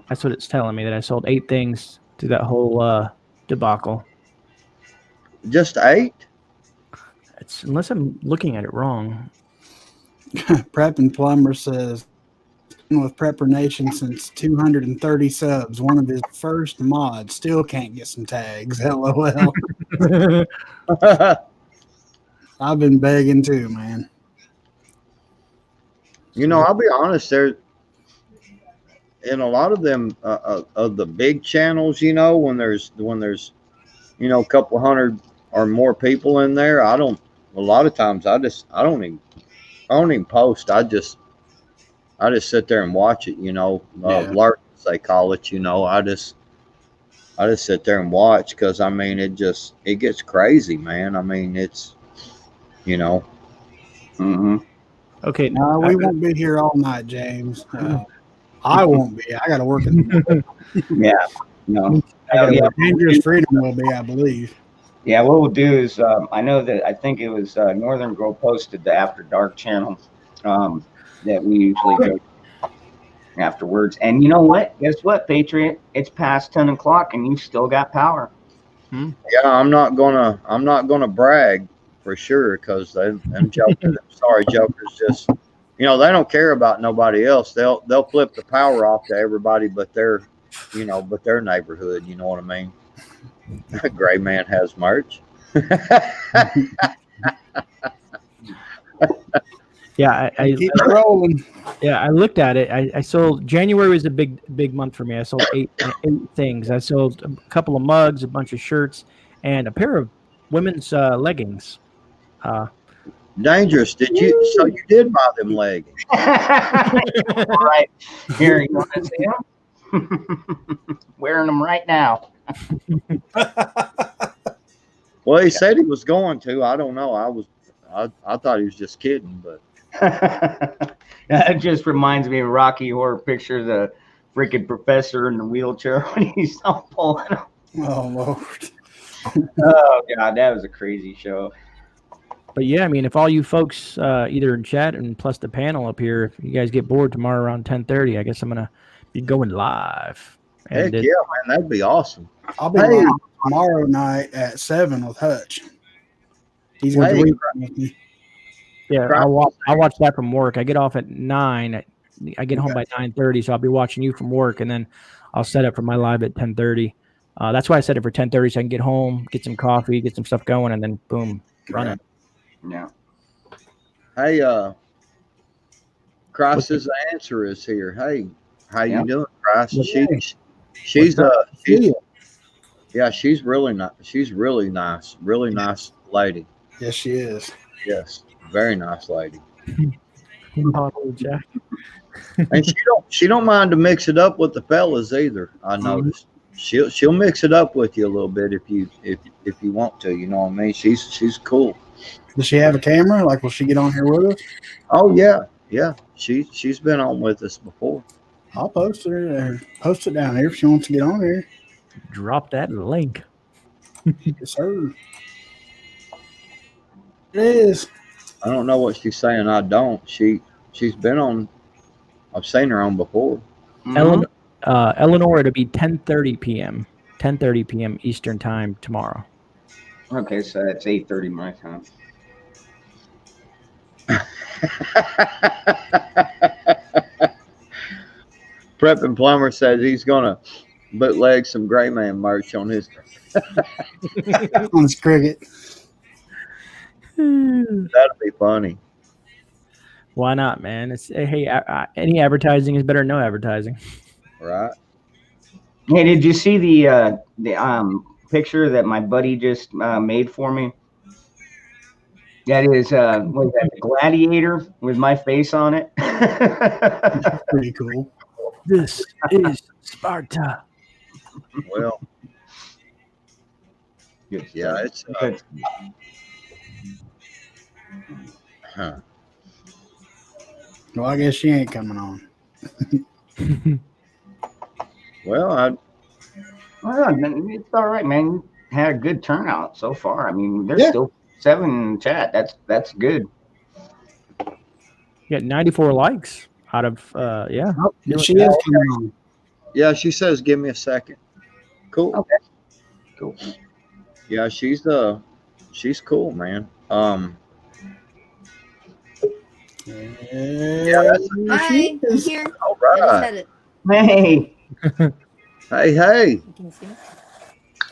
That's what it's telling me, that I sold 8 things to that whole debacle. Just 8? It's unless I'm looking at it wrong. Prep and Plumber says, with Prepper Nation since 230 subs, one of his first mods, still can't get some tags. LOL. I've been begging too, man. I'll be honest, there in a lot of them of the big channels, when there's a couple hundred or more people in there, a lot of times I don't even post. I just sit there and watch it, lurk, as they call it, I just sit there and watch because I mean it gets crazy, man. I mean it's you know. Mm-hmm. Okay. No, we won't be here all night, James. I won't be. I got to work in the morning. Yeah. No. I gotta Yeah. work. Dangerous Freedom will be, I believe. Yeah, what we'll do is, I think it was Northern Girl posted the After Dark channel that we usually go afterwards. And you know what? Guess what, Patriot? It's past 10 o'clock and you still got power. Yeah, I'm not gonna brag for sure because them jokers, them sorry jokers, just they don't care about nobody else. They'll flip the power off to everybody but their neighborhood. You know what I mean? Gray Man has merch. Yeah, Keep it rolling. yeah, I looked at it. I sold January was a big month for me. I sold eight things. I sold a couple of mugs, a bunch of shirts, and a pair of women's leggings. Dangerous. So you did buy them leggings? Right. Here, you want to see them? Wearing them right now. Well, he said he was going to. I don't know. I thought he was just kidding, but That just reminds me of Rocky Horror Picture, the freaking professor in the wheelchair when he's not pulling him. Oh, Lord. Oh, God, that was a crazy show. But yeah, I mean, if all you folks either in chat and plus the panel up here, if you guys get bored tomorrow around 10:30, I guess I'm gonna be going live. heck And yeah, man, that'd be awesome. I'll be live tomorrow night at 7 with Hutch. He's going Hey, to yeah, I'll watch that from work. I get off at 9. I get home by 9:30, so I'll be watching you from work, and then I'll set up for my live at 10:30. That's why I set it for 10:30, so I can get home, get some coffee, get some stuff going, and then boom, run it. Yeah. Hey, Chris's answer is here. Hey, how you doing, Chris? She's really nice. She's really nice lady. Yes, she is. Yes, very nice lady. Bottle of Jack. And she don't mind to mix it up with the fellas either. I noticed she'll mix it up with you a little bit if you want to. You know what I mean? She's cool. Does she have a camera? Like, will she get on here with us? Oh yeah. She's been on with us before. I'll post her or post it down here if she wants to get on here. Drop that link. Yes, sir. It is. I don't know what she's saying. I don't. She's been on. I've seen her on before. Mhm. Eleanor, it'll be 10:30 p.m. 10:30 p.m. Eastern time tomorrow. Okay, so that's 8:30 my time. Prep and Plumber says he's gonna bootleg some Gray Man merch on his. On his cricket. That'll be funny. Why not, man? It's hey, any advertising is better than no advertising. Right. Hey, did you see the picture that my buddy just made for me? That is what is that, the Gladiator with my face on it. Pretty cool. This is Sparta. Well, Good yeah, stuff. it's. Good. Huh. Well, I guess she ain't coming on. Well, Well, it's all right, man. You had a good turnout so far. I mean, there's Yeah. still 7 in chat. That's good. You got 94 likes out of yeah. Oh, she is coming on. yeah, she says, "Give me a second." Cool. Okay. Cool. Yeah, she's cool, man. Yeah, that's- Hi, I'm here. All I just right. had it. Hey. Hey, You can see me.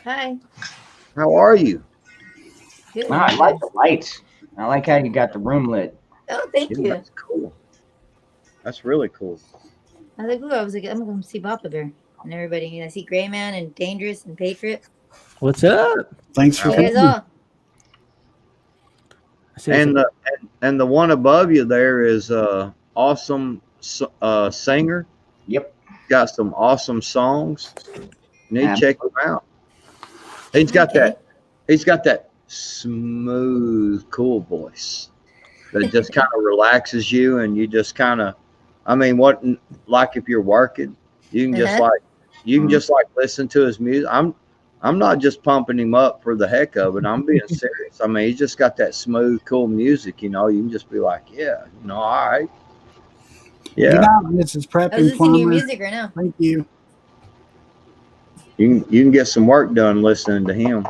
Hi. how are you? Good. Wow, I like the lights. I like how you got the room lit. Oh, thank Yeah, you. that's cool. That's really cool. I was like, ooh, I'm gonna see Papa Bear and everybody. And I see Gray Man and Dangerous and Patriot. What's up? Thanks for You guys coming. all. And the one above you there is awesome singer. Yep. Got some awesome songs. need to check him out. He's got that smooth, cool voice that just kind of relaxes you, and you just kind of, I mean, like if you're working, you can just like listen to his music. I'm not just pumping him up for the heck of it. I'm being serious. I mean, he's just got that smooth, cool music. You know, you can just be like, yeah, all right, yeah. Get out, Mrs. Prepping I was listening to Plumber. your music right now. Thank you. You can get some work done listening to him.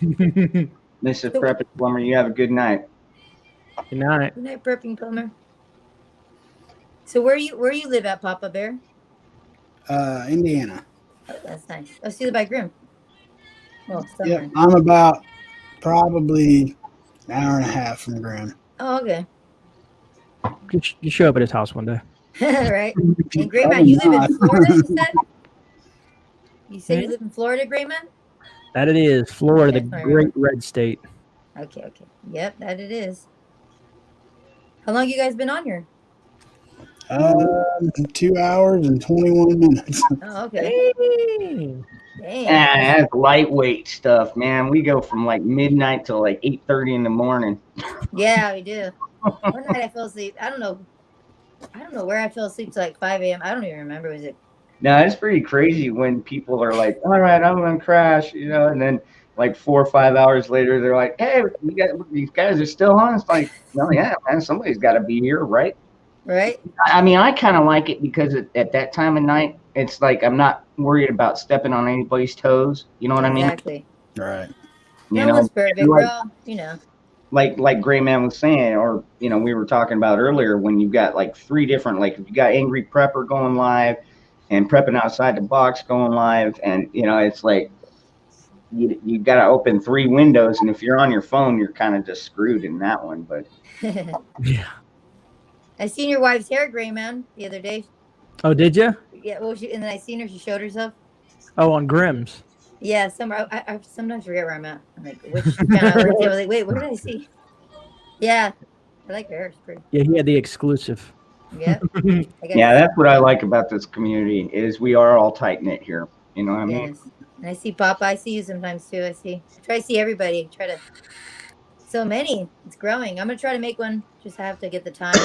Mrs. Prepping Plumber, you have a good night. Good night. Good night, Prepping Plumber. So where you live at, Papa Bear? Indiana. Oh, that's nice. Oh, see the by Grim. Well, Yep, somewhere. I'm about probably an hour and a half from Graham. Oh, okay. You show up at his house one day. Right. And Gray Man, you live in Florida, you said? You said you live in Florida, Gray Man? That it is. Florida, the Yes, I great red state. Okay. Yep, that it is. How long you guys been on here? 2 hours and 21 minutes. Oh, okay. Dang. That's lightweight stuff, man. We go from like midnight till like 8:30 in the morning. Yeah, we do. One night I fell asleep. I don't know where I fell asleep till like 5 a.m. I don't even remember. Was it? Now it's pretty crazy when people are like, "All right, I'm gonna crash," and then like 4 or 5 hours later, they're like, "Hey, these guys are still on." It's like, "No, yeah, man, somebody's got to be here, right?" Right? I mean, I kind of like it because at that time of night, it's like I'm not worried about stepping on anybody's toes. You know what I mean? Exactly. Right. You No one's perfect, like- we're all, like Gray Man was saying, or we were talking about earlier, when you've got like 3 different, like if you got Angry Prepper going live and Prepping Outside the Box going live, and it's like you got to open 3 windows, and if you're on your phone, you're kind of just screwed in that one. But Yeah. I seen your wife's hair, Gray Man, the other day. Oh, did you? Yeah, well, and then I seen her. She showed herself. Oh, on Grimm's. Yeah, somewhere. I sometimes forget where I'm at. I'm like, which channel? I was like, wait, what did I see? Yeah, I like her hair. It's pretty. Yeah, he had the exclusive. Yeah. yeah, that's what I like about this community is we are all tight knit here. You know what I mean? Yes. And I see Papa. I see you sometimes too. I try to see everybody. So many. It's growing. I'm gonna try to make one. Just have to get the time.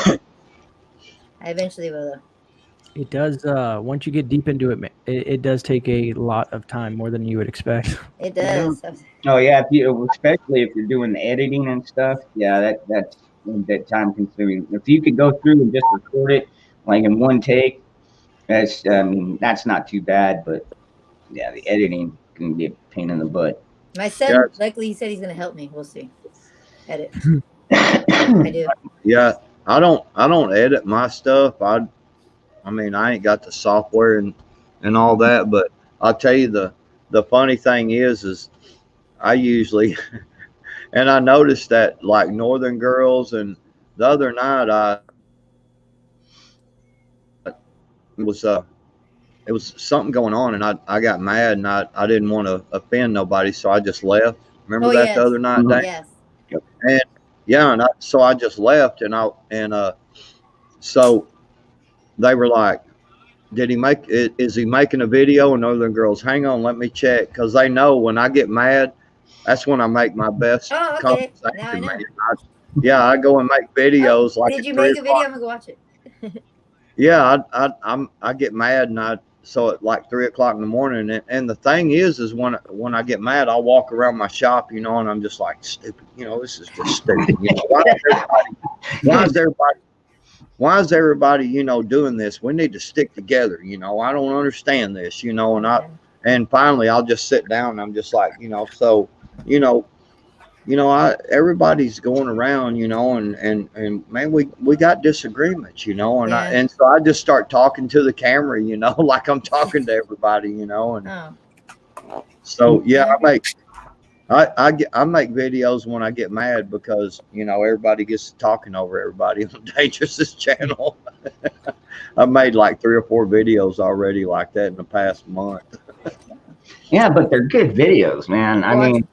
I eventually will. Though. It does. Once you get deep into it, it does take a lot of time, more than you would expect. It does. Oh yeah, especially if you're doing the editing and stuff. Yeah, that's time consuming. If you could go through and just record it like in one take, that's not too bad. But yeah, the editing can be a pain in the butt. My son, luckily, he said he's gonna help me. We'll see. Edit. I do. Yeah, I don't edit my stuff. I mean, I ain't got the software and all that, but I'll tell you the funny thing is I usually, and I noticed that like Northern Girls, and the other night it was something going on, and I got mad, and I didn't want to offend nobody, so I just left. Remember that the other night, Dan? Yes. And yeah, so I just left, and so they were like, is he making a video? And Northern Girls, hang on, let me check, because they know when I get mad, that's when I make my best Oh, okay. conversation. Now I know. Man. I go and make videos like. Did you make a video? I'm gonna go watch it. Yeah, I get mad, and so at like 3 o'clock in the morning, and the thing is when I get mad, I'll walk around my shop, and I'm just like, stupid, this is just stupid. Why is everybody doing this? We need to stick together. I don't understand this. And finally I'll just sit down, and I'm just like, so everybody's going around, and man, we got disagreements, and so I just start talking to the camera, like I'm talking to everybody, and so yeah, I make videos when I get mad, because everybody gets to talking over everybody on Dangerous's channel. I've made like 3 or 4 videos already like that in the past month. Yeah, but they're good videos, man. I mean,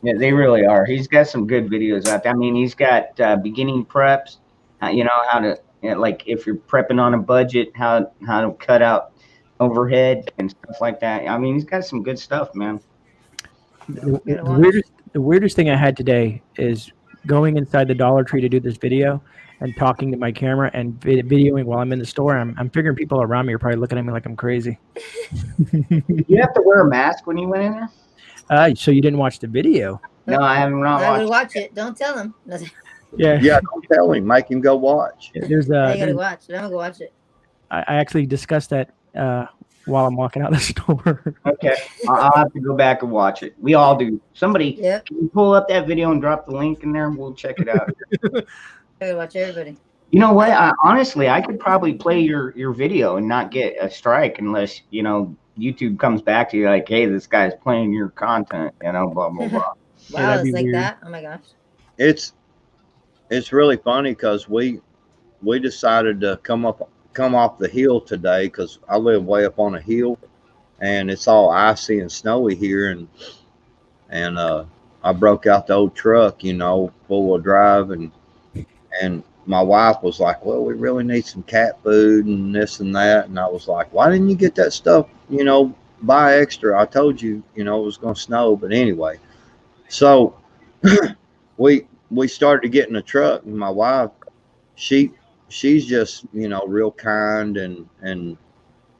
yeah, they really are. He's got some good videos out there. I mean, he's got beginning preps, how to, like if you're prepping on a budget, how to cut out overhead and stuff like that. I mean, he's got some good stuff, man. The weirdest thing I had today is going inside the Dollar Tree to do this video and talking to my camera and videoing while I'm in the store. I'm figuring people around me are probably looking at me like I'm crazy. You have to wear a mask when you went in there? So you didn't watch the video? No, I haven't I watched. would watch it. Don't tell him. Yeah. Yeah, don't tell him. Make him go watch. There's I gotta watch it. I'm gonna go watch it. I actually discussed that while I'm walking out the store. Okay, I'll have to go back and watch it. We all do. Somebody, Yep. can you pull up that video and drop the link in there? We'll check it out. I gotta watch everybody. You know what? Honestly, I could probably play your video and not get a strike unless, you know, YouTube comes back to you like, hey, this guy's playing your content, you know, blah, blah, blah. Wow, that'd it's be like weird. that. Oh my gosh. It's really funny because we decided to come off the hill today because I live way up on a hill and it's all icy and snowy here, and I broke out the old truck, you know, four-wheel drive, and my wife was like, well, we really need some cat food and this and that, and I was like, why didn't you get that stuff, you know, buy extra? I told you, you know, it was going to snow. But anyway, so we started to get in the truck, and my wife, she's just, you know, real kind, and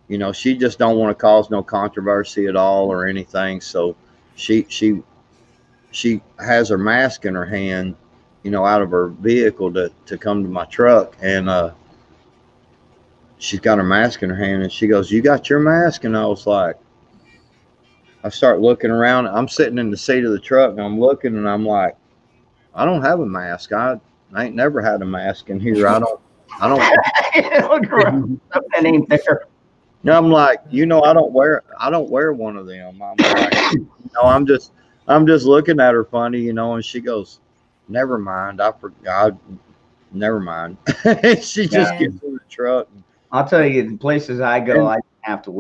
you know, she just don't want to cause no controversy at all or anything. So she has her mask in her hand, you know, out of her vehicle to come to my truck, and she's got her mask in her hand, and she goes, you got your mask? And I was like, I start looking around. I'm sitting in the seat of the truck, and I'm looking, and I'm like, I don't have a mask. I ain't never had a mask in here. I don't Look around. That ain't there. No, I'm like, you know, I don't wear one of them. I'm like, you know, I'm just looking at her funny, you know, and she goes, never mind. I forgot. Never mind. She just Yeah. gets in the truck. I'll tell you, the places I go, I don't have to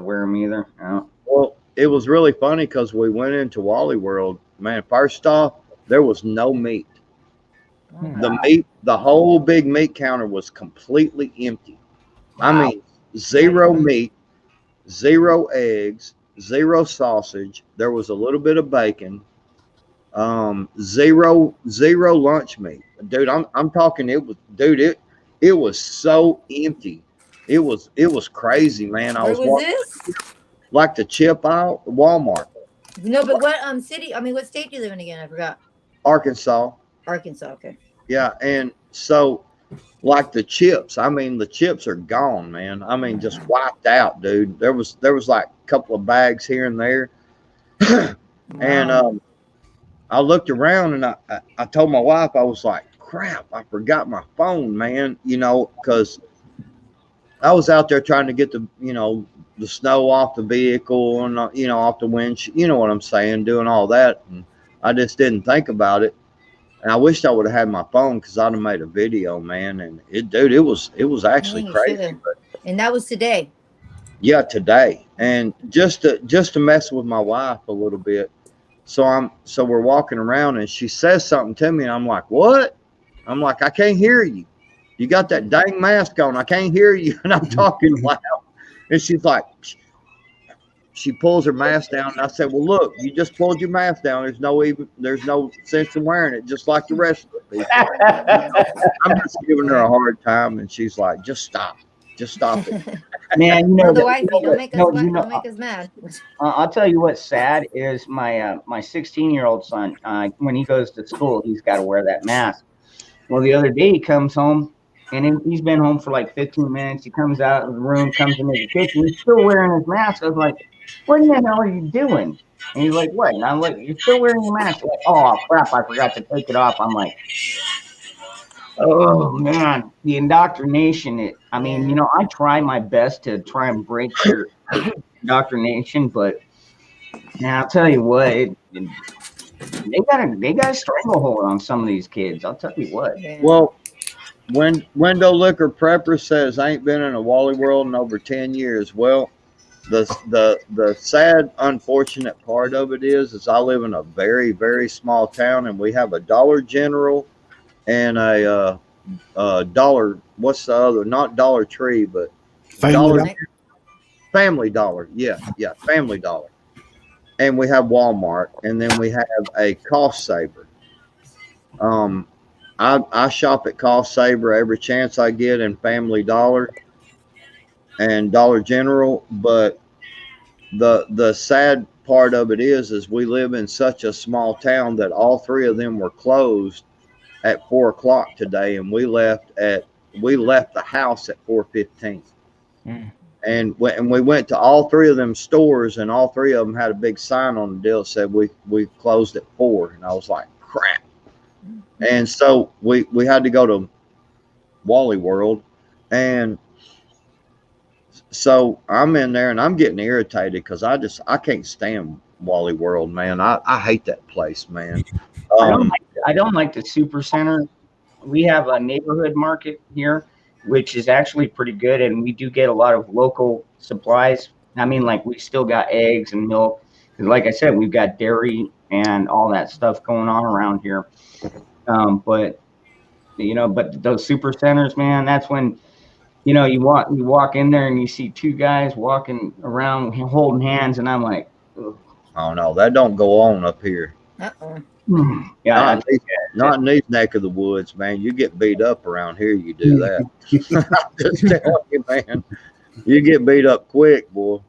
wear them either. No. Well, it was really funny because we went into Wally World. Man, first off, there was no meat. Oh my The whole big meat counter was completely empty. I Wow. mean, zero meat, zero eggs, zero sausage. There was a little bit of bacon. Zero lunch meat. Dude, I'm talking, it was so empty. It was crazy, man. I Where was was walking this? like the chip aisle, Walmart, No, but what city? I mean, what state do you live in again? I forgot. Arkansas. Arkansas. Okay. Yeah, and so like the chips, I mean, the chips are gone, man. I mean, just wiped out, dude. There was like a couple of bags here and there. And I looked around, and I told my wife, I was like, crap, I forgot my phone, man, you know, because I was out there trying to get the snow off the vehicle and, you know, off the windshield, you know what I'm saying, doing all that. And I just didn't think about it. And I wished I would have had my phone because I'd have made a video, man. And it was actually Dang, you crazy. should've. But And that was today. yeah, today. And just to mess with my wife a little bit. So we're walking around, and she says something to me, and I'm like, what? I'm like, I can't hear you. You got that dang mask on. I can't hear you. And I'm talking loud. And she's like, she pulls her mask down, and I said, well, look, you just pulled your mask down. There's no sense in wearing it, just like the rest of the people. I'm just giving her a hard time, and she's like, just stop it. Man, you know, Tell the wifey, don't make us no, don't you know, make us mad. I'll tell you what's sad is my 16-year-old son, when he goes to school, he's got to wear that mask. Well, the other day he comes home, and he's been home for like 15 minutes. He comes out of the room, comes into the kitchen. He's still wearing his mask. I was like, what in the hell are you doing? And he's like, what? And I'm like, you're still wearing your mask. Like, oh, crap, I forgot to take it off. I'm like, oh, man, the indoctrination. I mean, you know, I try my best to try and break their indoctrination, but now I'll tell you what, they got a stranglehold on some of these kids. I'll tell you what. Yeah. Well, when Window Liquor Prepper says I ain't been in a Wally World in over 10 years. Well, the sad, unfortunate part of it is I live in a very, very small town, and we have a Dollar General and a Dollar. What's the other? Not Dollar Tree, but Family Dollar Dollar. Family Dollar. Yeah, Family Dollar. And we have Walmart, and then we have a Cost Saver. I shop at Cost Saver every chance I get, in Family Dollar and Dollar General. But the sad part of it is we live in such a small town that all three of them were closed at 4 o'clock today, and we left the house at 4:15. Mm. And we went to all three of them stores, and all three of them had a big sign on the deal that said we closed at 4. And I was like, crap. And so we had to go to Wally World, and so I'm in there and I'm getting irritated because I can't stand Wally World, man. I hate that place, man. I don't like the super center. We have a neighborhood market here, which is actually pretty good, and we do get a lot of local supplies. I mean, like, we still got eggs and milk. Like I said, we've got dairy and all that stuff going on around here. But those super centers, man, that's when, you walk in there and you see two guys walking around holding hands, and I'm like, ugh. Oh no, that don't go on up here. Uh-oh. Yeah, Not in these neck of the woods, man. You get beat up around here. You do that. I'm just telling you, man. You get beat up quick, boy.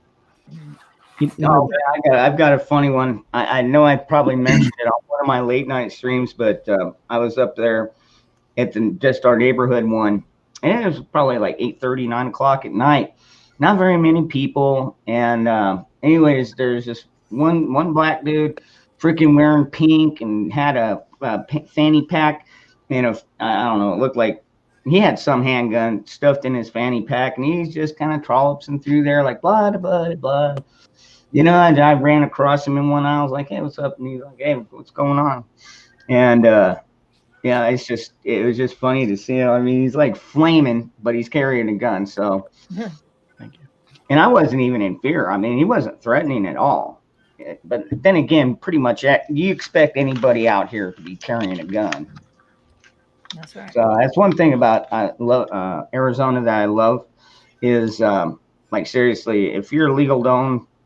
No, I've got a funny one. I know I probably mentioned it on one of my late night streams, but I was up there at just our neighborhood one, and it was probably like 8:30, 9 o'clock at night. Not very many people, and anyways, there's this one black dude, freaking wearing pink, and had a fanny pack, and I don't know, it looked like he had some handgun stuffed in his fanny pack, and he's just kind of trollopsing through there like blah blah blah. And I ran across him in one eye. I was like, "Hey, what's up?" And he's like, "Hey, what's going on?" And yeah, it was just funny to see him. I mean, he's like flaming, but he's carrying a gun. So, Thank you. And I wasn't even in fear. I mean, he wasn't threatening at all. But then again, pretty much you expect anybody out here to be carrying a gun. That's right. So that's one thing about Arizona that I love is like, seriously, if you're legal to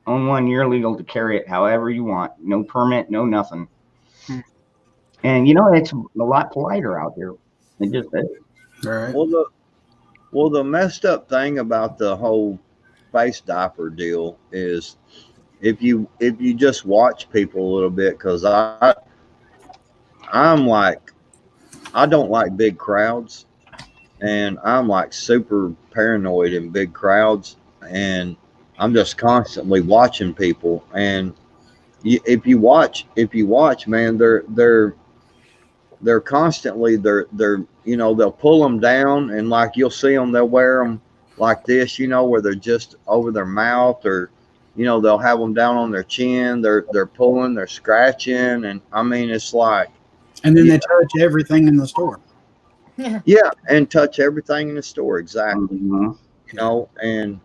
own one, you're legal to carry it however you want. No permit, no nothing. And it's a lot politer out here. It just is. All right. Well, the messed up thing about the whole face diaper deal is if you just watch people a little bit, because I'm like, I don't like big crowds, and I'm like super paranoid in big crowds, and I'm just constantly watching people. And if you watch, man, they're constantly they're they'll pull them down, and like you'll see them, they'll wear them like this, where they're just over their mouth, or they'll have them down on their chin. They're pulling, they're scratching, and I mean, it's like, And then they touch everything in the store. yeah, and touch everything in the store, exactly. And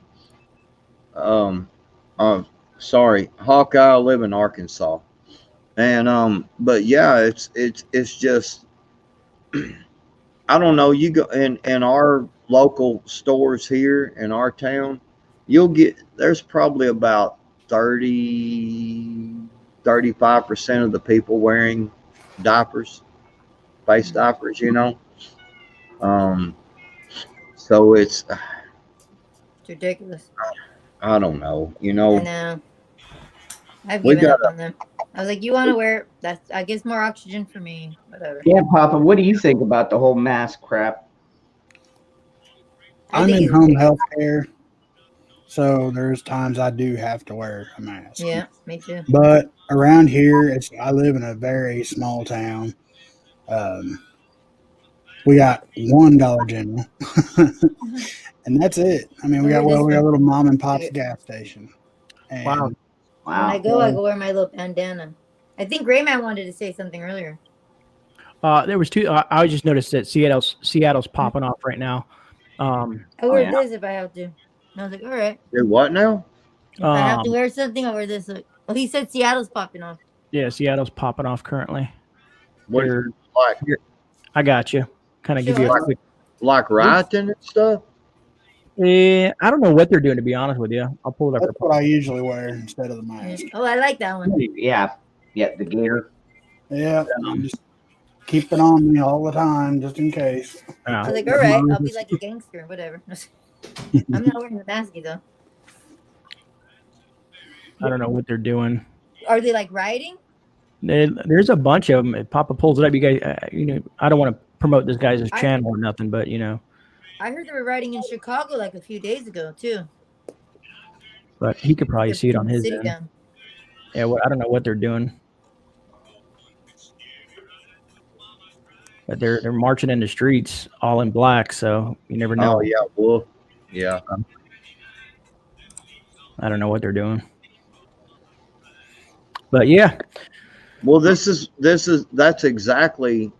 sorry, Hawkeye, I live in Arkansas, and but yeah, it's just I don't know. You go in our local stores here in our town, there's probably about 35% of the people wearing diapers, face diapers, so it's ridiculous. I don't know, I know. I've given up on them. I was like, you want to wear that? I guess more oxygen for me. Whatever. Yeah, Papa, what do you think about the whole mask crap? I I'm think in it's home great. health care, so there's times I do have to wear a mask. Yeah, me too. But around here, I live in a very small town. We got one Dollar General, and that's it. I mean, we got a little mom and pop's gas station. And Wow. When I go wear my little bandana. I think Rayman wanted to say something earlier. There was two. I just noticed that Seattle's popping off right now. I wear this if I have to. And I was like, all right. do what now? If I have to wear something, I'll wear this. Well, he said Seattle's popping off. Yeah, Seattle's popping off currently. What They're- like I got you. Kind of give you a quick. like rioting and stuff? I don't know what they're doing, to be honest with you. I'll pull it up. That's what I usually wear instead of the mask. Oh, I like that one. Yeah, the gator. Yeah, I just keep it on me all the time, just in case. I was like, all right, I'll be like a gangster, whatever. I'm not wearing the mask though. I don't know what they're doing. Are they like rioting? There's a bunch of them. If Papa pulls it up, you guys, I don't want to promote this guy's channel or nothing, but I heard they were rioting in Chicago like a few days ago too. But he could probably see it on his City end. down. Yeah, I don't know what they're doing. But they're marching in the streets all in black, so you never know. Oh yeah, wolf. Yeah. I don't know what they're doing. But yeah. Well, that's exactly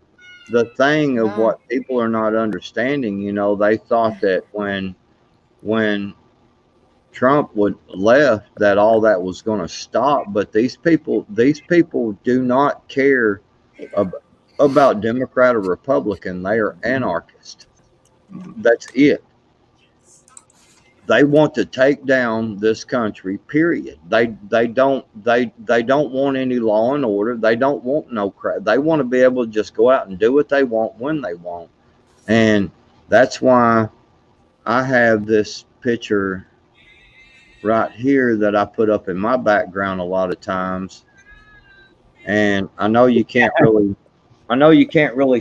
the thing of what people are not understanding. They thought that when Trump left, that all that was going to stop. But these people do not care about Democrat or Republican. They are anarchists. That's it. They want to take down this country, period. They don't want any law and order. They don't want no crap. They want to be able to just go out and do what they want when they want. And that's why I have this picture right here that I put up in my background a lot of times. And I know you can't really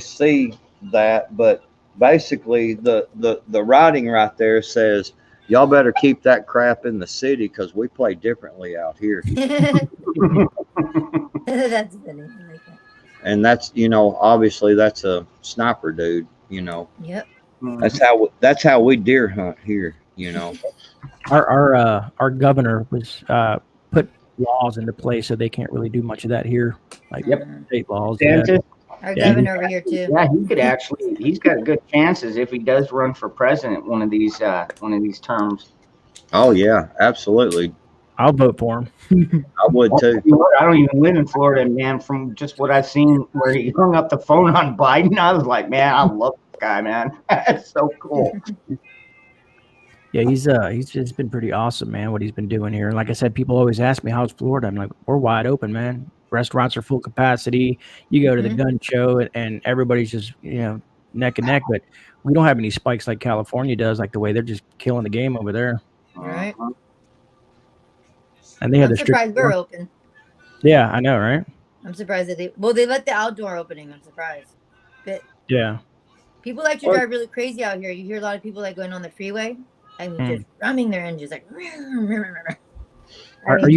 see that, but basically the writing right there says, y'all better keep that crap in the city because we play differently out here. That's funny. I like that. And that's, obviously that's a sniper dude, Yep. That's how we deer hunt here, Our governor was put laws into place, so they can't really do much of that here, like state laws. Our governor over here too. Yeah, he's got good chances if he does run for president one of these terms. Oh yeah, absolutely. I'll vote for him. I would too. I don't even live in Florida, man. From just what I've seen where he hung up the phone on Biden, I was like, man, I love this guy, man. That's so cool. Yeah, he's just been pretty awesome, man, what he's been doing here. And like I said, people always ask me, how's Florida? I'm like, we're wide open, man. Restaurants are full capacity. You go to the gun show and everybody's just, neck and neck. But we don't have any spikes like California does, like the way they're just killing the game over there. All right. And they have I'm surprised we're open. Yeah, I know, right? I'm surprised that they let the outdoor opening. I'm surprised. But yeah. People like to drive really crazy out here. You hear a lot of people like going on the freeway. I mean, just running their engines like. People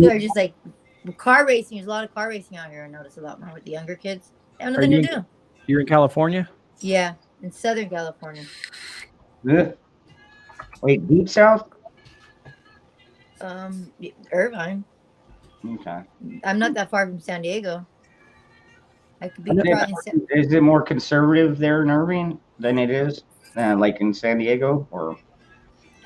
are just like car racing. There's a lot of car racing out here. I notice a lot more with the younger kids. They have nothing to do. You're in California? Yeah, in Southern California. Yeah. Wait, deep south? Irvine. Okay. I'm not that far from San Diego. I could be probably. Is it more conservative there in Irvine than it is like in San Diego, or?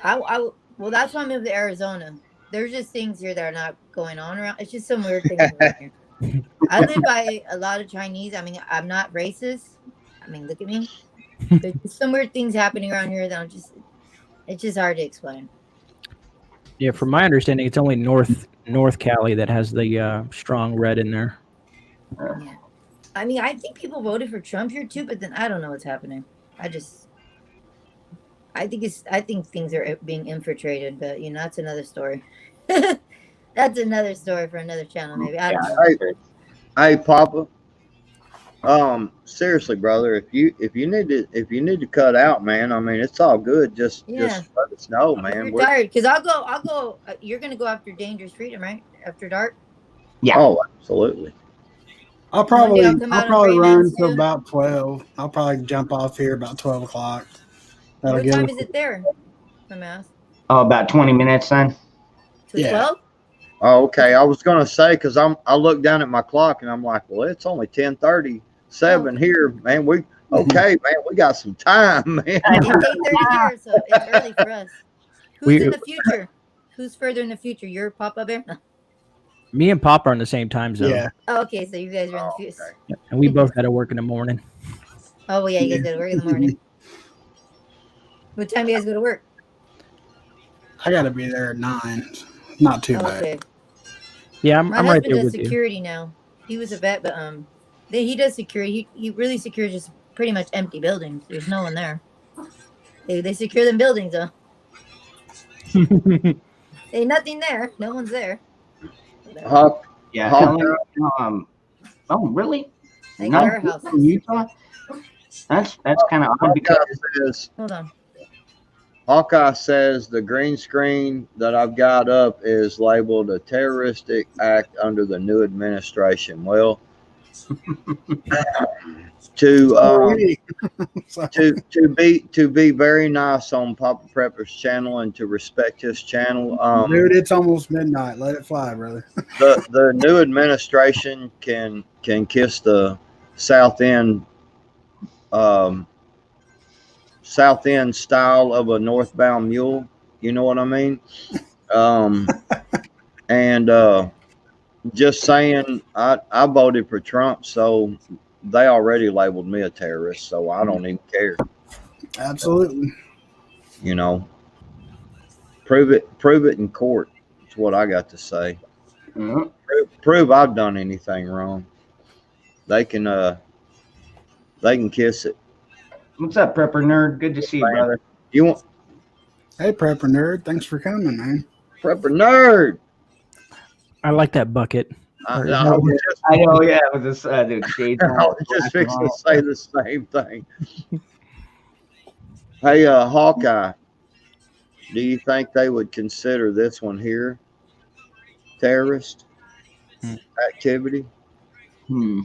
Well, that's why I moved to Arizona. There's just things here that are not going on around. It's just some weird things around here. I live by a lot of Chinese. I mean, I'm not racist. I mean, look at me. There's some weird things happening around here that it's just hard to explain. Yeah, from my understanding, it's only North Cali that has the strong red in there. Yeah. I mean, I think people voted for Trump here too, but then I don't know what's happening. I think things are being infiltrated, but that's another story. That's another story for another channel, maybe. I don't know. Hey, Papa. Seriously, brother, if you need to cut out, man, I mean, it's all good. Just let us know, man. You're tired, because I'll go. You're gonna go after Dangerous Freedom, right? After dark. Yeah. Oh, absolutely. I'll probably run too. till about 12. I'll probably jump off here about 12 o'clock. What time is it there? I'm asked. Oh, about 20 minutes then. To 12? Oh, okay. I was gonna say because I looked down at my clock and I'm like, well, it's only 10:37 here, man. Man, we got some time, man. It's 8:30 here, so it's early for us. Who's in the future? Who's further in the future? Your Papa Bear? No. Me and Papa are in the same time zone. Yeah. Oh, okay, so you guys are in the future. Okay. Yeah, and we both got to work in the morning. Oh, well, yeah, you guys got to work in the morning. What time do you guys go to work? I got to be there at 9. Not too bad. Okay. Yeah, My I'm right husband there does with you. security now. He was a vet, but he does security. He really secures just pretty much empty buildings. There's no one there. They secure them buildings though. Ain't nothing there. No one's there. Hawk, Yeah. Hawk- Ellen, oh, really? Like Not warehouses. from Utah? That's kind of odd Hawkeye because says, Hold on. Hawkeye says the green screen that I've got up is labeled a terroristic act under the new administration. Well, to be very nice on Papa Prepper's channel and to respect his channel, Dude, it's almost midnight. Let it fly, brother. the new administration can kiss the south end style of a northbound mule. You know what I mean? And just saying, I voted for Trump, so they already labeled me a terrorist, so I don't even care. Absolutely. You know, prove it in court. That's what I got to say. Mhm. Prove I've done anything wrong. They can kiss it. What's up, Prepper Nerd? Good to see you, brother. You want Hey, Prepper Nerd. Thanks for coming, man. Prepper Nerd? I like that bucket. I was just, I know, yeah, with this dude, shades I on. was just fixing to say the same thing. Hey, Hawkeye, do you think they would consider this one here terrorist activity? Hmm.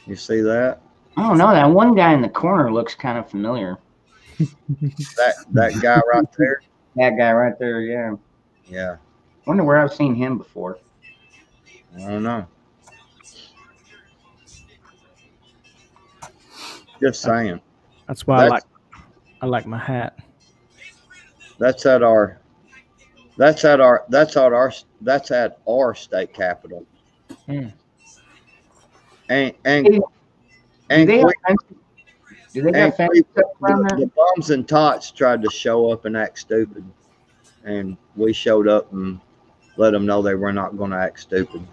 You see that? I don't know. That one guy in the corner looks kind of familiar. That guy right there? That guy right there, yeah. Yeah, Wonder where I've seen him before. I don't know. Just saying. That's why That's- I like my hat. That's at our state capitol. Hmm. And Do they have quick- fences? Do they have and fences quick, around there? the bums and tots tried to show up and act stupid, and we showed up and let them know they were not going to act stupid.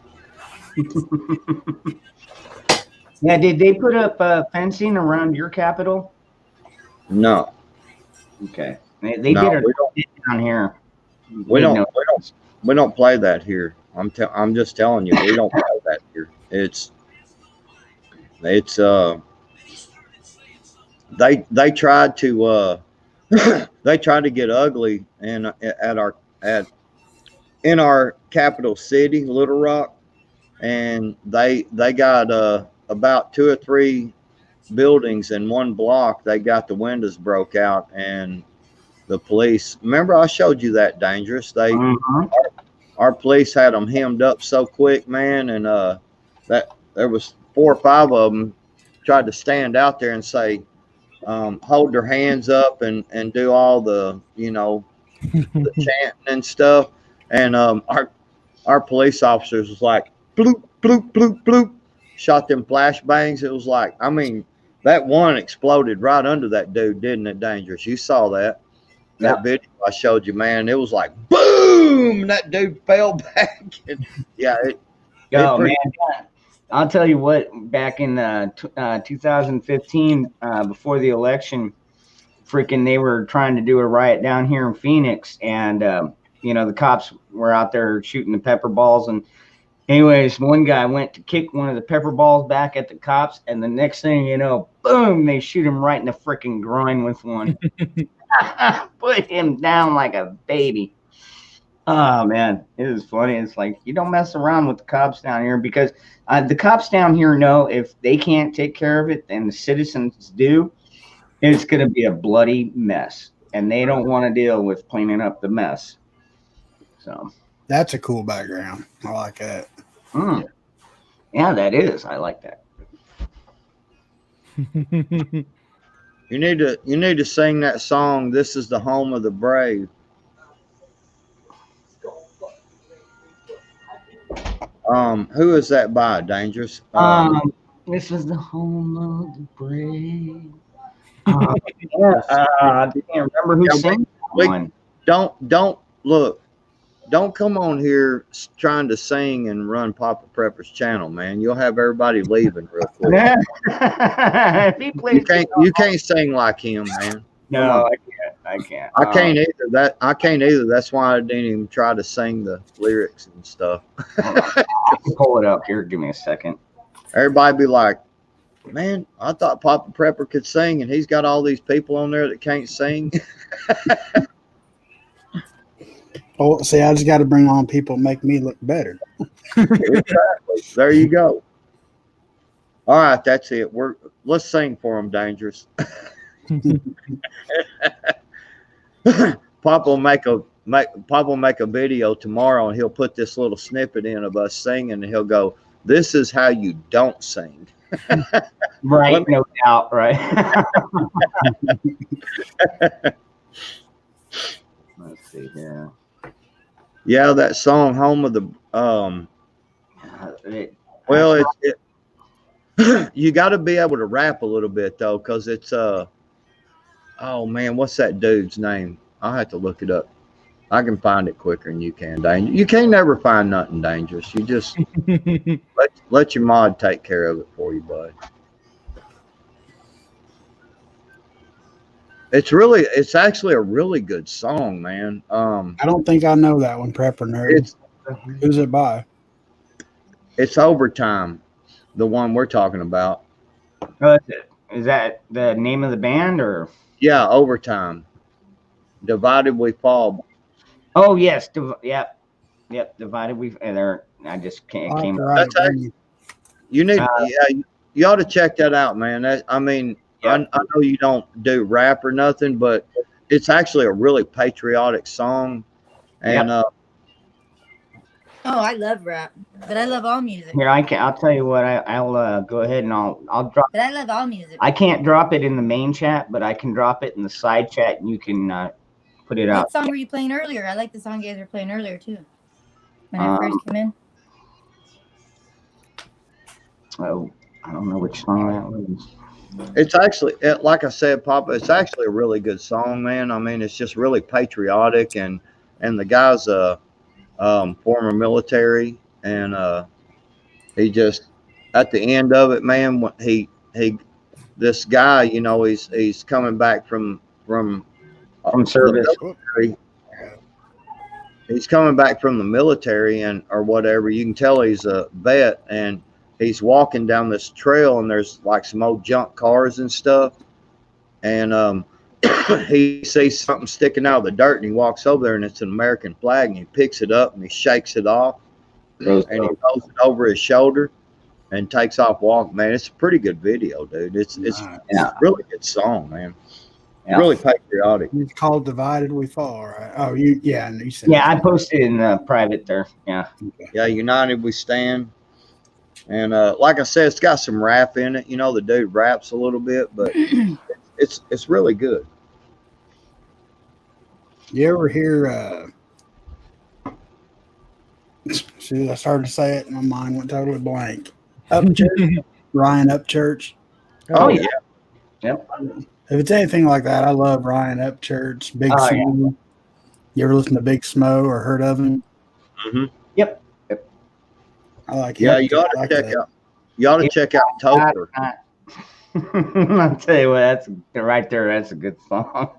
Yeah, did they put up fencing around your capital? No, Okay. They no, did we don't. it down here. We No. don't play that here. I'm just telling you, we don't play that here. It's they tried to they tried to get ugly in our capital city, Little Rock, and they got about 2 or 3 buildings in one block. They got the windows broke out, and the police. Remember, I showed you that, Dangerous. Our police had them hemmed up so quick, man, and that there was 4 or 5 of them tried to stand out there and say, hold their hands up and do all the, the chanting and stuff. And our police officers was like, bloop, bloop, bloop, bloop, shot them flashbangs. It was like, I mean, that one exploded right under that dude, didn't it, Dangerous? You saw that. That video I showed you, man, it was like boom, that dude fell back. And yeah, Man, I'll tell you what. Back in 2015, before the election, freaking, they were trying to do a riot down here in Phoenix, and the cops were out there shooting the pepper balls. And anyways, one guy went to kick one of the pepper balls back at the cops, and the next thing you know, boom, they shoot him right in the freaking groin with one. Put him down like a baby. Oh man, it was funny. It's like, you don't mess around with the cops down here, because the cops down here know if they can't take care of it and the citizens do, it's going to be a bloody mess, and they don't want to deal with cleaning up the mess. So That's a cool background. I like that. Yeah, that is. I like that. you need to sing that song. This is the home of the brave. Who is that by, Dangerous? This is the home of the brave. I can't remember who sang that one. don't look. Don't come on here trying to sing and run Papa Prepper's channel, man. You'll have everybody leaving real quick. If he plays You can't sing like him, man. no, I can't. I can't either. I can't either. That's why I didn't even try to sing the lyrics and stuff. Hold on. I can pull it up here. Give me a second. Everybody be like, man, I thought Papa Prepper could sing, and he's got all these people on there that can't sing. Oh, see, I just got to bring on people and make me look better. Exactly. There you go. All right, that's it. Let's sing for him, Dangerous. Pop will make a video tomorrow, and he'll put this little snippet in of us singing, and he'll go, "This is how you don't sing." Right, no doubt, right. Let's see here. Yeah, that song, "Home of the." Well, you got to be able to rap a little bit though, because it's oh man, what's that dude's name? I'll have to look it up. I can find it quicker than you can, Danger. You can't never find nothing dangerous. You just let your mod take care of it for you, bud. It's actually a really good song, man. I don't think I know that one, Prepper Nerd. Who's it by? It's Overtime, the one we're talking about. Oh, is that the name of the band or? Yeah, Overtime. Divided We Fall. Oh yes, yep. Divided We. There, I just can't. I'll Came. have to write it down. You need, you ought to check that out, man. I mean, I know you don't do rap or nothing, but it's actually a really patriotic song, and Oh, I love rap, but I love all music. Here, I'll tell you what. I'll go ahead and I'll drop. But I love all music. I can't drop it in the main chat, but I can drop it in the side chat, and you can put it out. What song were you playing earlier? I like the song you guys were playing earlier too. When I first came in. Oh, I don't know which song that was. it's actually, like I said, Papa, it's actually a really good song, man. I mean, it's just really patriotic, and the guy's former military, and he just at the end of it, man, this guy, you know, he's coming back from service. He's coming back from the military or whatever. You can tell he's a vet, and he's walking down this trail, and there's like some old junk cars and stuff, and he sees something sticking out of the dirt, and he walks over there, and it's an American flag, and he picks it up and he shakes it off, and he throws it over his shoulder and takes off walking. Man, it's a pretty good video, dude. It's a really good song, man. Yeah. Really patriotic. It's called Divided We Fall, right? Oh, you said. Yeah, I posted in the private there. Yeah. Yeah, United We Stand. And like I said, it's got some rap in it. You know, the dude raps a little bit, but it's really good. You ever hear I started to say it and my mind went totally blank. Upchurch. Ryan Upchurch. Oh yeah. Yep. If it's anything like that, I love Ryan Upchurch. Big Smo. Yeah. You ever listen to Big Smo or heard of him? Mm-hmm. Yep. I like. Yeah, you ought to check out. You ought to check out Topher. I'll tell you what, that's right there. That's a good song.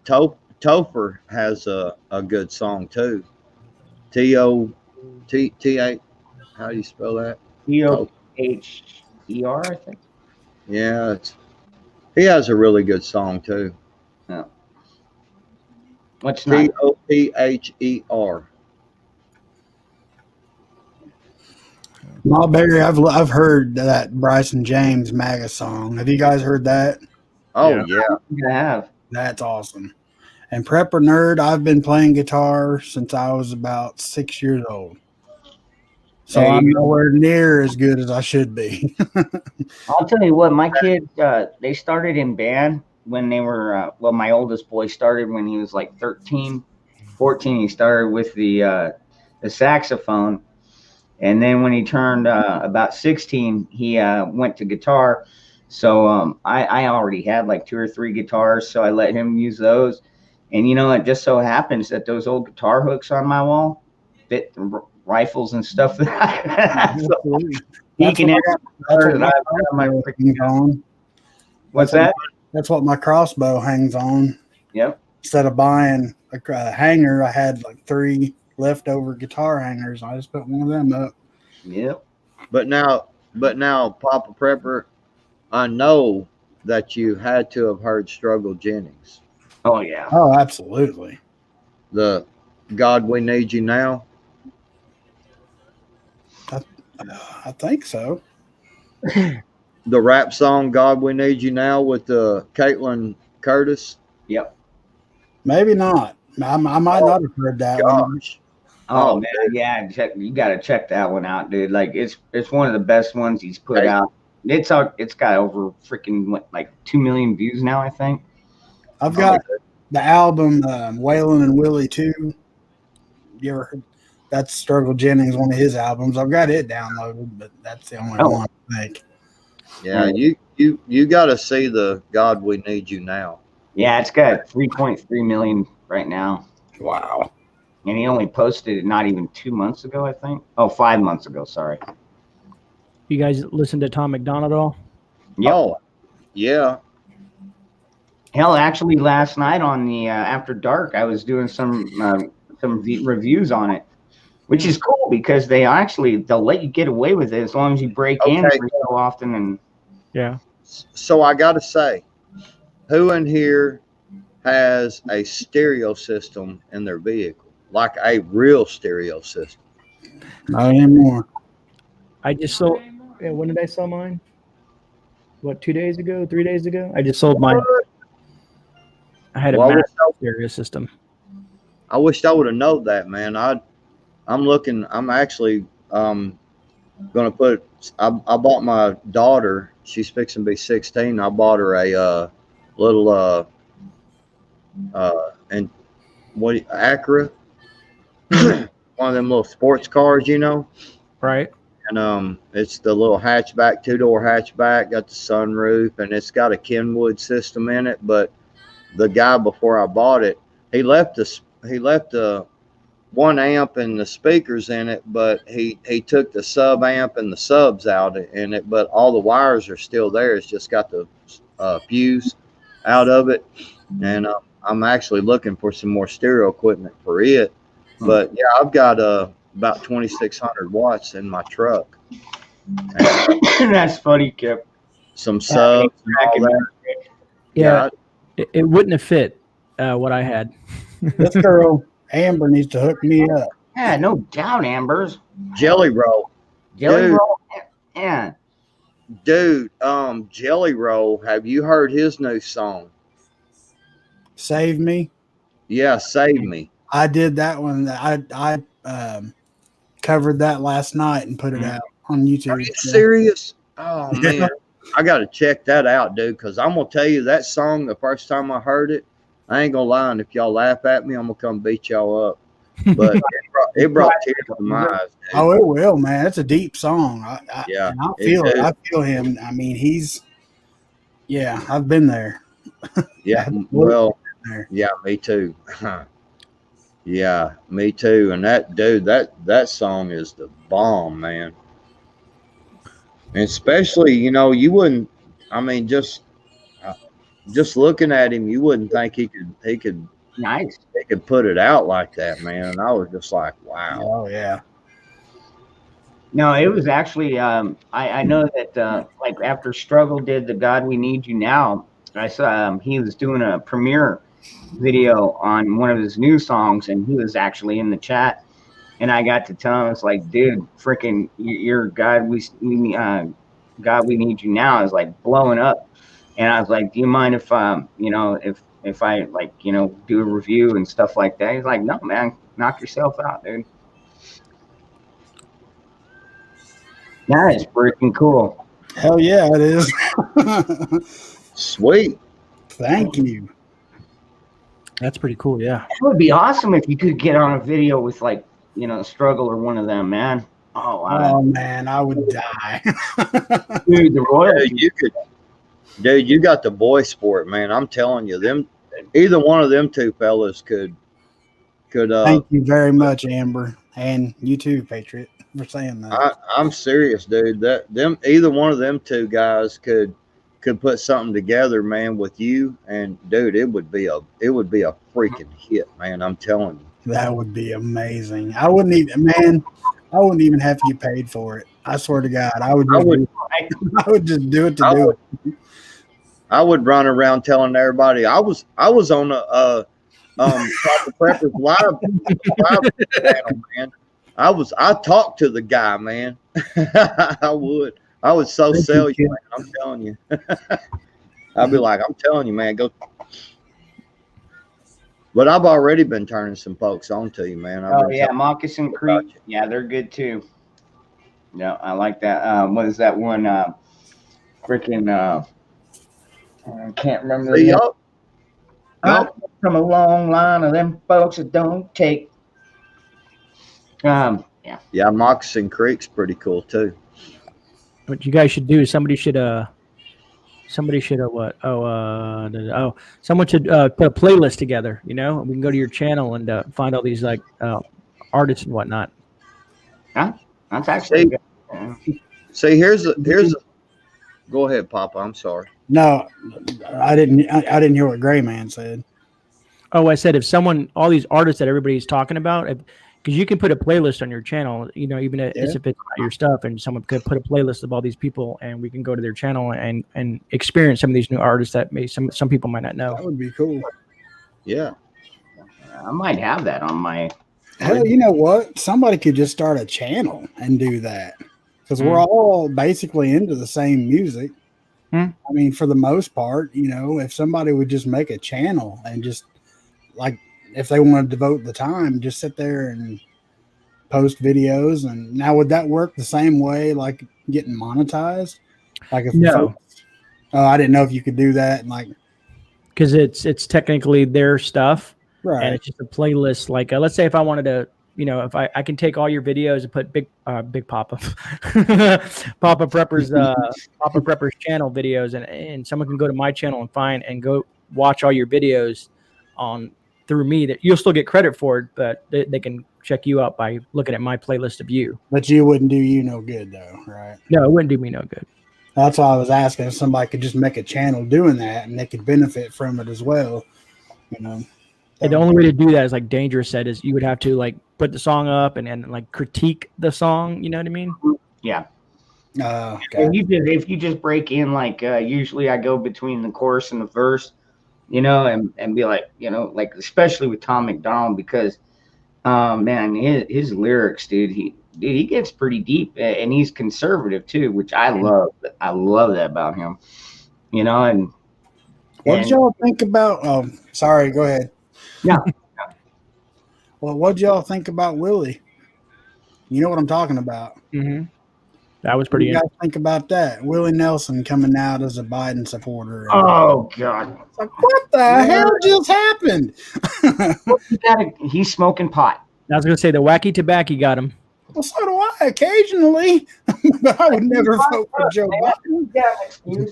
Topher has a good song too. T-O-T-T-A. How do you spell that? T-O-H-E-R, I think. Yeah, he has a really good song too. Yeah. What's that? T-O-P-H-E-R. Barry, I've heard that Bryson James MAGA song. Have you guys heard that? Oh yeah. I have. That's awesome. And Prepper Nerd, I've been playing guitar since I was about 6 years old. So I'm nowhere near as good as I should be. I'll tell you what, my kids, they started in band when they were, my oldest boy started when he was like 13, 14. He started with the saxophone. And then when he turned about 16, he went to guitar. So I already had like 2 or 3 guitars, so I let him use those. And you know, it just so happens that those old guitar hooks on my wall fit the rifles and stuff. So he can have my freaking on. What's that? That's what my crossbow hangs on. Yep. Instead of buying a hanger, I had like 3 leftover guitar hangers. I just put one of them up. Yep. But now, Papa Prepper, I know that you had to have heard Struggle Jennings. Oh yeah. Oh, absolutely. The God We Need You Now. I think so. The rap song God We Need You Now with Caitlin Curtis. Yep. Maybe not. I might not have heard that one. Gosh. Oh man, yeah, you got to check that one out, dude. Like it's one of the best ones he's put out. It's got over freaking like 2 million views now, I think. I've got the album Waylon and Willie 2. You ever heard? That's Struggle Jennings, one of his albums. I've got it downloaded, but that's the only one I think. Yeah, you got to see the God We Need You Now. Yeah, it's got 3.3 million right now. Wow. And he only posted it not even 2 months ago, I think. Oh, 5 months ago, sorry. You guys listen to Tom McDonald at all? Yep. Oh, yeah. Hell, actually, last night on the After Dark, I was doing some reviews on it, which is cool because they'll let you get away with it as long as you break in every so often. And yeah. So I got to say, who in here has a stereo system in their vehicle, like a real stereo system? Not anymore. I just sold. Yeah, when did I sell mine? What, 2 days ago? 3 days ago? I just sold mine. I had a massive stereo system. I wished I would have known that, man. I'm actually going to put. I bought my daughter. She's fixing to be 16. I bought her a little and what Acura, one of them little sports cars, you know. Right. And it's the little hatchback, 2-door hatchback, got the sunroof, and it's got a Kenwood system in it. But the guy before I bought it, he left the 1 amp and the speakers in it, but he took the sub amp and the subs out in it, but all the wires are still there. It's just got the fuse out of it. And I'm actually looking for some more stereo equipment for it. But yeah, I've got about 2,600 watts in my truck. That's funny, Kip. Some subs and all that. Yeah, it wouldn't have fit what I had. This girl Amber needs to hook me up. Yeah, no doubt, Amber's Jelly Roll. Jelly Dude. Roll. Yeah. Dude, Jelly Roll, have you heard his new song? Save Me. Yeah, Save Me. I did that one. I covered that last night and put it out on YouTube. Are you serious? Oh man, I got to check that out, dude. Because I'm gonna tell you that song. The first time I heard it, I ain't gonna lie. And if y'all laugh at me, I'm gonna come beat y'all up. But it brought tears to my eyes. Dude. Oh, it will, man. It's a deep song. Yeah, I feel it. I feel him. I mean, I've been there. Yeah, well, yeah, me too. Yeah, me too. And that dude, that song is the bomb, man. And especially, you wouldn't. I mean, just looking at him, you wouldn't think he could. Nice. He could put it out like that, man. And I was just like, wow. Oh yeah. No, it was actually. I know that like after Struggle did the God We Need You Now, I saw he was doing a premiere video on one of his new songs, and he was actually in the chat, and I got to tell him, it's like, dude, freaking your God We Need You Now is like blowing up. And I was like, do you mind if if I like do a review and stuff like that? He's like, no, man, knock yourself out, dude. That is freaking cool. Hell yeah, it is. Sweet. Thank you. That's pretty cool. Yeah. It would be awesome if you could get on a video with like, Struggle or one of them, man. Oh, wow. Oh man, I would die. Dude, the royalty. Dude, you got the boy sport, man. I'm telling you, them either one of them two fellas could Thank you very much, Amber, and you too, Patriot, for saying that. I'm serious, dude. Either one of them two guys could put something together, man, with you, and dude, it would be a freaking hit, man. I'm telling you. That would be amazing. I wouldn't even have to get paid for it. I swear to God, I would just do it to do it. I would run around telling everybody I was on a Proper Preppers live channel, man. I talked to the guy, man. I would so sell you, man. I'm telling you. I'd be like, I'm telling you, man, go. But I've already been turning some folks on to you, man. Moccasin Creek. Yeah, they're good too. Yeah, I like that. What is that one? Freaking I can't remember. I'm from a long line of them folks that don't take. Yeah, Moccasin Creek's pretty cool too. What you guys should do is someone should someone should put a playlist together, we can go to your channel and find all these like artists and whatnot. Yeah, that's actually good. See, here's go ahead, Papa. I'm sorry. No, I didn't hear what Gray Man said. Oh, I said if all these artists that everybody's talking about, because you can put a playlist on your channel, even if it's not your stuff, and someone could put a playlist of all these people, and we can go to their channel and experience some of these new artists that some people might not know. That would be cool. Yeah. I might have that on my. Hell, you know what? Somebody could just start a channel and do that, because we're all basically into the same music. I mean, for the most part, if somebody would just make a channel and just like, if they want to devote the time, just sit there and post videos. And now, would that work the same way, like getting monetized? Like if no, I didn't know if you could do that, and like, because it's technically their stuff, right? And it's just a playlist. Like, let's say if I wanted to, if I can take all your videos and put Big Papa Papa Preppers Papa Preppers channel videos, and someone can go to my channel and find and go watch all your videos through me, that you'll still get credit for it, but they can check you out by looking at my playlist of you. But you wouldn't do you no good though, right? No, it wouldn't do me no good. That's why I was asking if somebody could just make a channel doing that and they could benefit from it as well. And the only way to do that is like Dangerous said, is you would have to like put the song up and like critique the song. You know what I mean? Yeah. Okay. If you just break in, like usually I go between the chorus and the verse, and be like, like especially with Tom McDonald, because man, his lyrics, dude, he gets pretty deep, and he's conservative too, which I love. I love that about him. And what did y'all think about? Oh, sorry, go ahead. Yeah. Well, what did y'all think about Willie? You know what I'm talking about. Mm-hmm. That was pretty. What do you guys think about that? Willie Nelson coming out as a Biden supporter. Oh God! It's like, what the hell just happened? He's smoking pot. I was gonna say the wacky tobacco got him. Well, so do I occasionally, but I would never vote for Joe Biden.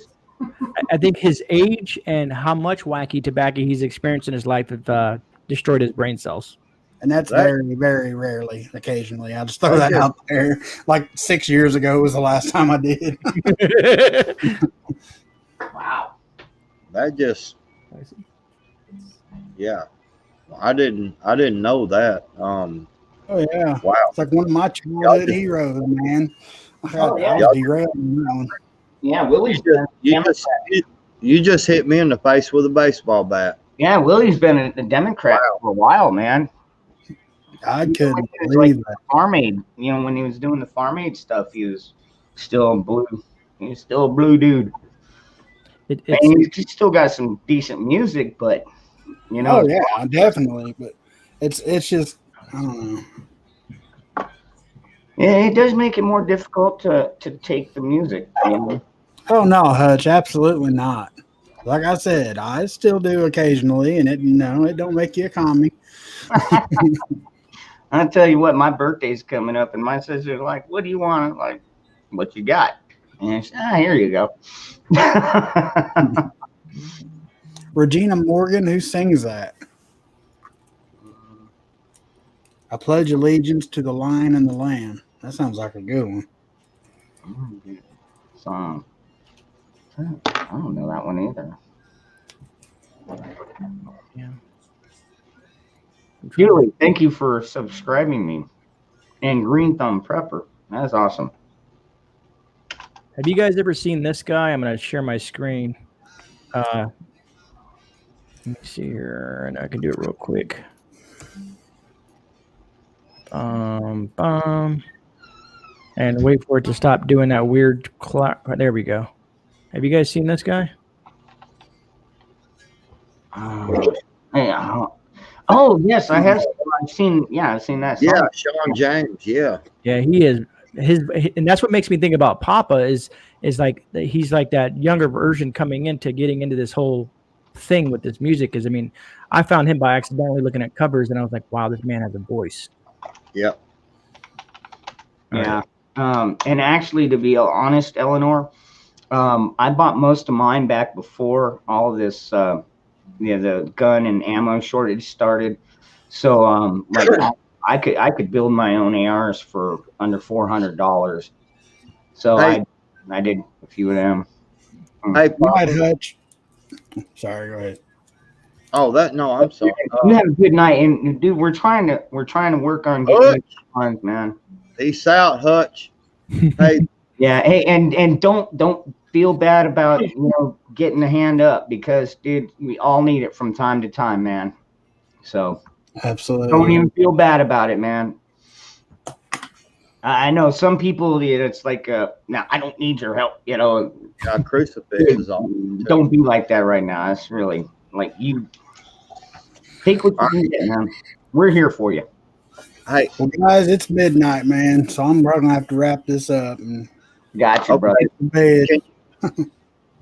I think his age and how much wacky tobacco he's experienced in his life have destroyed his brain cells. And that's very, very rarely. Occasionally, I'll just throw that out there. Like 6 years ago was the last time I did. Wow. That just, yeah. I didn't know that. Oh yeah. Wow. It's like one of my childhood heroes, man. I was derailed on that one. Yeah, Willie's you just hit me in the face with a baseball bat. Yeah, Willie's been a Democrat for a while, man. I couldn't believe that. Farm Aid, when he was doing the Farm Aid stuff, he was still blue. He's still a blue dude. He's still got some decent music, but Oh yeah, definitely. But it's just, I don't know. Yeah, it does make it more difficult to take the music. Oh no, Hutch, absolutely not. Like I said, I still do occasionally, and it don't make you a commie. I'll tell you what, my birthday's coming up, and my sister's like, "What do you want?" I'm like, "What you got?" And she said, here you go. Regina Morgan, who sings that? I pledge allegiance to the Lion and the Lamb. That sounds like a good one. Song. I don't know that one either. Yeah. Julie, thank you for subscribing me. And Green Thumb Prepper. That's awesome. Have you guys ever seen this guy? I'm going to share my screen. Let me see here, and I can do it real quick. And wait for it to stop doing that weird clock. There we go. Have you guys seen this guy? Oh yes, I have. I've seen that song. Yeah, Sean James. Yeah. Yeah, he is and that's what makes me think about Papa is like he's like that younger version coming into getting into this whole thing with this music. Because I mean, I found him by accidentally looking at covers, and I was like, wow, this man has a voice. Yep. Yeah. And actually, to be honest, Eleanor, I bought most of mine back before all this, the gun and ammo shortage started. So, like, I could build my own ARs for under $400. So Hey. I did a few of them. Hey, Go ahead, Papa. Hutch. Sorry, go ahead. Oh, no, I'm sorry. You have a good night, and dude, we're trying to work on getting funds, man. Peace out, Hutch. Hey, Yeah, hey, and don't feel bad about getting a hand up, because dude, we all need it from time to time, man. So Absolutely. don't even feel bad about it, man. I know some people, it's like, no, I don't need your help, got crucifix is on. Don't be like that right now. That's really like, you take what you can get, man. We're here for you. Hey, Well, guys, it's midnight, man, so I'm gonna have to wrap this up and Got you, Okay. brother. get to bed.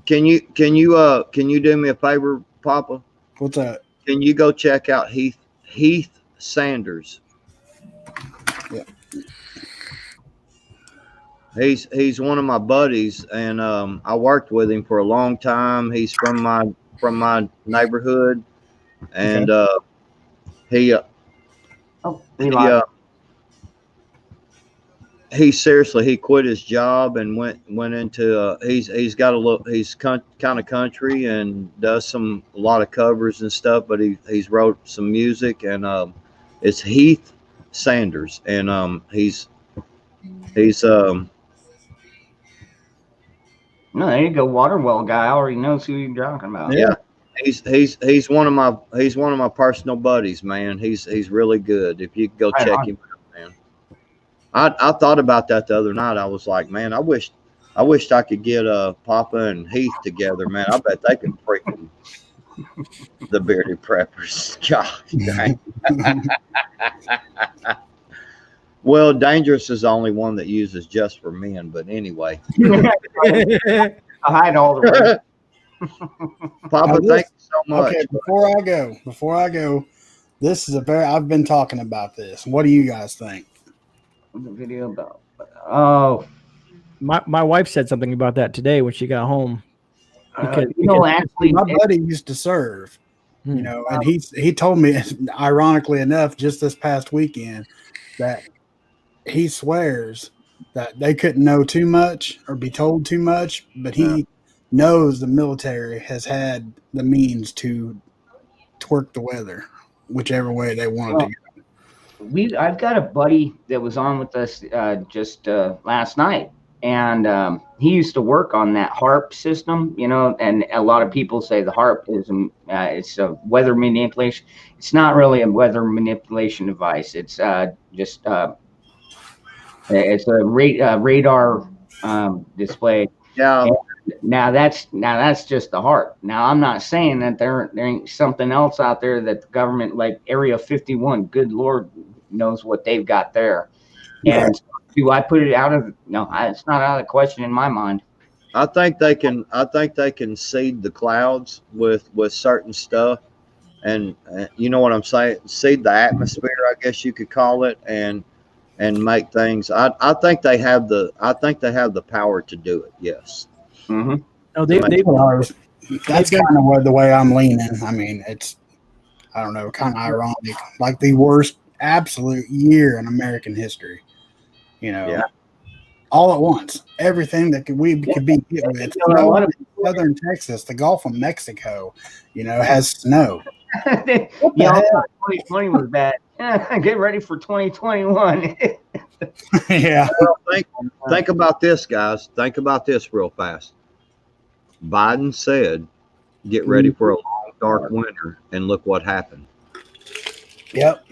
can you do me a favor, Papa? What's up? Can you go check out Heath Sanders? Yeah. He's one of my buddies, and I worked with him for a long time. He's from my neighborhood, and he quit his job and went into he's kind of country and does a lot of covers and stuff, but he's wrote some music, and it's Heath Sanders, and he's No, there you go. Waterwell guy already knows who you're talking about. yeah. He's one of my personal buddies, man. He's really good. If you could go Right check on. him out, man. I thought about that the other night. I was like, man, I wished I could get Papa and Heath together, man. I bet they could freaking the Bearded Preppers. God dang. Well, Dangerous is the only one that uses just for men, but anyway. I hide all the Papa, thank you so much. Okay, before I go, this is I've been talking about this. What do you guys think? video about. Oh, My wife said something about that today when she got home. Actually, My buddy used to serve, and he told me, ironically enough, just this past weekend, that he swears that they couldn't know too much or be told too much, but he knows the military has had the means to twerk the weather whichever way they wanted to go. I've got a buddy that was on with us just last night, and he used to work on that HARP system, and a lot of people say the HARP is it's a weather manipulation. It's not really a weather manipulation device. It's just it's a radar display. Yeah. And now that's just the HARP. Now I'm not saying that there ain't something else out there that the government, like Area 51, good Lord knows what they've got there. And do I put it out of? No, it's not out of the question in my mind. I think they can seed the clouds with certain stuff, and you know what I'm saying? Seed the atmosphere, I guess you could call it, and make things. I think they have the power to do it. Yes. Mm-hmm. No, they That's kind of what the way I'm leaning. I mean, it's, I don't know, kind of ironic. Like the worst absolute year in American history. You know, Yeah. all at once. Everything that we could be hit with. Southern Texas, the Gulf of Mexico, you know, has snow. Yeah, 2020 was bad. Get ready for 2021. Yeah. Well, think about this, guys. Think about this real fast. Biden said, "Get ready for a long, dark winter," and look what happened. Yep.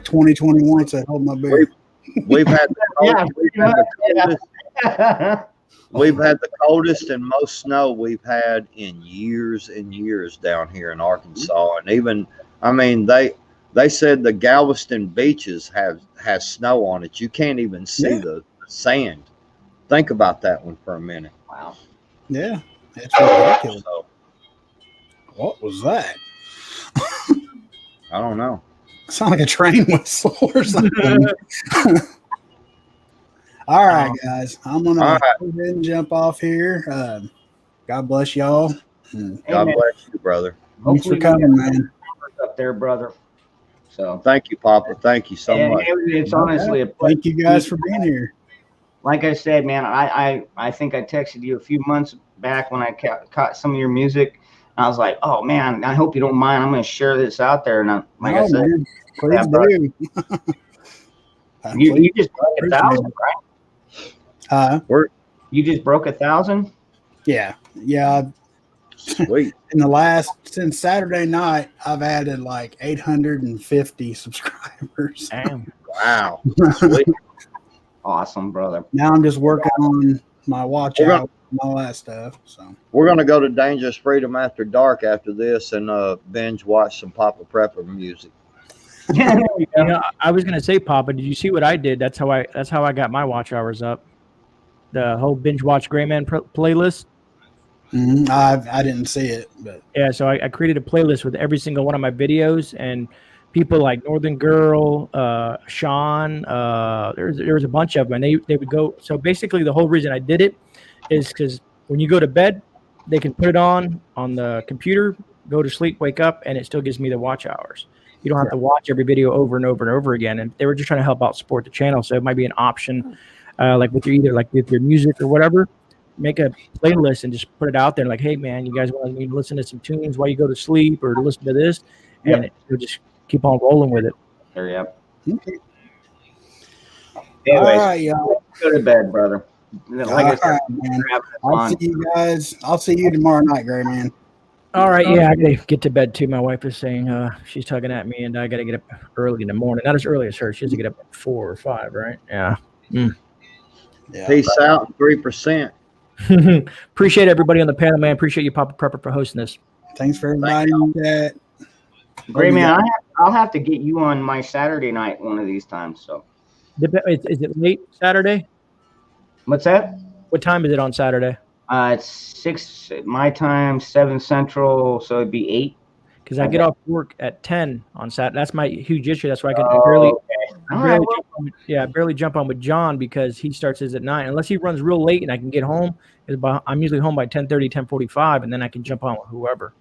2021 said, "Hold my beer." We've had the Yeah. we've had the coldest and most snow we've had in years and years down here in Arkansas, and even, I mean, they said the Galveston beaches has snow on it. You can't even see the sand. Think about that one for a minute. Wow. Yeah. It's ridiculous. So, What was that? I don't know. Sound like a train whistle or something. All right, guys. I'm gonna All right. go ahead and jump off here. God bless y'all. God Amen. bless you, brother. Thanks for Hopefully coming, man. up there, brother. So Thank you, Papa. Thank you so and much. it's honestly a pleasure. Thank you guys for being here. Like I said, man, I think I texted you a few months back when I caught some of your music. And I was like, oh man, I hope you don't mind. I'm going to share this out there. And like I said, man, please yeah, do. you just broke 1,000, right? You just broke 1,000. Yeah. Sweet. Since Saturday night, I've added like 850 subscribers. Damn. Wow. Sweet. Awesome, brother. Now I'm just working on my watch We're out and all that stuff. So We're gonna go to Dangerous Freedom after dark after this and binge watch some Papa Prepper music. There you go. You know, I was gonna say, Papa, did you see what I did? That's how I got my watch hours up. The whole binge watch Gray Man playlist. I didn't see it, but Yeah, so I created a playlist with every single one of my videos, and people like Northern Girl, Sean, there was a bunch of them, and they would go. So basically, the whole reason I did it is because when you go to bed, they can put it on the computer, go to sleep, wake up, and it still gives me the watch hours. You don't have to watch every video over and over and over again. And they were just trying to help out support the channel, so it might be an option, like with your music or whatever. Make a playlist and just put it out there. Like, hey man, you guys want me to listen to some tunes while you go to sleep or to listen to this, and you'll just keep on rolling with it. There you go. okay. Anyways, All right, y'all. go to bed, brother. Like I said, All right, man. we're having I'll fun. see you guys. I'll see you tomorrow night, Gray Man. All right, yeah, I gotta get to bed too. My wife is saying she's tugging at me, and I gotta get up early in the morning. Not as early as her. She has to get up at 4 or 5, right? Yeah. Yeah. Peace out, 3%. Appreciate everybody on the panel, man. Appreciate you, Papa Prepper, for hosting this. Thanks for everybody in that. Great man. I'll have to get you on my Saturday night one of these times. So Is it late Saturday? what's that? What time is it on Saturday? It's 6 my time, 7 Central, so it'd be 8. Because I get off work at 10 on Saturday. That's my huge issue. That's why I can Oh, barely, okay. All barely right, well, jump on. Yeah, barely jump on with John because he starts his at 9. Unless he runs real late and I can get home, I'm usually home by 10:30, 10:45, and then I can jump on with whoever.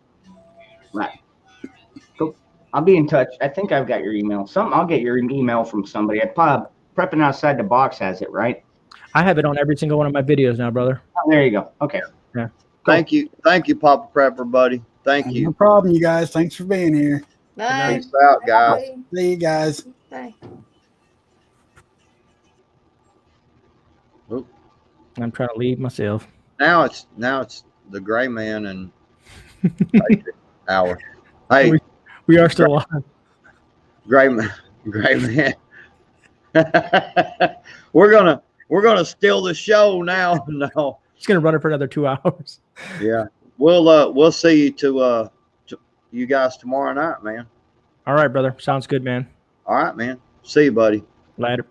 right. Cool. I'll be in touch. I think I've got your email. I'll get your email from somebody. Prepping Outside the Box has it, right? I have it on every single one of my videos now, brother. Oh, there you go. Okay. Yeah. Thank you, Papa Prepper, buddy. Thank No you. problem, you guys. Thanks for being here. Bye. Peace out, guys. See you guys. Bye. I'm trying to leave myself. Now it's the Gray Man and hour. Hey, We are still on. Gray Man. we're gonna steal the show now. No, It's gonna run it for another 2 hours. yeah, we'll see you to you guys tomorrow night, man. All right, brother. Sounds good, man. All right, man. See you, buddy. Later.